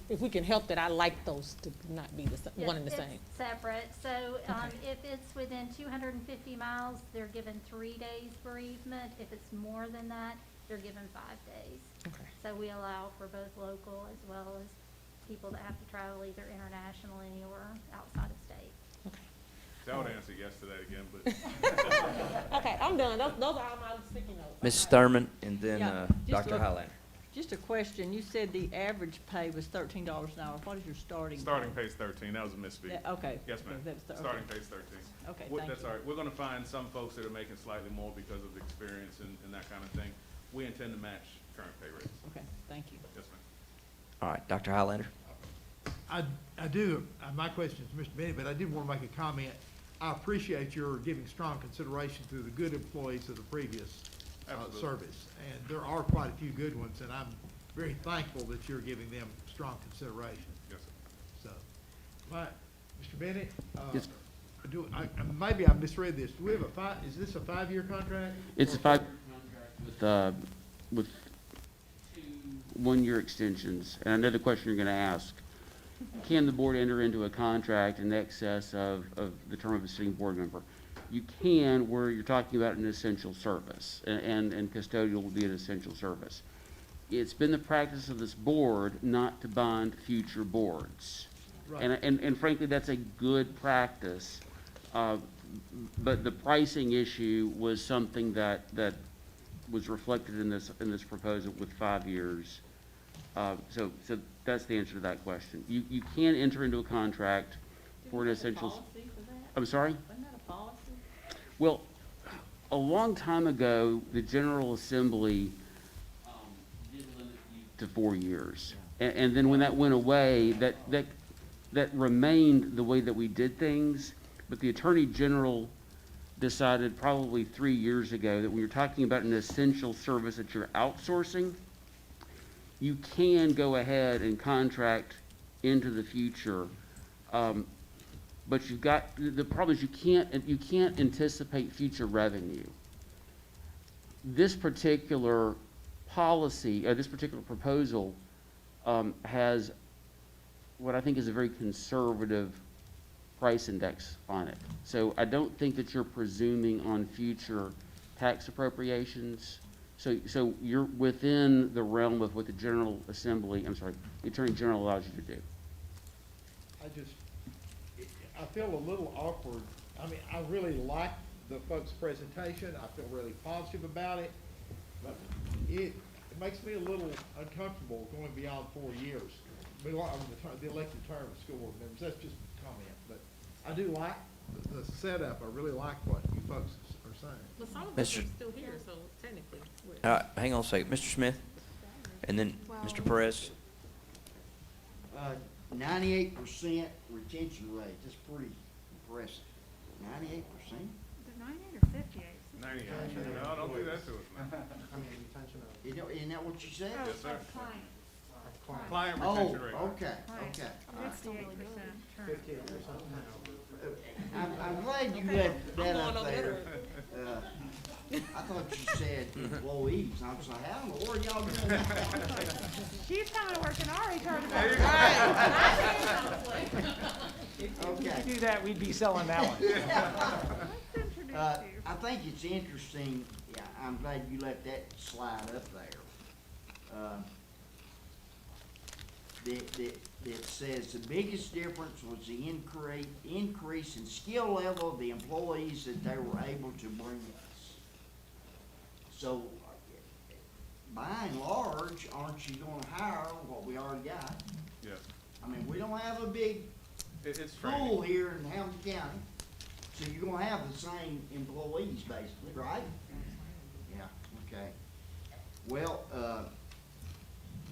If we can help that, I like those to not be one and the same. It's separate, so, if it's within 250 miles, they're given 3 days bereavement. If it's more than that, they're given 5 days. Okay. So we allow for both local as well as people that have to travel either internationally or outside of state. I would answer yes to that again, but. Okay, I'm done. Those are all my sticky notes. Mrs. Thurman, and then Yeah, Dr. just Highlander. Just a question, you said the average pay was $13 an hour. What is your starting pay? Starting pay's 13, that was a misspeak. Yeah, okay. Yes, ma'am. That's the- okay. Starting pay's 13. Okay, That's thank you. all right. We're gonna find some folks that are making slightly more because of experience and that kind of thing. We intend to match current pay rates. Okay, thank you. Yes, ma'am. All right, Dr. Highlander. I do, my question is Mr. Bennett, but I did want to make a comment. I appreciate your giving strong consideration to the good employees of the previous Absolutely. service. And there are quite a few good ones, and I'm very thankful that you're giving them strong consideration. Yes, sir. So, Mr. Bennett, Yes. maybe I misread this. Do we have is this a 5-year contract? It's a 5-year contract with 2 1-year extensions. And I know the question you're gonna ask, can the board enter into a contract in excess of the term of a sitting board member? You can, where you're talking about an essential service, and custodial would be an essential service. It's been the practice of this board not to bond future boards. Right. And frankly, that's a good practice. But the pricing issue was something that was reflected in this proposal with 5 years. So that's the answer to that question. You can enter into a contract for an essential. Policy for that? I'm sorry? Wasn't that a policy? Well, a long time ago, the General Assembly Did limit you to 4 years. And then when that went away, that remained the way that we did things. But the Attorney General decided probably 3 years ago that when you're talking about an essential service that you're outsourcing, you can go ahead and contract into the future. But the problem is you can't anticipate future revenue. This particular policy, this particular proposal, has what I think is a very conservative price index on it. So I don't think that you're presuming on future tax appropriations. So you're within the realm of what the General Assembly, the Attorney General allows you to do. I feel a little awkward. I mean, I really like the folks' presentation. I feel really positive about it. But it makes me a little uncomfortable going beyond 4 years. The elected term of school board members, that's just a comment. But I do like the setup. I really like what you folks are saying. But some of us Mr. are still here, so technically. Hang on a second. Mr. Smith, and then Mr. Perez. 98% retention rate, that's pretty impressive. 98%? Is it 98 or 58? 98. No, don't do that to us, man. Isn't that what you said? Yes, sir. Client. Client Oh, retention rate. okay, okay. That's 58% term. I'm glad you had that up there. I thought you said employees. I was like, I don't know where y'all doing that. She's coming to work in our HR There you department. If Okay. we do that, we'd be selling that one. Let's introduce you. I think it's interesting, yeah, I'm glad you let that slide up there. that says the biggest difference was the increase in skill level of the employees that they were able to bring us. So, by and large, aren't you gonna hire what we already got? Yeah, I mean, we don't have a big it's pool training. here in Hamilton County, so you're gonna have the same employees basically, right? Yeah, okay. Well,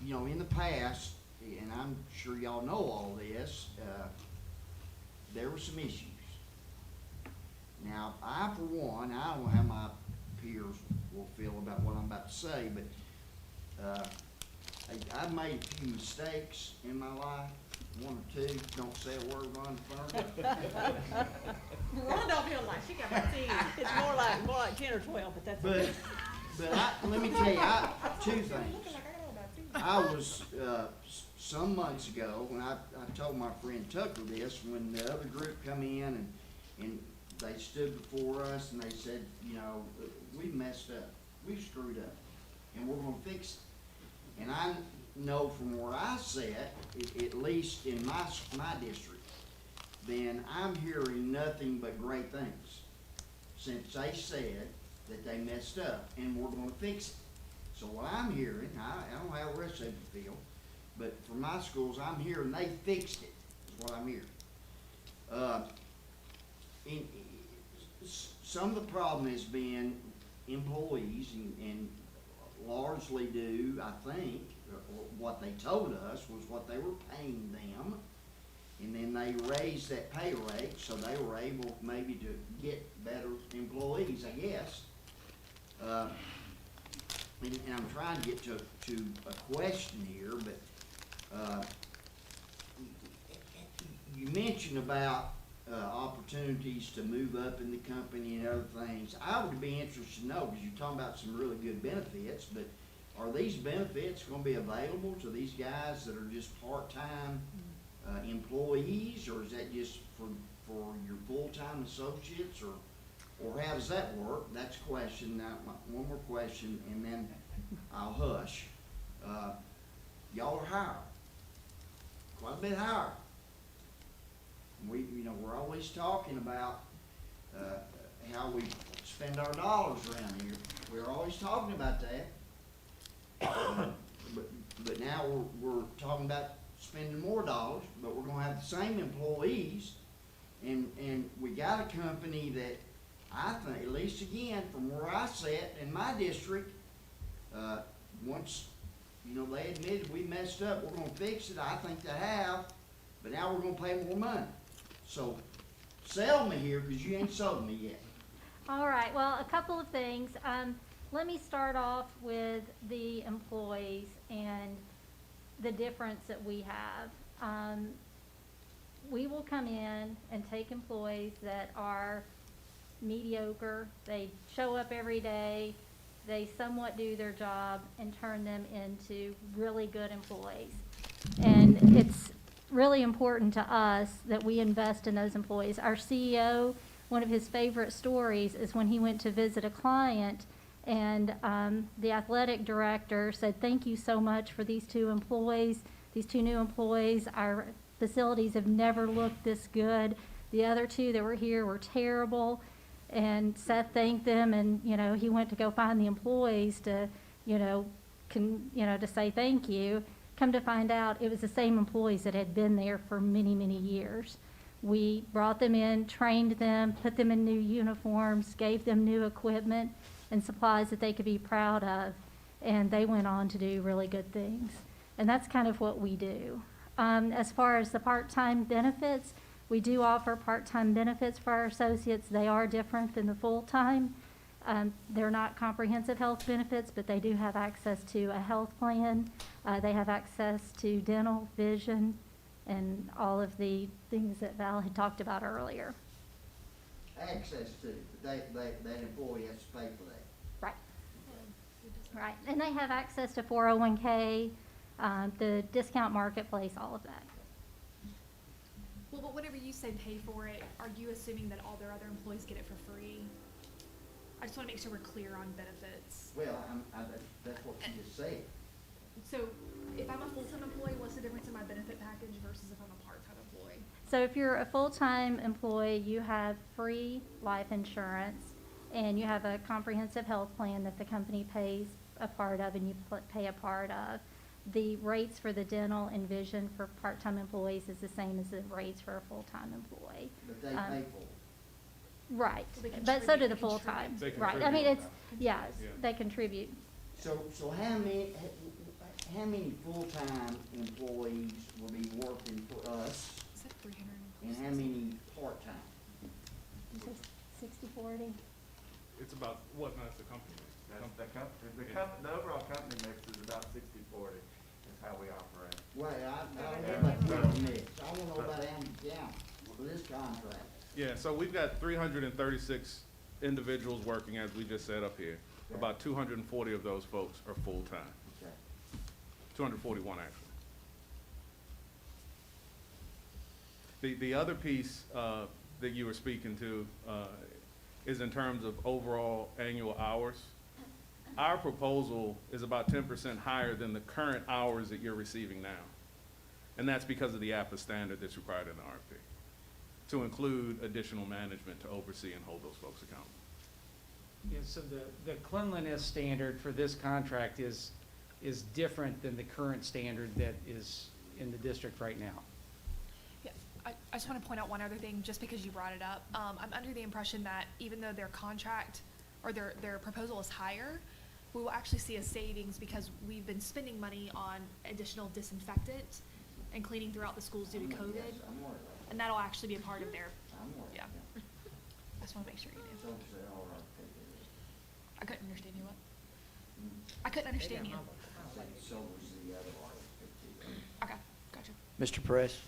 you know, in the past, and I'm sure y'all know all this, there were some issues. Now, I, for one, I don't know how my peers will feel about what I'm about to say, but I've made a few mistakes in my life, one or two. Don't say a word, Ron Fern. Ron don't feel like she got 15. It's more like 10 or 12, but that's okay. But let me tell you, two things. I was, some months ago, when I told my friend Tucker this, when the other group come in and they stood before us and they said, you know, we messed up, we screwed up, and we're gonna fix it. And I know from where I sit, at least in my district, then I'm hearing nothing but great things since they said that they messed up and we're gonna fix it. So what I'm hearing, I don't know how the rest of you feel, but for my schools, I'm hearing they fixed it, is what I'm hearing. Some of the problem has been employees and largely due, I think, what they told us was what they were paying them. And then they raised that pay rate so they were able maybe to get better employees, I guess. And I'm trying to get to a question here, but you mentioned about opportunities to move up in the company and other things. I would be interested to know, because you're talking about some really good benefits, but are these benefits going to be available to these guys that are just part-time employees, or is that just for your full-time associates, or how does that work? That's a question. Now, one more question, and then I'll hush. Y'all are higher, quite a bit higher. We're always talking about how we spend our dollars around here. We're always talking about that. But now we're talking about spending more dollars, but we're gonna have the same employees, and we got a company that I think, at least again, from where I sit in my district, once, they admitted we messed up, we're gonna fix it, I think they have, but now we're gonna pay more money. So, sell me here, because you ain't sold me yet. All right, well, a couple of things. Let me start off with the employees and the difference that we have. We will come in and take employees that are mediocre, they show up every day, they somewhat do their job, and turn them into really good employees. And it's really important to us that we invest in those employees. Our CEO, one of his favorite stories is when he went to visit a client and the athletic director said, "Thank you so much for these two employees, these two new employees. Our facilities have never looked this good. The other two that were here were terrible." And Seth thanked them, and he went to go find the employees to to say thank you. Come to find out, it was the same employees that had been there for many, many years. We brought them in, trained them, put them in new uniforms, gave them new equipment and supplies that they could be proud of, and they went on to do really good things. And that's kind of what we do. As far as the part-time benefits, we do offer part-time benefits for our associates. They are different than the full-time. They're not comprehensive health benefits, but they do have access to a health plan. They have access to dental, vision, and all of the things that Val had talked about earlier. Access to, that employee has to pay for that. Right. Right. And they have access to 401k, the discount marketplace, all of that. Well, but whenever you say pay for it, are you assuming that all their other employees get it for free? I just want to make sure we're clear on benefits. Well, that's what you just said. So if I'm a full-time employee, what's the difference in my benefit package versus if I'm a part-time employee? So if you're a full-time employee, you have free life insurance, and you have a comprehensive health plan that the company pays a part of and you pay a part of. The rates for the dental and vision for part-time employees is the same as the rates for a full-time employee. But they pay for it. Right, So they but so do contribute- the they full-time, They right, I contribute. mean, it's, yes, Yeah. they contribute. So how many full-time employees will be working for us, Is that 300? and how many part-time? 60/40. It's about, what, that's the company. The overall company mix is about 60/40 is how we operate. Well, I don't know about the mix, I wanna know about how many counties for this contract. Yeah, so we've got 336 individuals working, as we just said up here. Okay. About 240 of those folks are full-time, Okay. 241 actually. The other piece that you were speaking to is in terms of overall annual hours. Our proposal is about 10% higher than the current hours that you're receiving now. And that's because of the APA standard that's required in the RFP, to include additional management to oversee and hold those folks accountable. Yeah, so the cleanliness standard for this contract is different than the current standard that is in the district right now. Yeah, I just want to point out one other thing, just because you brought it up. I'm under the impression that even though their contract or their proposal is higher, we will actually see a savings because we've been spending money on additional disinfectant and cleaning throughout the schools due to Yes, COVID. I'm worried about it. And that'll actually be a part of their, I'm worried. yeah. I just want to make sure you knew. Don't say, all right, take it. I couldn't understand you what? I couldn't understand you. So was the other RFP. Okay, gotcha. Mr. Press?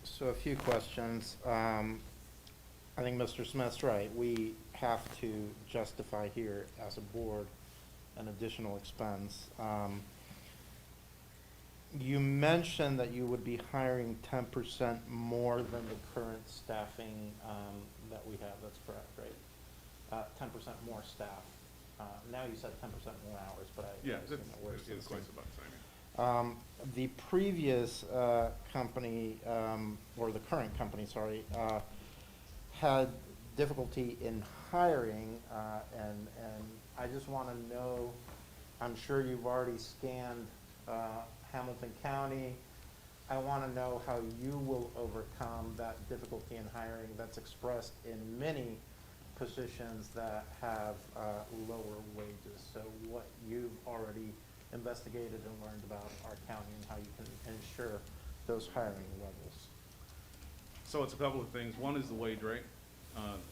So a few questions. I think Mr. Smith's right. We have to justify here as a board an additional expense. You mentioned that you would be hiring 10% more than the current staffing that we have. That's correct, right? 10% more staff. Now you said 10% more hours, but I Yeah, assume it works the it's same. quite about the same. The previous company, or the current company, sorry, had difficulty in hiring, and I just want to know, I'm sure you've already scanned Hamilton County. I want to know how you will overcome that difficulty in hiring that's expressed in many positions that have lower wages. So what you've already investigated and learned about our county and how you can ensure those hiring levels. So it's a couple of things. One is the wage rate.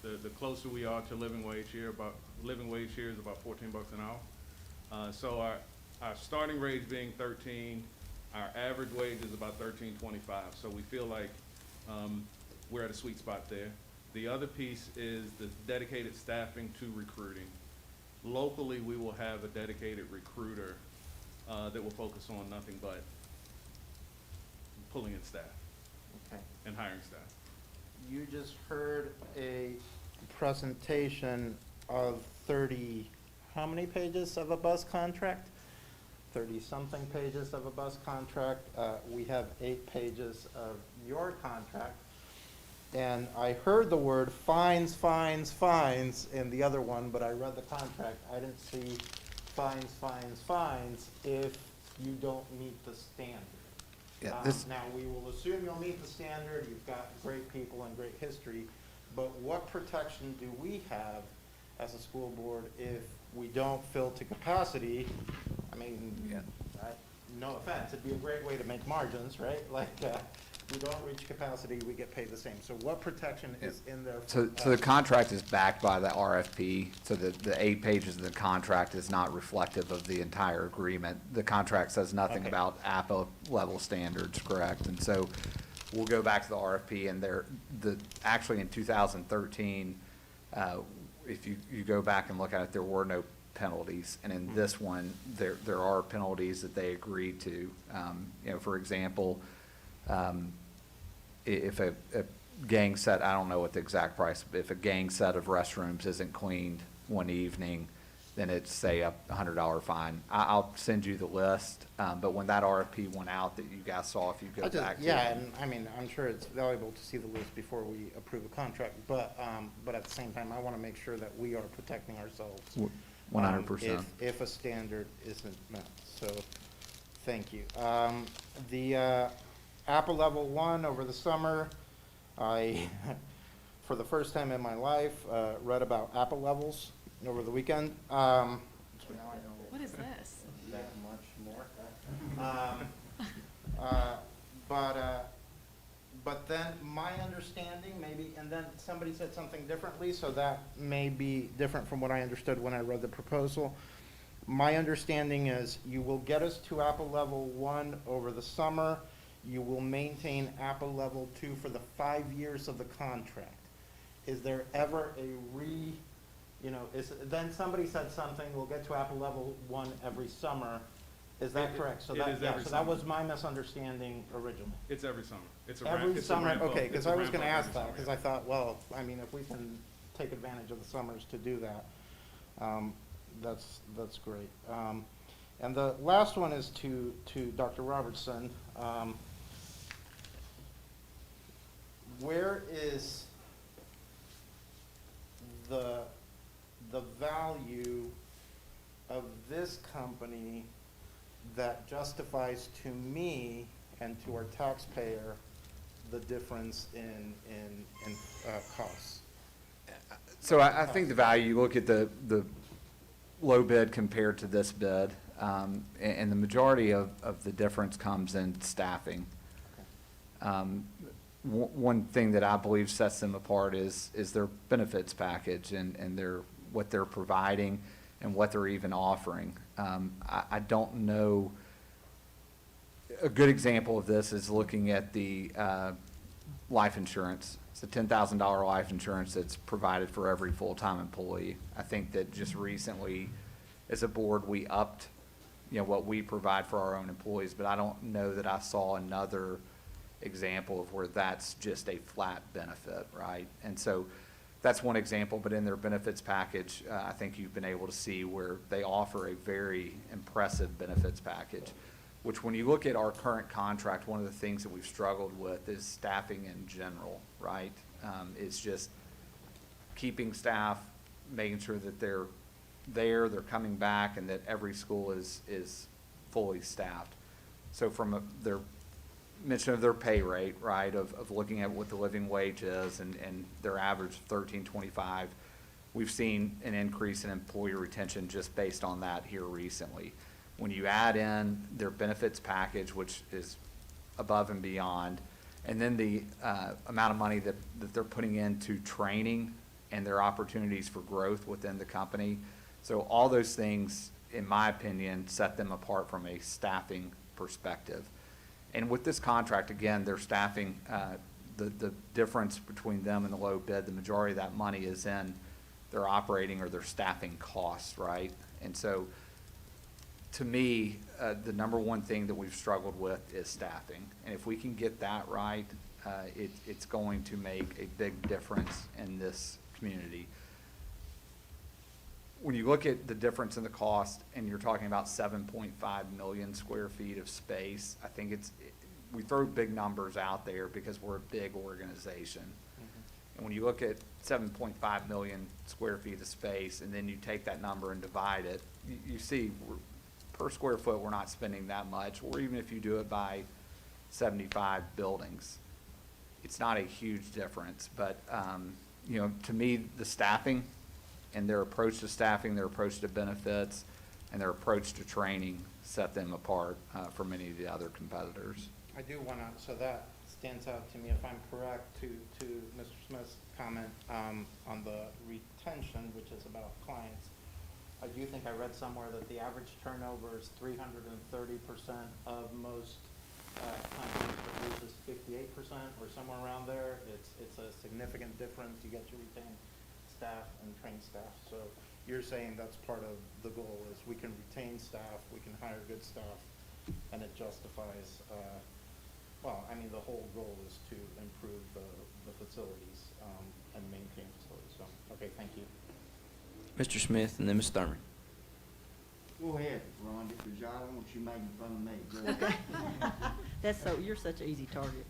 The closer we are to living wage here, living wage here is about $14 an hour. So our starting wage being 13, our average wage is about $13.25. So we feel like we're at a sweet spot there. The other piece is the dedicated staffing to recruiting. Locally, we will have a dedicated recruiter that will focus on nothing but pulling in staff Okay. and hiring staff. You just heard a presentation of 30, how many pages of a bus contract? 30-something pages of a bus contract. We have 8 pages of your contract. And I heard the word fines, fines, fines in the other one, but I read the contract. I didn't see fines, fines, fines if you don't meet the standard. Yeah, this- Now, we will assume you'll meet the standard. You've got great people and great history. But what protection do we have as a school board if we don't fill to capacity? I mean, Yeah. no offense, it'd be a great way to make margins, right? Like, we don't reach capacity, we get paid the same. So what protection is in there? So the contract is backed by the RFP, so the 8 pages of the contract is not reflective of the entire agreement. The contract says nothing Okay. about APA level standards, correct? And so we'll go back to the RFP, and actually in 2013, if you go back and look at it, there were no penalties. And in this one, there are penalties that they agreed to. For example, if a gang set, I don't know what the exact price, but if a gang set of restrooms isn't cleaned one evening, then it's, say, a $100 fine. I'll send you the list, but when that RFP went out that you guys saw, if you go back to. Yeah, and I mean, I'm sure it's valuable to see the list before we approve a contract, but at the same time, I want to make sure that we are protecting ourselves. 100%. If a standard isn't met, so, thank you. The Apple Level 1 over the summer, I, for the first time in my life, read about Apple levels over the weekend. What is this? That much more. But then my understanding maybe, and then somebody said something differently, so that may be different from what I understood when I read the proposal. My understanding is you will get us to Apple Level 1 over the summer. You will maintain Apple Level 2 for the 5 years of the contract. Is there ever then somebody said something, we'll get to Apple Level 1 every summer. Is that correct? So It that, is yeah, every so that summer. was my misunderstanding originally. It's every summer. It's a Every it's a summer, ramp up. okay, It's because a I was ramp gonna up ask every that, summer, because yeah. I thought, well, I mean, if we can take advantage of the summers to do that, that's great. And the last one is to Dr. Robertson. Where is the value of this company that justifies to me and to our taxpayer the difference in costs? So I think the value, you look at the low bid compared to this bid, and the majority of the difference comes in staffing. One thing that I believe sets them apart is their benefits package and what they're providing and what they're even offering. I don't know, a good example of this is looking at the life insurance. It's a $10,000 life insurance that's provided for every full-time employee. I think that just recently, as a board, we upped, what we provide for our own employees, but I don't know that I saw another example of where that's just a flat benefit, right? And so that's one example, but in their benefits package, I think you've been able to see where they offer a very impressive benefits package, which when you look at our current contract, one of the things that we've struggled with is staffing in general, right? It's just keeping staff, making sure that they're there, they're coming back, and that every school is fully staffed. So from their mention of their pay rate, right, of looking at what the living wage is and their average of $13.25, we've seen an increase in employee retention just based on that here recently. When you add in their benefits package, which is above and beyond, and then the amount of money that they're putting into training and their opportunities for growth within the company. So all those things, in my opinion, set them apart from a staffing perspective. And with this contract, again, their staffing, the difference between them and the low bid, the majority of that money is in their operating or their staffing costs, right? And so, to me, the number one thing that we've struggled with is staffing. And if we can get that right, it's going to make a big difference in this community. When you look at the difference in the cost, and you're talking about 7.5 million square feet of space, I think we throw big numbers out there because we're a big organization. And when you look at 7.5 million square feet of space, and then you take that number and divide it, you see per square foot, we're not spending that much, or even if you do it by 75 buildings, it's not a huge difference. But, to me, the staffing and their approach to staffing, their approach to benefits, and their approach to training set them apart from many of the other competitors. I do want to, so that stands out to me, if I'm correct, to Mr. Smith's comment on the retention, which is about clients. I do think I read somewhere that the average turnover is 330% of most companies, but yours is 58% or somewhere around there. It's a significant difference. You get to retain staff and train staff. So you're saying that's part of the goal is we can retain staff, we can hire good staff, and it justifies, the whole goal is to improve the facilities and maintain facilities. So, okay, thank you. Mr. Smith and then Ms. Thurman. Go ahead, Rhonda, because I don't want you making fun of me. Go ahead. That's so, you're such an easy target.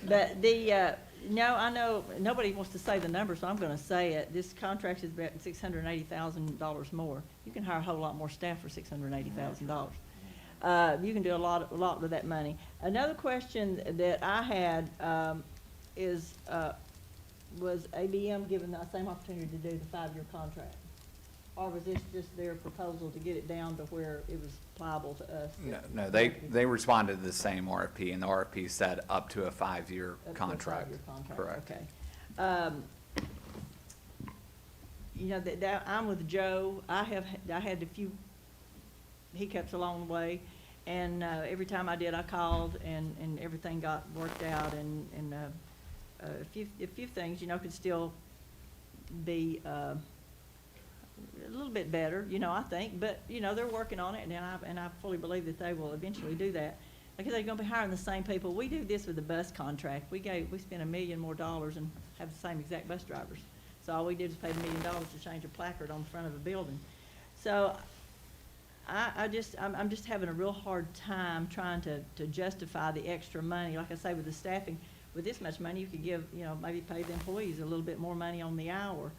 But no, I know, nobody wants to say the number, so I'm gonna say it. This contract is about $680,000 more. You can hire a whole lot more staff for $680,000. You can do a lot with that money. Another question that I had, is, was ABM given the same opportunity to do the 5-year contract? Or was this just their proposal to get it down to where it was pliable to us? No, they responded to the same RFP, and the RFP said up to a 5-year Up to a contract. 5-year contract, Correct. okay. You know, I'm with Joe. I had a few hiccups along the way, and every time I did, I called, and everything got worked out, and a few things, you know, could still be a little bit better, you know, I think, but, you know, they're working on it, and I fully believe that they will eventually do that. Like, they're gonna be hiring the same people. We do this with the bus contract. We spent $1 million more and have the same exact bus drivers. So all we did was pay $1 million to change a placard on the front of a building. So I'm just having a real hard time trying to justify the extra money. Like I say, with the staffing, with this much money, you could give, you know, maybe pay the employees a little bit more money on the hour.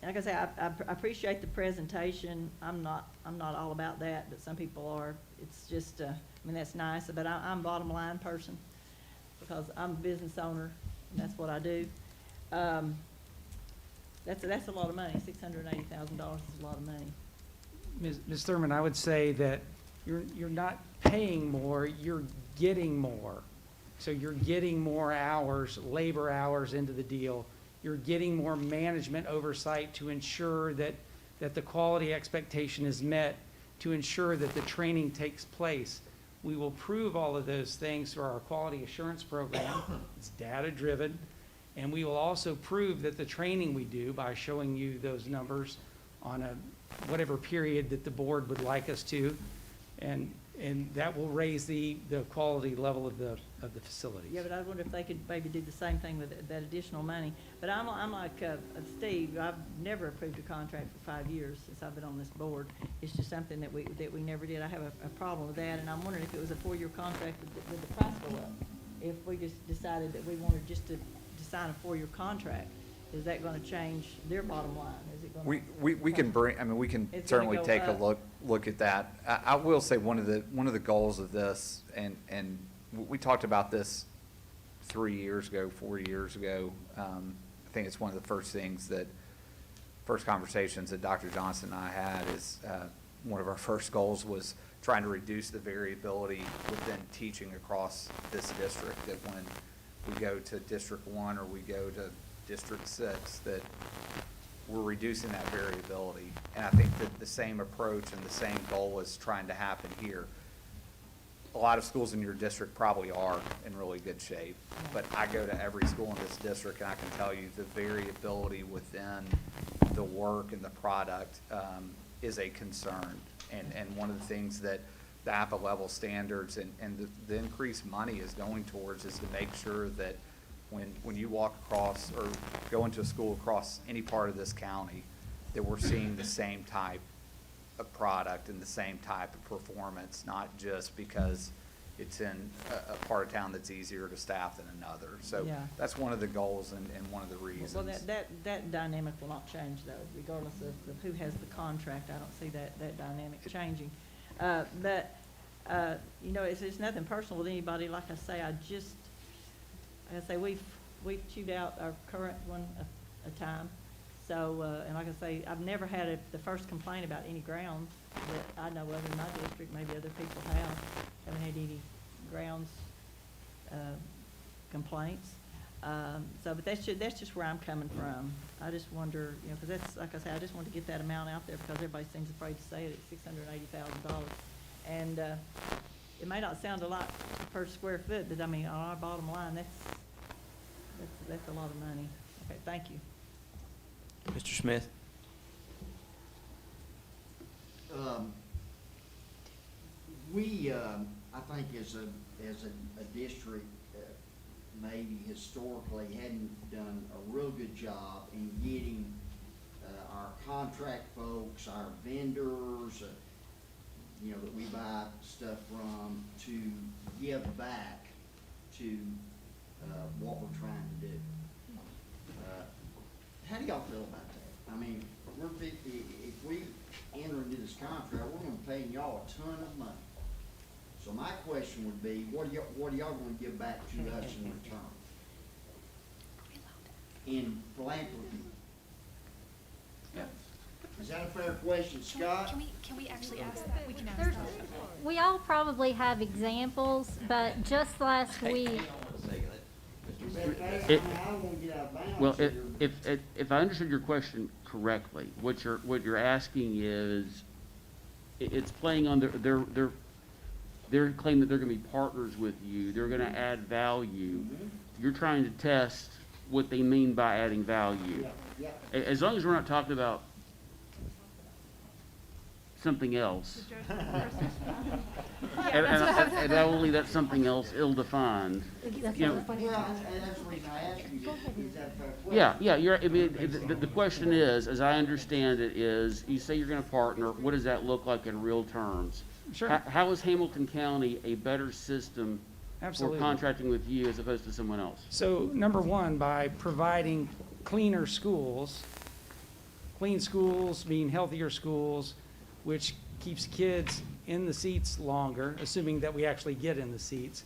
Like I say, I appreciate the presentation. I'm not all about that, but some people are. It's just, I mean, that's nice, but I'm a bottom line person because I'm a business owner, and that's what I do. That's a lot of money. $680,000 is a lot of money. Ms. Thurman, I would say that you're not paying more, you're getting more. So you're getting more hours, labor hours into the deal. You're getting more management oversight to ensure that the quality expectation is met, to ensure that the training takes place. We will prove all of those things through our quality assurance program. It's data-driven. And we will also prove that the training we do by showing you those numbers on a whatever period that the board would like us to. And that will raise the quality level of the facilities. Yeah, but I wonder if they could maybe do the same thing with that additional money. But I'm like Steve. I've never approved a contract for 5 years since I've been on this board. It's just something that we never did. I have a problem with that, and I'm wondering if it was a 4-year contract, would the price go up? If we just decided that we wanted just to sign a 4-year contract, is that going to change their bottom line? Is it going to? We can bring, I mean, we can It's certainly gonna go take a up. look at that. I will say one of the goals of this, and we talked about this 3 years ago, 4 years ago. I think it's one of the first conversations that Dr. Johnson and I had is, one of our first goals was trying to reduce the variability within teaching across this district, that when we go to District 1 or we go to District 6, that we're reducing that variability. And I think that the same approach and the same goal is trying to happen here. A lot of schools in your district probably are in really good shape, but I go to every school in this district and I can tell you the variability within the work and the product is a concern. And one of the things that the APA level standards and the increased money is going towards is to make sure that when you walk across or go into a school across any part of this county, that we're seeing the same type of product and the same type of performance, not just because it's in a part of town that's easier to staff than another. So Yeah. that's one of the goals and one of the reasons. Well, that dynamic will not change though, regardless of who has the contract. I don't see that dynamic changing. You know, it's nothing personal with anybody. Like I say, we've chewed out our current one a time. So, and like I say, I've never had the first complaint about any grounds that I know of in my district. Maybe other people haven't had any grounds complaints. But that's just where I'm coming from. I just wonder, you know, because that's, like I say, I just want to get that amount out there because everybody seems afraid to say it. It's $680,000. And it may not sound a lot per square foot, but I mean, on our bottom line, that's a lot of money. Okay, thank you. Mr. Smith? We, I think as a district, maybe historically hadn't done a real good job in getting our contract folks, our vendors, that we buy stuff from, to give back to, what we're trying to do. How do y'all feel about that? I mean, if we enter into this contract, we're gonna pay y'all a ton of money. So my question would be, what are y'all gonna give back to us in return? In philanthropy? Is that a fair question, Scott? Can we actually ask that? We can ask There's, that. we all probably have examples, but just last week, I don't wanna get out of bounds Well, here. if I understood your question correctly, what you're asking is, it's playing on their claim that they're gonna be partners with you, they're gonna add value. You're trying to test what they mean by adding value. Yeah. As long as we're not talking about something else. And I will leave that something else ill-defined. You know, Well, and that's the reason I asked you, is that a fair question? Yeah, I mean, the question is, as I understand it, is you say you're gonna partner, what does that look like in real terms? Sure. How is Hamilton County a better system for Absolutely. contracting with you as opposed to someone else? So, number one, by providing cleaner schools, clean schools mean healthier schools, which keeps kids in the seats longer, assuming that we actually get in the seats.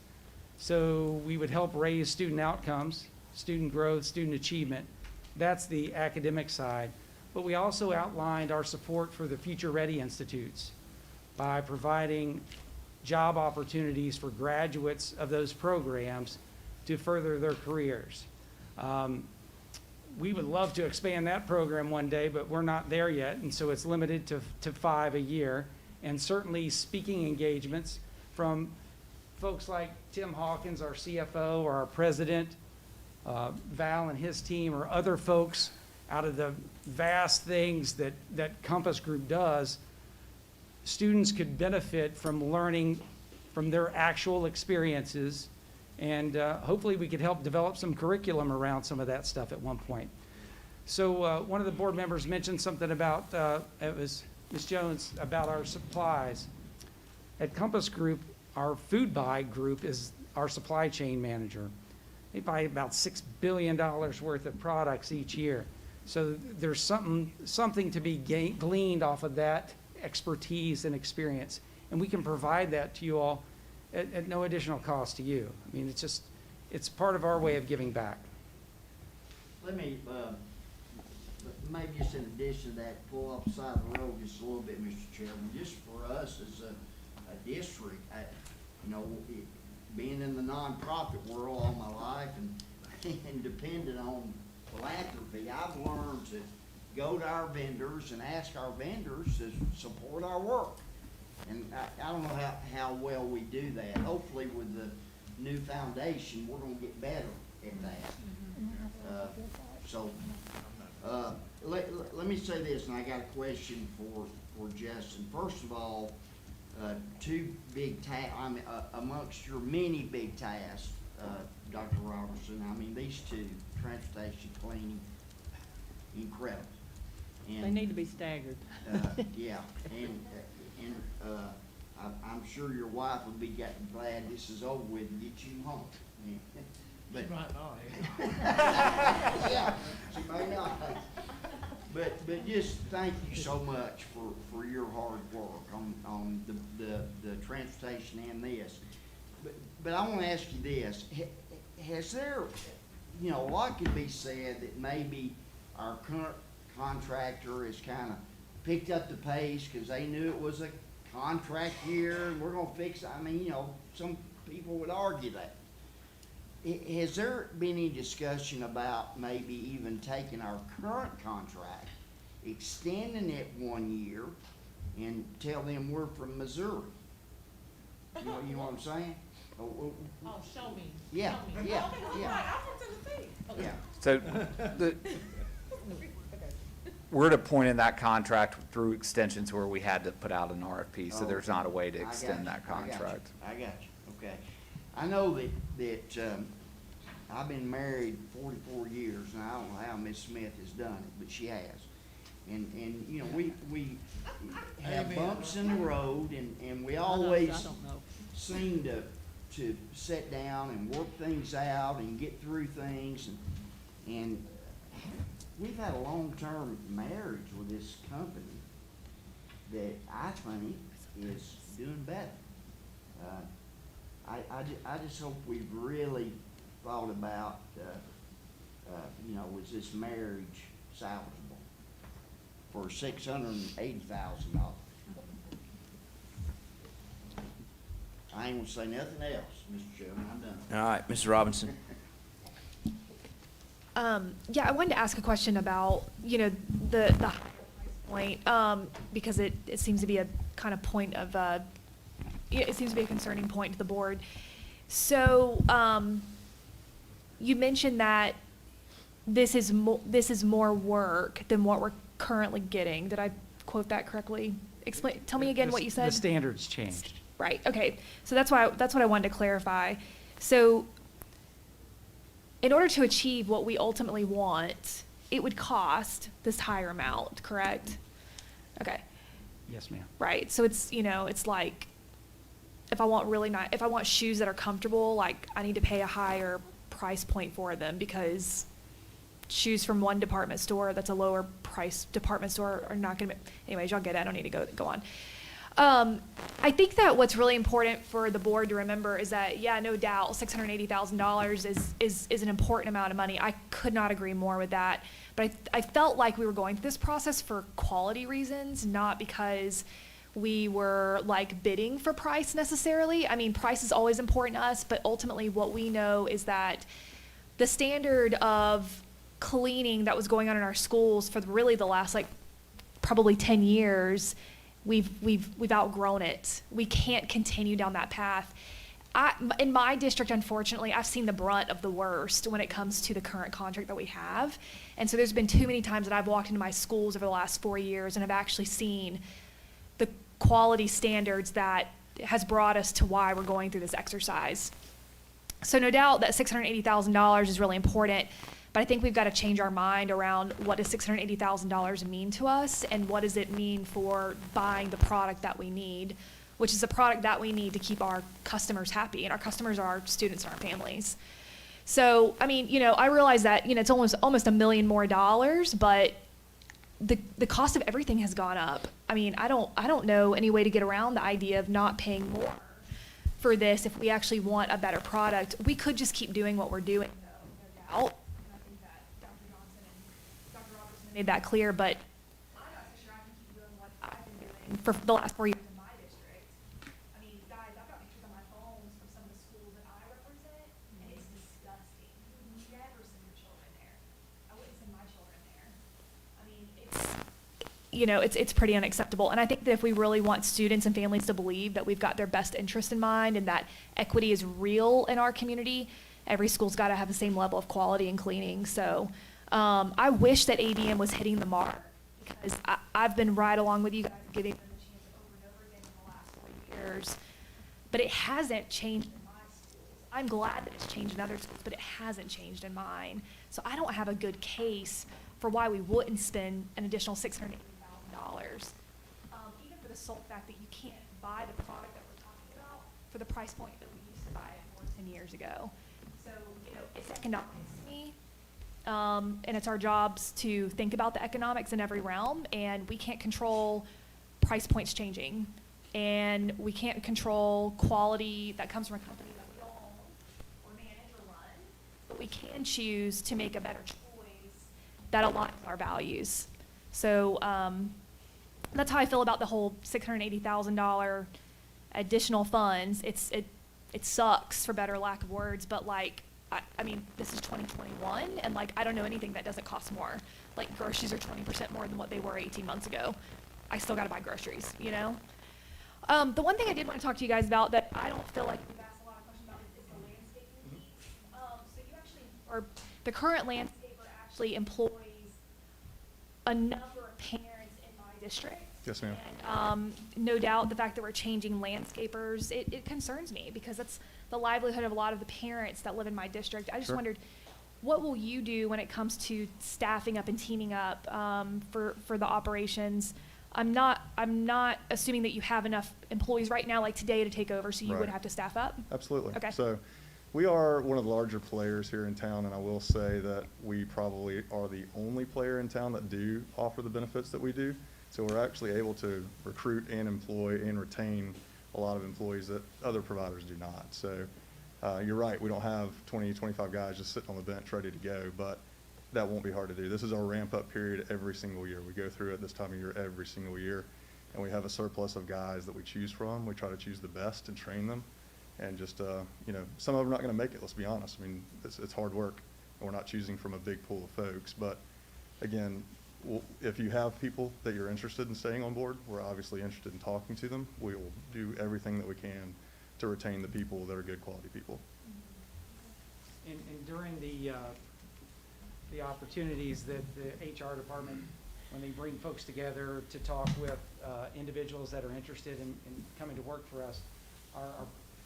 So we would help raise student outcomes, student growth, student achievement. That's the academic side. But we also outlined our support for the Future Ready Institutes by providing job opportunities for graduates of those programs to further their careers. We would love to expand that program one day, but we're not there yet, and so it's limited to 5 a year. And certainly speaking engagements from folks like Tim Hawkins, our CFO, or our president, Val and his team, or other folks out of the vast things that Compass Group does. Students could benefit from learning from their actual experiences, and hopefully we could help develop some curriculum around some of that stuff at one point. So one of the board members mentioned something about, it was Ms. Jones, about our supplies. At Compass Group, our food buy group is our supply chain manager. They buy about $6 billion worth of products each year. So there's something to be gleaned off of that expertise and experience. And we can provide that to you all at no additional cost to you. I mean, it's part of our way of giving back. Let me, maybe just in addition to that, pull up the side of the road just a little bit, Mr. Chairman, just for us as a district, being in the nonprofit world all my life and depending on philanthropy, I've learned to go to our vendors and ask our vendors to support our work. And I don't know how well we do that. Hopefully with the new foundation, we're gonna get better at that. Let me say this, and I got a question for Justin. First of all, two big amongst your many big tasks, Dr. Robertson, I mean, these two, transportation, cleaning, incredible. And, They need to be staggered. yeah, and I'm sure your wife would be glad this is over with and get you home. But, She might not. yeah, she may not. But just thank you so much for your hard work on the transportation and this. But I want to ask you this, has there, a lot could be said that maybe our current contractor has kind of picked up the pace because they knew it was a contract year and we're going to fix it. I mean, some people would argue that. Has there been any discussion about maybe even taking our current contract, extending it 1 year, and tell them we're from Missouri? You know what I'm saying? Oh, show me. Yeah, Show me. yeah, Okay, yeah. I'm from Tennessee. Okay. Yeah. So we're at a point in that contract through extensions where we had to put out an RFP, so there's not a way to extend that contract. I got you, okay. I know that I've been married 44 years, and I don't know how Miss Smith has done it, but she has. And, you know, we have Amen. bumps in the road, and we I always don't know. seem to sit down and work things out and get through things, and we've had a long-term marriage with this company that I think is doing better. I just hope we've really thought about, you know, was this marriage salvageable for $680,000? I ain't gonna say nothing else, Mr. Chairman, I'm done. All right, Mrs. Robinson. Yeah, I wanted to ask a question about, you know, the higher price point, because it seems to be a kind of point of, it seems to be a concerning point to the board. So, you mentioned that this is more work than what we're currently getting. Did I quote that correctly? Explain, tell me again what you said. The standards changed. Right, okay. So that's what I wanted to clarify. So in order to achieve what we ultimately want, it would cost this higher amount, correct? Okay, Yes, ma'am. right. So it's, you know, it's like if I want shoes that are comfortable, like I need to pay a higher price point for them because shoes from one department store that's a lower price department store are not gonna be, anyways, y'all get it, I don't need to go on. I think that what's really important for the board to remember is that, yeah, no doubt, $680,000 is an important amount of money. I could not agree more with that. But I felt like we were going through this process for quality reasons, not because we were like bidding for price necessarily. I mean, price is always important to us, but ultimately what we know is that the standard of cleaning that was going on in our schools for really the last like probably 10 years, we've outgrown it. We can't continue down that path. In my district, unfortunately, I've seen the brunt of the worst when it comes to the current contract that we have. And so there's been too many times that I've walked into my schools over the last 4 years and have actually seen the quality standards that has brought us to why we're going through this exercise. So no doubt that $680,000 is really important. But I think we've got to change our mind around what does $680,000 mean to us and what does it mean for buying the product that we need, which is a product that we need to keep our customers happy, and our customers are our students and our families. So, I mean, you know, I realize that, you know, it's almost $1 million more, but the cost of everything has gone up. I mean, I don't know any way to get around the idea of not paying more for this if we actually want a better product. We could just keep doing what we're doing, though, no doubt. Made that clear, but I'm not so sure I can keep doing what I've been doing for the last 4 years in my district. I mean, guys, I've got pictures on my phones from some of the schools that I represent, and it's disgusting. You would never send your children there. I wouldn't send my children there. I mean, it's pretty unacceptable. And I think that if we really want students and families to believe that we've got their best interest in mind and that equity is real in our community, every school's got to have the same level of quality and cleaning. So I wish that ADM was hitting the mark because I've been right along with you guys, giving them a chance over and over again in the last 4 years. But it hasn't changed in my schools. I'm glad that it's changed in other schools, but it hasn't changed in mine. So I don't have a good case for why we wouldn't spend an additional $680,000. Even for the sole fact that you can't buy the product that we're talking about for the price point that we used to buy it for 10 years ago. So, you know, it's economics to me. And it's our jobs to think about the economics in every realm, and we can't control price points changing, and we can't control quality that comes from a company that we don't own or manage or run, but we can choose to make a better choice that aligns with our values. So that's how I feel about the whole $680,000 additional funds. It sucks, for better lack of words, but like, I mean, this is 2021, and like, I don't know anything that doesn't cost more. Like, groceries are 20% more than what they were 18 months ago. I still gotta buy groceries, you know? The one thing I did want to talk to you guys about that I don't feel like we've asked a lot of questions about is the landscaping piece. So you actually, or the current landscaper actually employs a number of parents in my district. Yes, ma'am. And no doubt the fact that we're changing landscapers, it concerns me because that's the livelihood of a lot of the parents that live in my district. I just Sure. wondered, what will you do when it comes to staffing up and teaming up for the operations? I'm not assuming that you have enough employees right now, like today, to take over, so you would Right. have to staff up? Absolutely. Okay. So we are one of the larger players here in town, and I will say that we probably are the only player in town that do offer the benefits that we do. So we're actually able to recruit and employ and retain a lot of employees that other providers do not. So you're right, we don't have 20, 25 guys just sitting on the bench ready to go, but that won't be hard to do. This is our ramp-up period every single year. We go through it this time of year every single year, and we have a surplus of guys that we choose from. We try to choose the best and train them, and just, you know, some of them are not going to make it, let's be honest. I mean, it's hard work, and we're not choosing from a big pool of folks. But, again, if you have people that you're interested in staying on board, we're obviously interested in talking to them. We will do everything that we can to retain the people that are good quality people. And during the opportunities that the HR department, when they bring folks together to talk with individuals that are interested in coming to work for us,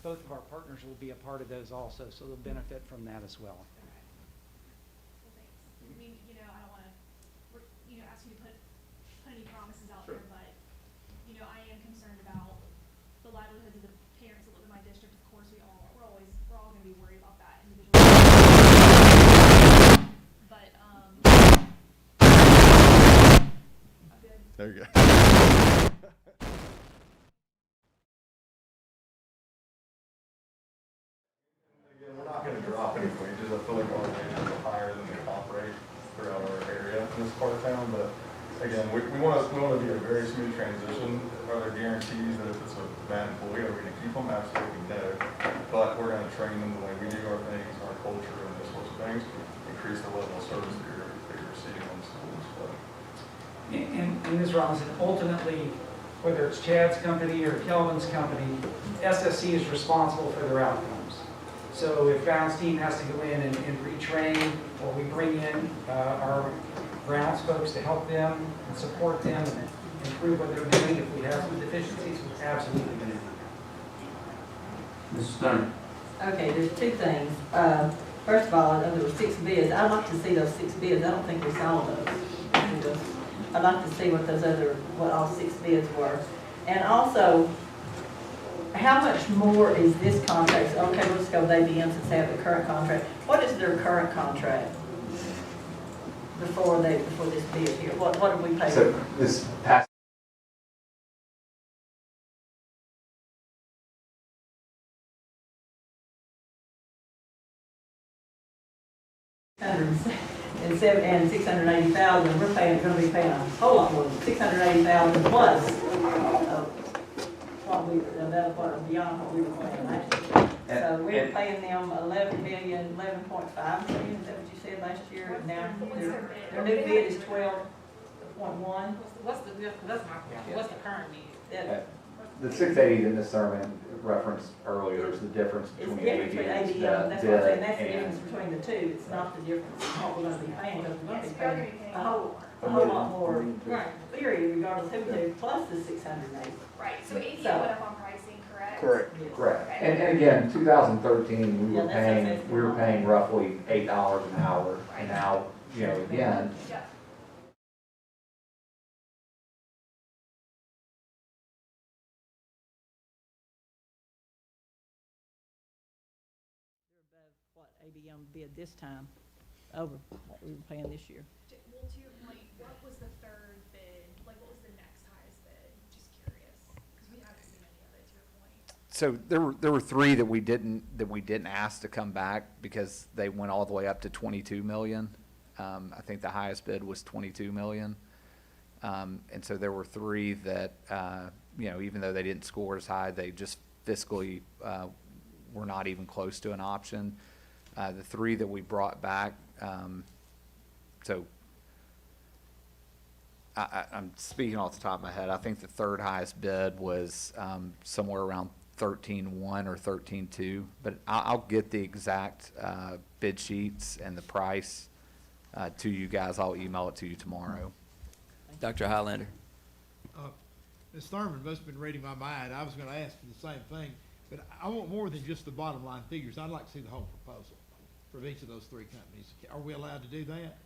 both of our partners will be a part of those also, so they'll benefit from that as well. Well, thanks. I mean, you know, I don't want to, ask you to put any promises out there, but, I am concerned about the livelihoods of the parents that live in my district. Of course, we're all going to be worried about that individually. But, I'm good. There you go. Again, we're not gonna drop any wages. I feel like our wages are higher than the comp rate throughout our area in this part of town, but again, we wanna be a very smooth transition. Are there guarantees that if it's a bad employee, are we gonna keep them? Absolutely no. But we're gonna train them the way we do our things, our culture, and those sorts of things, increase the level of service that you're receiving in schools. But And Ms. Robinson, ultimately, whether it's Chad's company or Kelvin's company, SSC is responsible for their outcomes. So if Val's team has to go in and retrain, or we bring in our grounds folks to help them and support them and improve what they're doing, if we have some deficiencies, we're absolutely going to do that. Mr. Stone. Okay, there's two things. First of all, there were 6 bids. I'd like to see those 6 bids. I don't think we saw those. I'd like to see what all 6 bids were. And also, how much more is this contract? Okay, let's go with ABM since they have the current contract. What is their current contract before this bid here? What do we pay? So this past And $680,000, we're going to be paying a whole lot more than $680,000 plus beyond what we were paying last year. So we were paying them $11.5 million, is that what you said last year? And now their new bid is 12.1. What's the current need? the 680 that Ms. Thurman referenced earlier is the difference It's between the difference between ABM, that's what I'm saying, that's the difference and between the two, it's not the difference in what we're gonna be paying, because we're gonna be paying a whole lot more theory regardless of who we do, plus the 680. Right, so ABM So- went up on pricing, correct? Correct. correct. And again, 2013, we Yeah, were that's paying, okay. we were paying roughly $8 an hour, and now, you know, again, Yeah. What ABM bid this time over what we were paying this year. Well, to your point, what was the third bid? Like, what was the next highest bid? Just curious, because we haven't seen any of it, to your point. so there were three that we didn't ask to come back because they went all the way up to 22 million. I think the highest bid was 22 million. And so there were three that, you know, even though they didn't score as high, they just fiscally were not even close to an option. The three that we brought back, so I'm speaking off the top of my head. I think the third highest bid was somewhere around 13.1 or 13.2, but I'll get the exact bid sheets and the price to you guys. I'll email it to you tomorrow. Dr. Highlander. Ms. Thurman must have been reading my mind. I was gonna ask for the same thing, but I want more than just the bottom line figures. I'd like to see the whole proposal. from each of those three companies. Are we allowed to do that?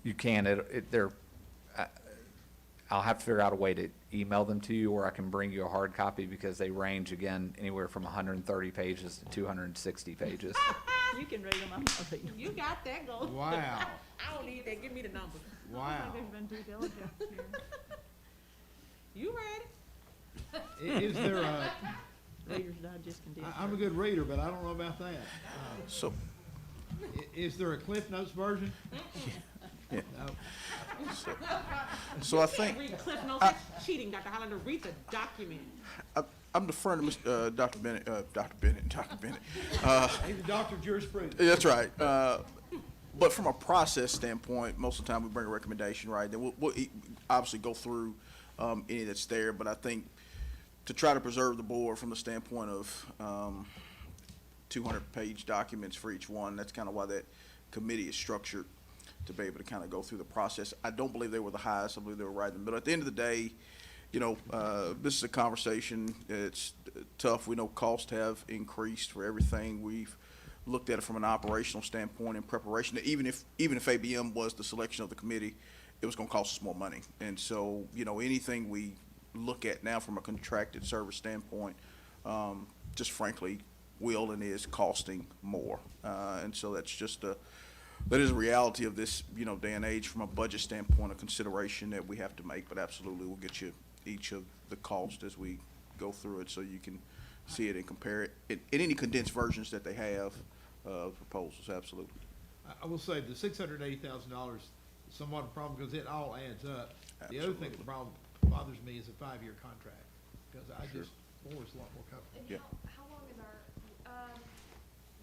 You can, I'll have to figure out a way to email them to you, or I can bring you a hard copy, because they range, again, anywhere from 130 pages to 260 pages. You can read them, I'm not reading them. You got that going. Wow. I don't need that, give me the number. Wow. There's been due diligence here. You ready? Is there a, Reader's Digest can do it. I'm a good reader, but I don't know about that. So, Is there a Cliff Notes version? yeah. No. So I think, Read Cliff Notes, that's cheating, Dr. Hollander, read the document. I'm deferring to Mr. Dr. Bennett. He's a doctor of jurisprudence. That's right. But from a process standpoint, most of the time we bring a recommendation, right? Then we'll obviously go through any that's there, but I think to try to preserve the board from the standpoint of 200-page documents for each one, that's kind of why that committee is structured, to be able to kind of go through the process. I don't believe they were the highest. I believe they were right in the middle. At the end of the day, you know, this is a conversation. It's tough. We know costs have increased for everything. We've looked at it from an operational standpoint in preparation. Even if ABM was the selection of the committee, it was going to cost us more money. And so, you know, anything we look at now from a contracted service standpoint, just frankly, will and is costing more. And so that's just that is a reality of this, you know, day and age from a budget standpoint, a consideration that we have to make. But absolutely, we'll get you each of the costs as we go through it, so you can see it and compare it in any condensed versions that they have proposals. Absolutely. I will say the $680,000 is somewhat a problem because it all adds up. The other thing that bothers me is a 5-year contract, because I Sure. just, more is a lot more comfortable. And Yeah. how long is our,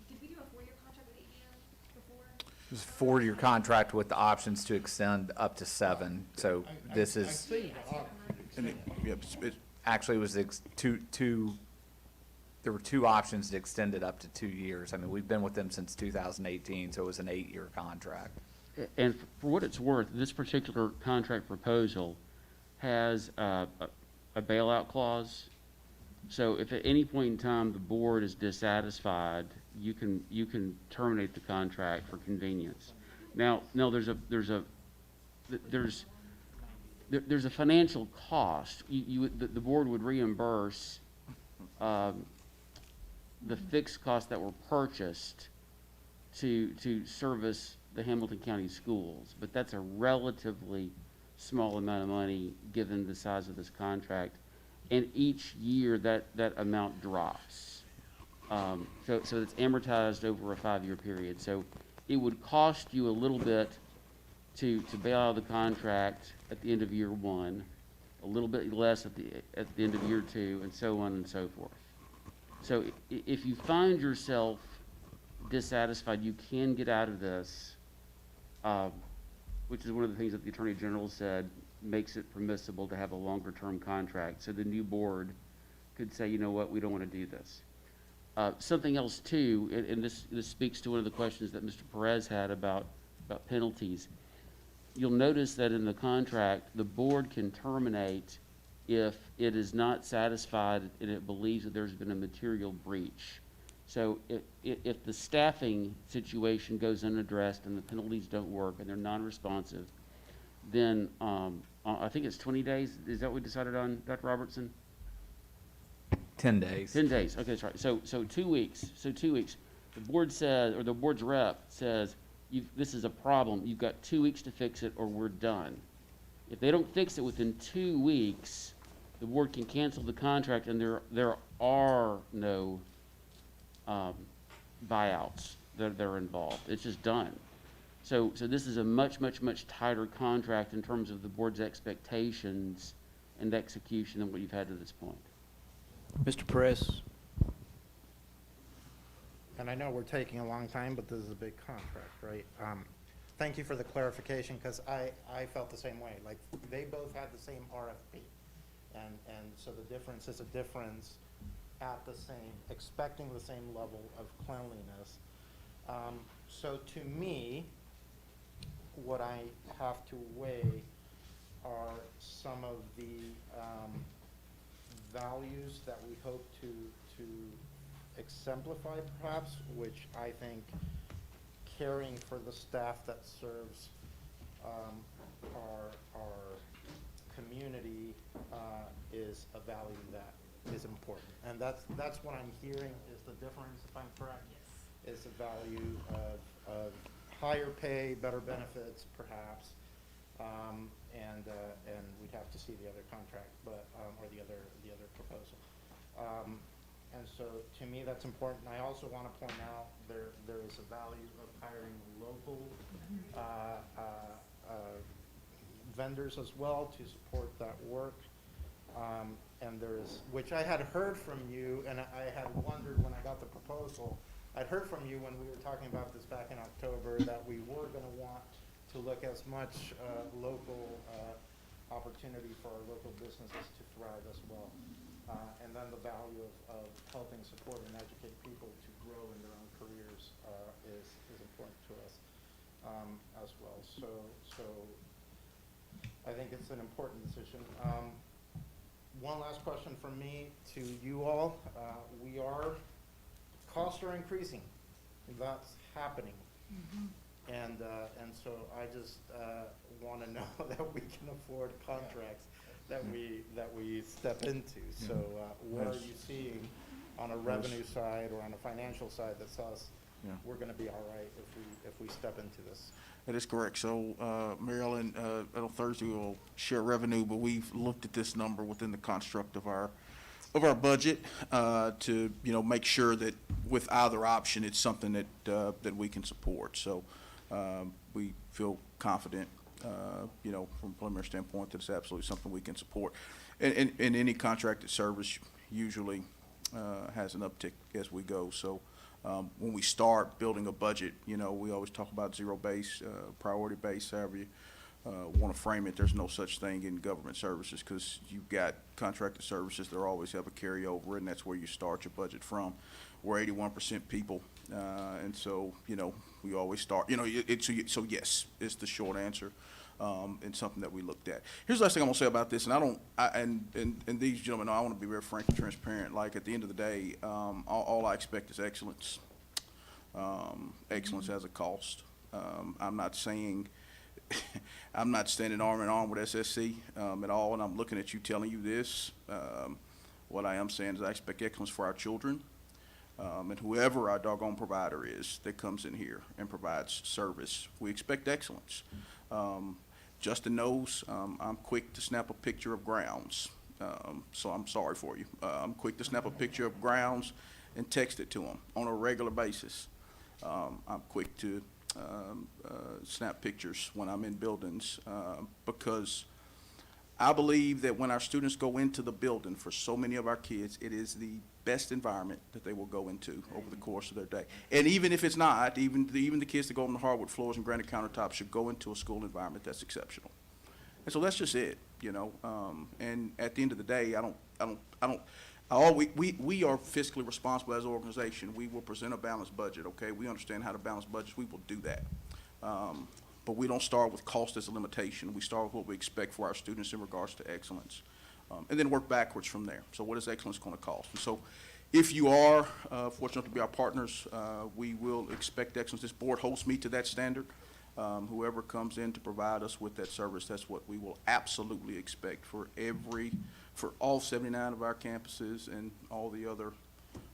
did we do a 4-year contract with ABM before? It was a 4-year contract with the options to extend up to 7, so this I is, see the option. And actually, it was there were 2 options to extend it up to 2 years. I mean, we've been with them since 2018, so it was an 8-year contract. And for what it's worth, this particular contract proposal has a bailout clause. So if at any point in time the board is dissatisfied, you can terminate the contract for convenience. Now, there's a financial cost. The board would reimburse the fixed costs that were purchased to service the Hamilton County schools, but that's a relatively small amount of money given the size of this contract. And each year that amount drops. So it's amortized over a 5-year period. So it would cost you a little bit to bail out of the contract at the end of year 1, a little bit less at the end of year 2, and so on and so forth. So if you find yourself dissatisfied, you can get out of this, which is one of the things that the Attorney General said makes it permissible to have a longer-term contract. So the new board could say, you know what, we don't want to do this. Something else too, and this speaks to one of the questions that Mr. Perez had about penalties. You'll notice that in the contract, the board can terminate if it is not satisfied and it believes that there's been a material breach. So if the staffing situation goes unaddressed and the penalties don't work and they're non-responsive, then I think it's 20 days. Is that what we decided on, Dr. Robertson? 10 days. 10 days. Okay, sorry. So 2 weeks. So 2 weeks. The board says, or the board's rep says, this is a problem. You've got 2 weeks to fix it, or we're done. If they don't fix it within 2 weeks, the board can cancel the contract, and there are no buyouts that are involved. It's just done. So this is a much tighter contract in terms of the board's expectations and execution than what you've had to this point. Mr. Perez? And I know we're taking a long time, but this is a big contract, right? Thank you for the clarification, because I felt the same way. Like, they both had the same RFP. And so the difference is a difference at the same, expecting the same level of cleanliness. So to me, what I have to weigh are some of the values that we hope to exemplify perhaps, which I think caring for the staff that serves our community is a value that is important. And that's what I'm hearing is the difference, if I'm correct? Yes. Is the value of higher pay, better benefits, perhaps, and we'd have to see the other contract, but, or the other proposal. And so, to me, that's important. And I also want to point out there is a value of hiring local vendors as well to support that work. And there is, which I had heard from you, and I had wondered when I got the proposal, I'd heard from you when we were talking about this back in October that we were going to want to look as much local opportunity for our local businesses to thrive as well. And then the value of helping support and educate people to grow in their own careers is important to us as well. So I think it's an important decision. One last question from me to you all. Costs are increasing. That's happening. And so I just want to know that we can afford contracts that we step into. So what are you seeing on a revenue side or on a financial side that says we're going to be all right if we step into this? That is correct. So, Mary Ellen, on Thursday we'll share revenue, but we've looked at this number within the construct of our budget to make sure that with either option it's something that we can support. So we feel confident, from a preliminary standpoint, that it's absolutely something we can support. And any contracted service usually has an uptick as we go. So when we start building a budget, we always talk about zero base, priority base, however you want to frame it. There's no such thing in government services because you've got contracted services that always have a carryover, and that's where you start your budget from. We're 81% people, and so, we always start, so yes, is the short answer, and something that we looked at. Here's the last thing I'm gonna say about this, and and these gentlemen know I want to be very frank and transparent. Like, at the end of the day, all I expect is excellence. Excellence has a cost. I'm not saying, I'm not standing arm in arm with SSC at all, and I'm looking at you telling you this. What I am saying is I expect excellence for our children. And whoever our doggone provider is that comes in here and provides service, we expect excellence. Justin knows I'm quick to snap a picture of grounds, so I'm sorry for you. I'm quick to snap a picture of grounds and text it to him on a regular basis. I'm quick to snap pictures when I'm in buildings because I believe that when our students go into the building, for so many of our kids, it is the best environment that they will go into over the course of their day. And even if it's not, even the kids that go on the hardwood floors and granite countertops should go into a school environment that's exceptional. And so that's just it, and at the end of the day, we are fiscally responsible as an organization. We will present a balanced budget, okay? We understand how to balance budgets. We will do that. But we don't start with cost as a limitation. We start with what we expect for our students in regards to excellence, and then work backwards from there. So what is excellence going to cost? And so if you are fortunate to be our partners, we will expect excellence. This board holds me to that standard. Whoever comes in to provide us with that service, that's what we will absolutely expect for all 79 of our campuses and all the other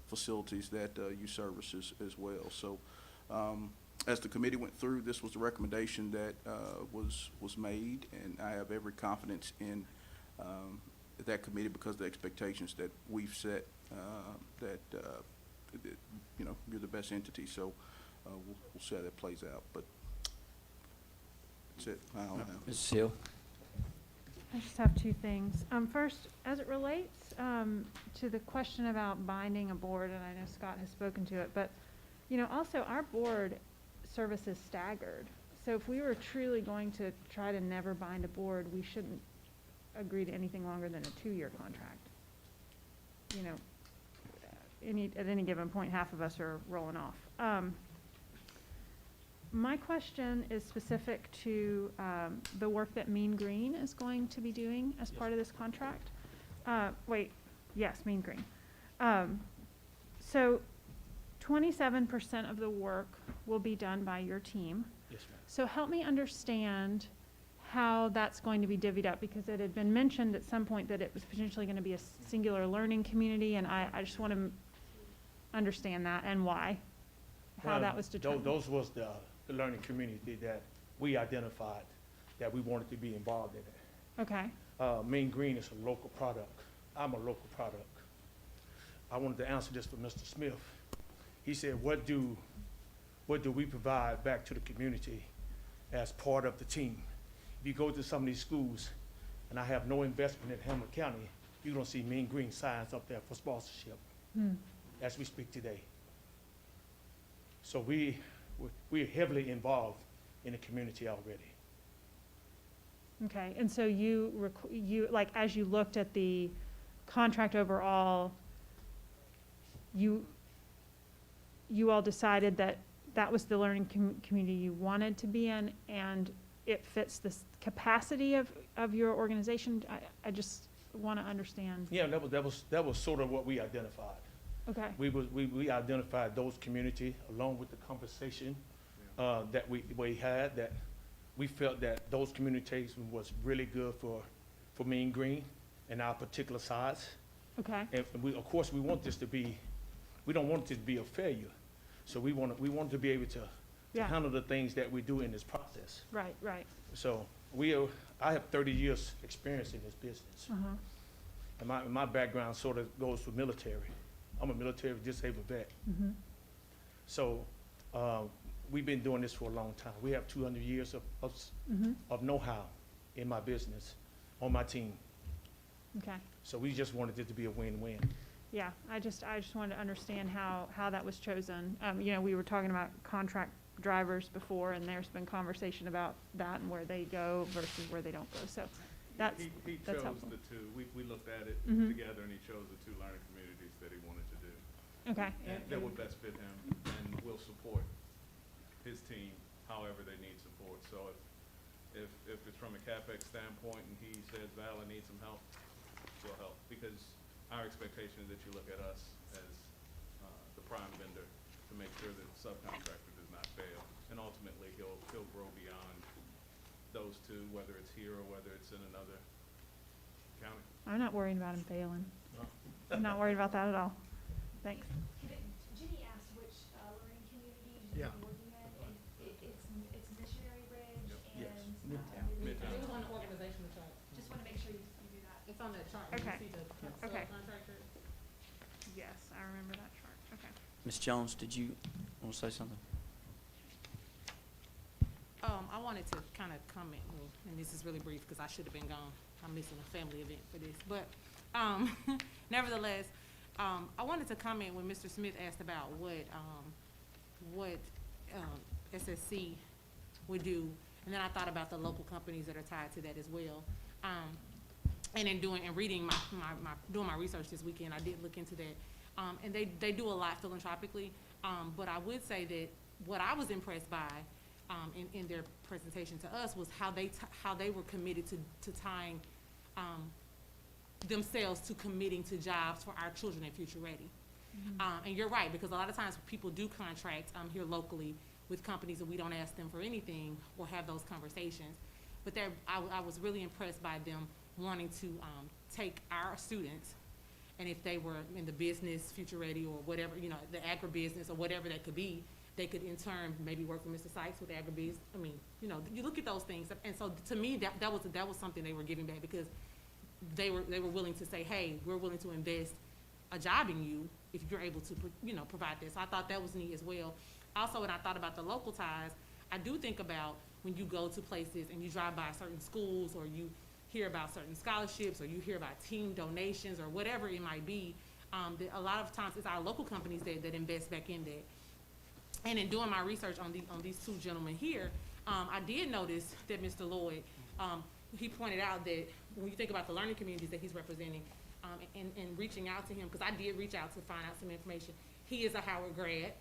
facilities that you service as well. So as the committee went through, this was the recommendation that was made, and I have every confidence in that committee because of the expectations that we've set, that you're the best entity. So we'll see how that plays out. But that's it. I don't know. Mrs. Hill? I just have two things. First, as it relates to the question about binding a board, and I know Scott has spoken to it, but also our board service is staggered. So if we were truly going to try to never bind a board, we shouldn't agree to anything longer than a 2-year contract. At any given point, half of us are rolling off. My question is specific to the work that Mean Green is going to be doing as part of this contract. Mean Green. So 27% of the work will be done by your team. Yes, ma'am. So help me understand how that's going to be divvied up, because it had been mentioned at some point that it was potentially going to be a singular learning community, and I just want to understand that and why, how Well, that was determined. Those was the learning community that we identified that we wanted to be involved in it. Okay, Mean Green is a local product. I'm a local product. I wanted to answer this for Mr. Smith. He said, what do we provide back to the community as part of the team? If you go to some of these schools, and I have no investment in Hamilton County, you don't see Mean Green signs up there for sponsorship as we speak today. So we're heavily involved in the community already. okay, and so you, like, as you looked at the contract overall, you all decided that that was the learning community you wanted to be in, and it fits the capacity of your organization? I just want to understand. Yeah, that was sort of what we identified. Okay, We identified those community along with the conversation that we had, that we felt that those communities was really good for Mean Green and our particular size. okay, And of course, we want this to be, we don't want it to be a failure. So we want to be able to yeah, handle the things that we do in this process. right, right, So I have 30 years experience in this business. And my background sort of goes for military. I'm a military disabled vet. So we've been doing this for a long time. We have 200 years of know-how in my business, on my team. okay. So we just wanted it to be a win-win. Yeah, I just wanted to understand how that was chosen. You know, we were talking about contract drivers before, and there's been conversation about that and where they go versus where they don't go. So that's He that's chose helpful. the two. We looked at it Mhm. together, and he chose the two learning communities that he wanted to do. Okay, And that would best fit him, and we'll support his team however they need support. So if it's from a CapEx standpoint and he says, Val, I need some help, we'll help. Because our expectation is that you look at us as the prime vendor to make sure that the subcontractor does not fail. And ultimately, he'll grow beyond those two, whether it's here or whether it's in another county. I'm not worried about him failing. I'm not worried about that at all. Thanks. Ginny asked which learning communities Yeah. you're looking at, and it's Missionary Ridge Yes. and. Midtown. Midtown. It was on the organizational chart. Just want to make sure you do that. It's on that chart. Okay. You see the Okay. subcontractor? Yes, I remember that chart. Okay. Ms. Jones, did you want to say something? I wanted to kind of comment, and this is really brief because I should have been gone. I'm missing a family event for this. But nevertheless, I wanted to comment when Mr. Smith asked about what SSC would do. And then I thought about the local companies that are tied to that as well. And in reading doing my research this weekend, I did look into that. And they do a lot philanthropically. But I would say that what I was impressed by in their presentation to us was how they were committed to tying themselves to committing to jobs for our children at Future Ready. And you're right, because a lot of times people do contract here locally with companies and we don't ask them for anything or have those conversations. But I was really impressed by them wanting to take our students, and if they were in the business, Future Ready, or whatever, you know, the agribusiness or whatever that could be, they could in turn maybe work with Mr. Sykes with agribusiness. I mean, you know, you look at those things, and so to me that was something they were giving back, because they were willing to say, hey, we're willing to invest a job in you if you're able to, you know, provide this. So I thought that was neat as well. Also, when I thought about the local ties, I do think about when you go to places and you drive by certain schools, or you hear about certain scholarships, or you hear about team donations, or whatever it might be, that a lot of times it's our local companies that invest back in that. And in doing my research on these two gentlemen here, I did notice that Mr. Lloyd, he pointed out that when you think about the learning communities that he's representing, and reaching out to him, because I did reach out to find out some information. He is a Howard grad.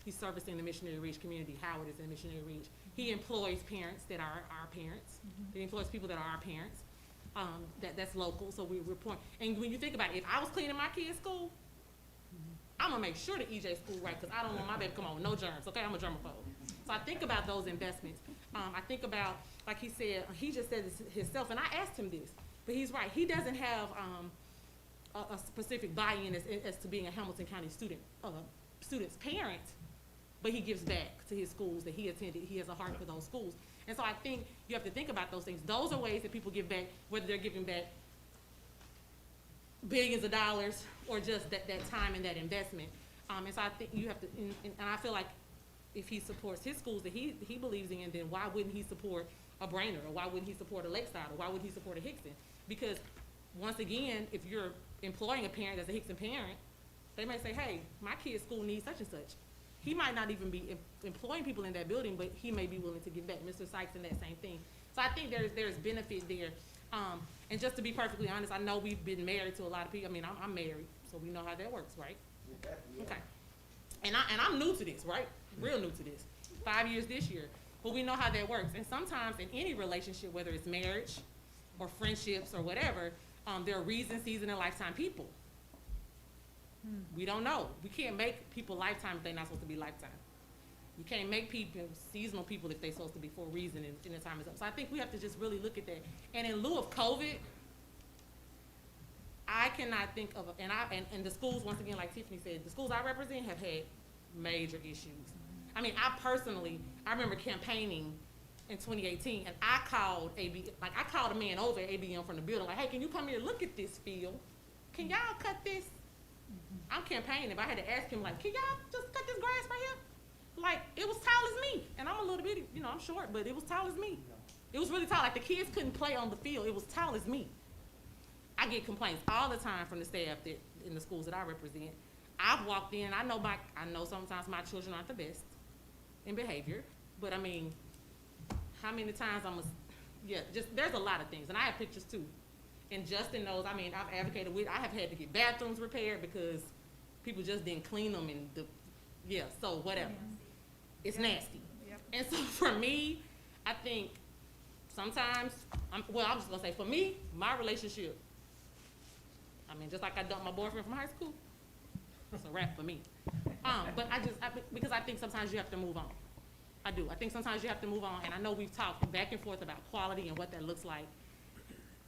He's servicing the Missionary Reach community. Howard is in Missionary Reach. He employs parents that are our parents. He employs people that are our parents. That's local, so we're pointing. And when you think about it, if I was cleaning my kids' school, I'm gonna make sure the EJ school right, because I don't want my baby to come home with no germs, okay? I'm a germaphobe. So I think about those investments. I think about, like he said, he just said this himself, and I asked him this, but he's right. He doesn't have a specific buy-in as to being a Hamilton County student's parent, but he gives back to his schools that he attended. He has a heart for those schools. And so I think you have to think about those things. Those are ways that people give back, whether they're giving back billions of dollars or just that time and that investment. And so I think you have to, and I feel like if he supports his schools that he believes in, then why wouldn't he support a Brainerd, or why wouldn't he support a Lakeside, or why wouldn't he support a Hickson? Because once again, if you're employing a parent as a Hickson parent, they may say, hey, my kid's school needs such and such. He might not even be employing people in that building, but he may be willing to give back. Mr. Sykes and that same thing. So I think there's benefit there. And just to be perfectly honest, I know we've been married to a lot of people. I mean, I'm married, so we know how that works, right? Okay. And I'm new to this, right? Real new to this. 5 years this year. But we know how that works. And sometimes in any relationship, whether it's marriage or friendships or whatever, there are reason, season, and lifetime people. We don't know. We can't make people lifetime if they're not supposed to be lifetime. You can't make people seasonal people if they're supposed to be for a reason and the time is up. So I think we have to just really look at that. And in lieu of COVID, I cannot think of, and the schools, once again, like Tiffany said, the schools I represent have had major issues. I mean, I remember campaigning in 2018, and I called a man over at ABM from the building, like, hey, can you come here and look at this field? Can y'all cut this? I'm campaigning, but I had to ask him, like, can y'all just cut this grass right here? Like, it was tall as me, and I'm a little bitty, I'm short, but it was tall as me. It was really tall, like the kids couldn't play on the field, it was tall as me. I get complaints all the time from the staff in the schools that I represent. I've walked in, I know sometimes my children aren't the best in behavior, but I mean, how many times there's a lot of things, and I have pictures too. And Justin knows, I mean, I've advocated I have had to get bathrooms repaired because people just didn't clean them so whatever. It's nasty. Yep. And so for me, I think sometimes, I'm just gonna say for me, my relationship, I mean, just like I dumped my boyfriend from high school, it's a wrap for me. But because I think sometimes you have to move on. I do. I think sometimes you have to move on, and I know we've talked back and forth about quality and what that looks like.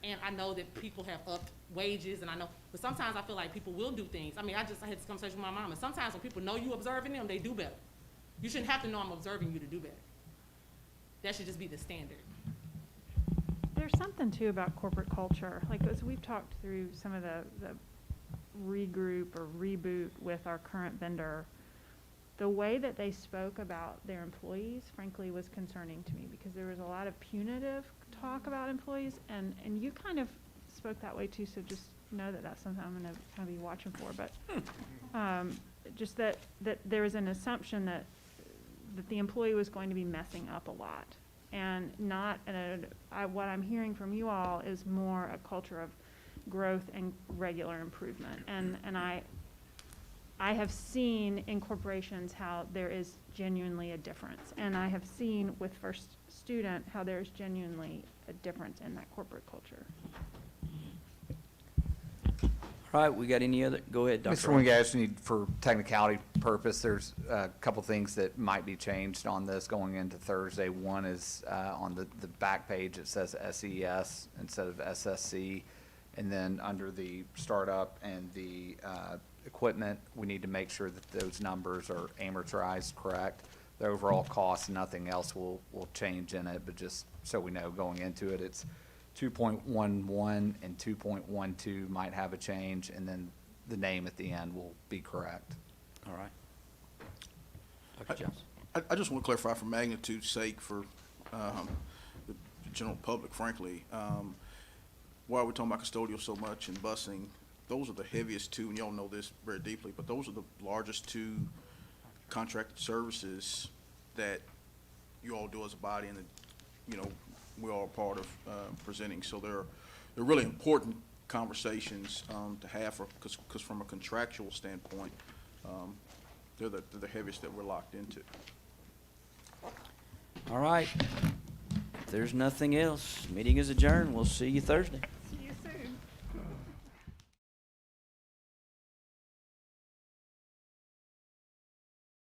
And I know that people have upped wages, and but sometimes I feel like people will do things. I mean, I had this conversation with my mom, and sometimes when people know you observing them, they do better. You shouldn't have to know I'm observing you to do better. That should just be the standard. There's something too about corporate culture. Like, as we've talked through some of the regroup or reboot with our current vendor, the way that they spoke about their employees, frankly, was concerning to me, because there was a lot of punitive talk about employees, and you kind of spoke that way too, so just know that that's something I'm going to kind of be watching for. But just that there was an assumption that the employee was going to be messing up a lot, and not what I'm hearing from you all is more a culture of growth and regular improvement. And I have seen in corporations how there is genuinely a difference, and I have seen with First Student how there's genuinely a difference in that corporate culture. All right, we got any other? Go ahead, Dr. Mr. Wingate, I just need, for technicality purpose, there's a couple things that might be changed on this going into Thursday. One is on the back page, it says SES instead of SSC. And then under the startup and the equipment, we need to make sure that those numbers are amortized correct. The overall cost, nothing else will change in it, but just so we know going into it, it's 2.11 and 2.12 might have a change, and then the name at the end will be correct. All right. Dr. Johnson. I just want to clarify for magnitude's sake for the general public, frankly. Why we're talking about custodial so much and busing, those are the heaviest two, and y'all know this very deeply, but those are the largest two contracted services that you all do as a body, and we all are part of presenting. So they're really important conversations to have, because from a contractual standpoint, they're the heaviest that we're locked into. All right. If there's nothing else, meeting is adjourned. We'll see you Thursday.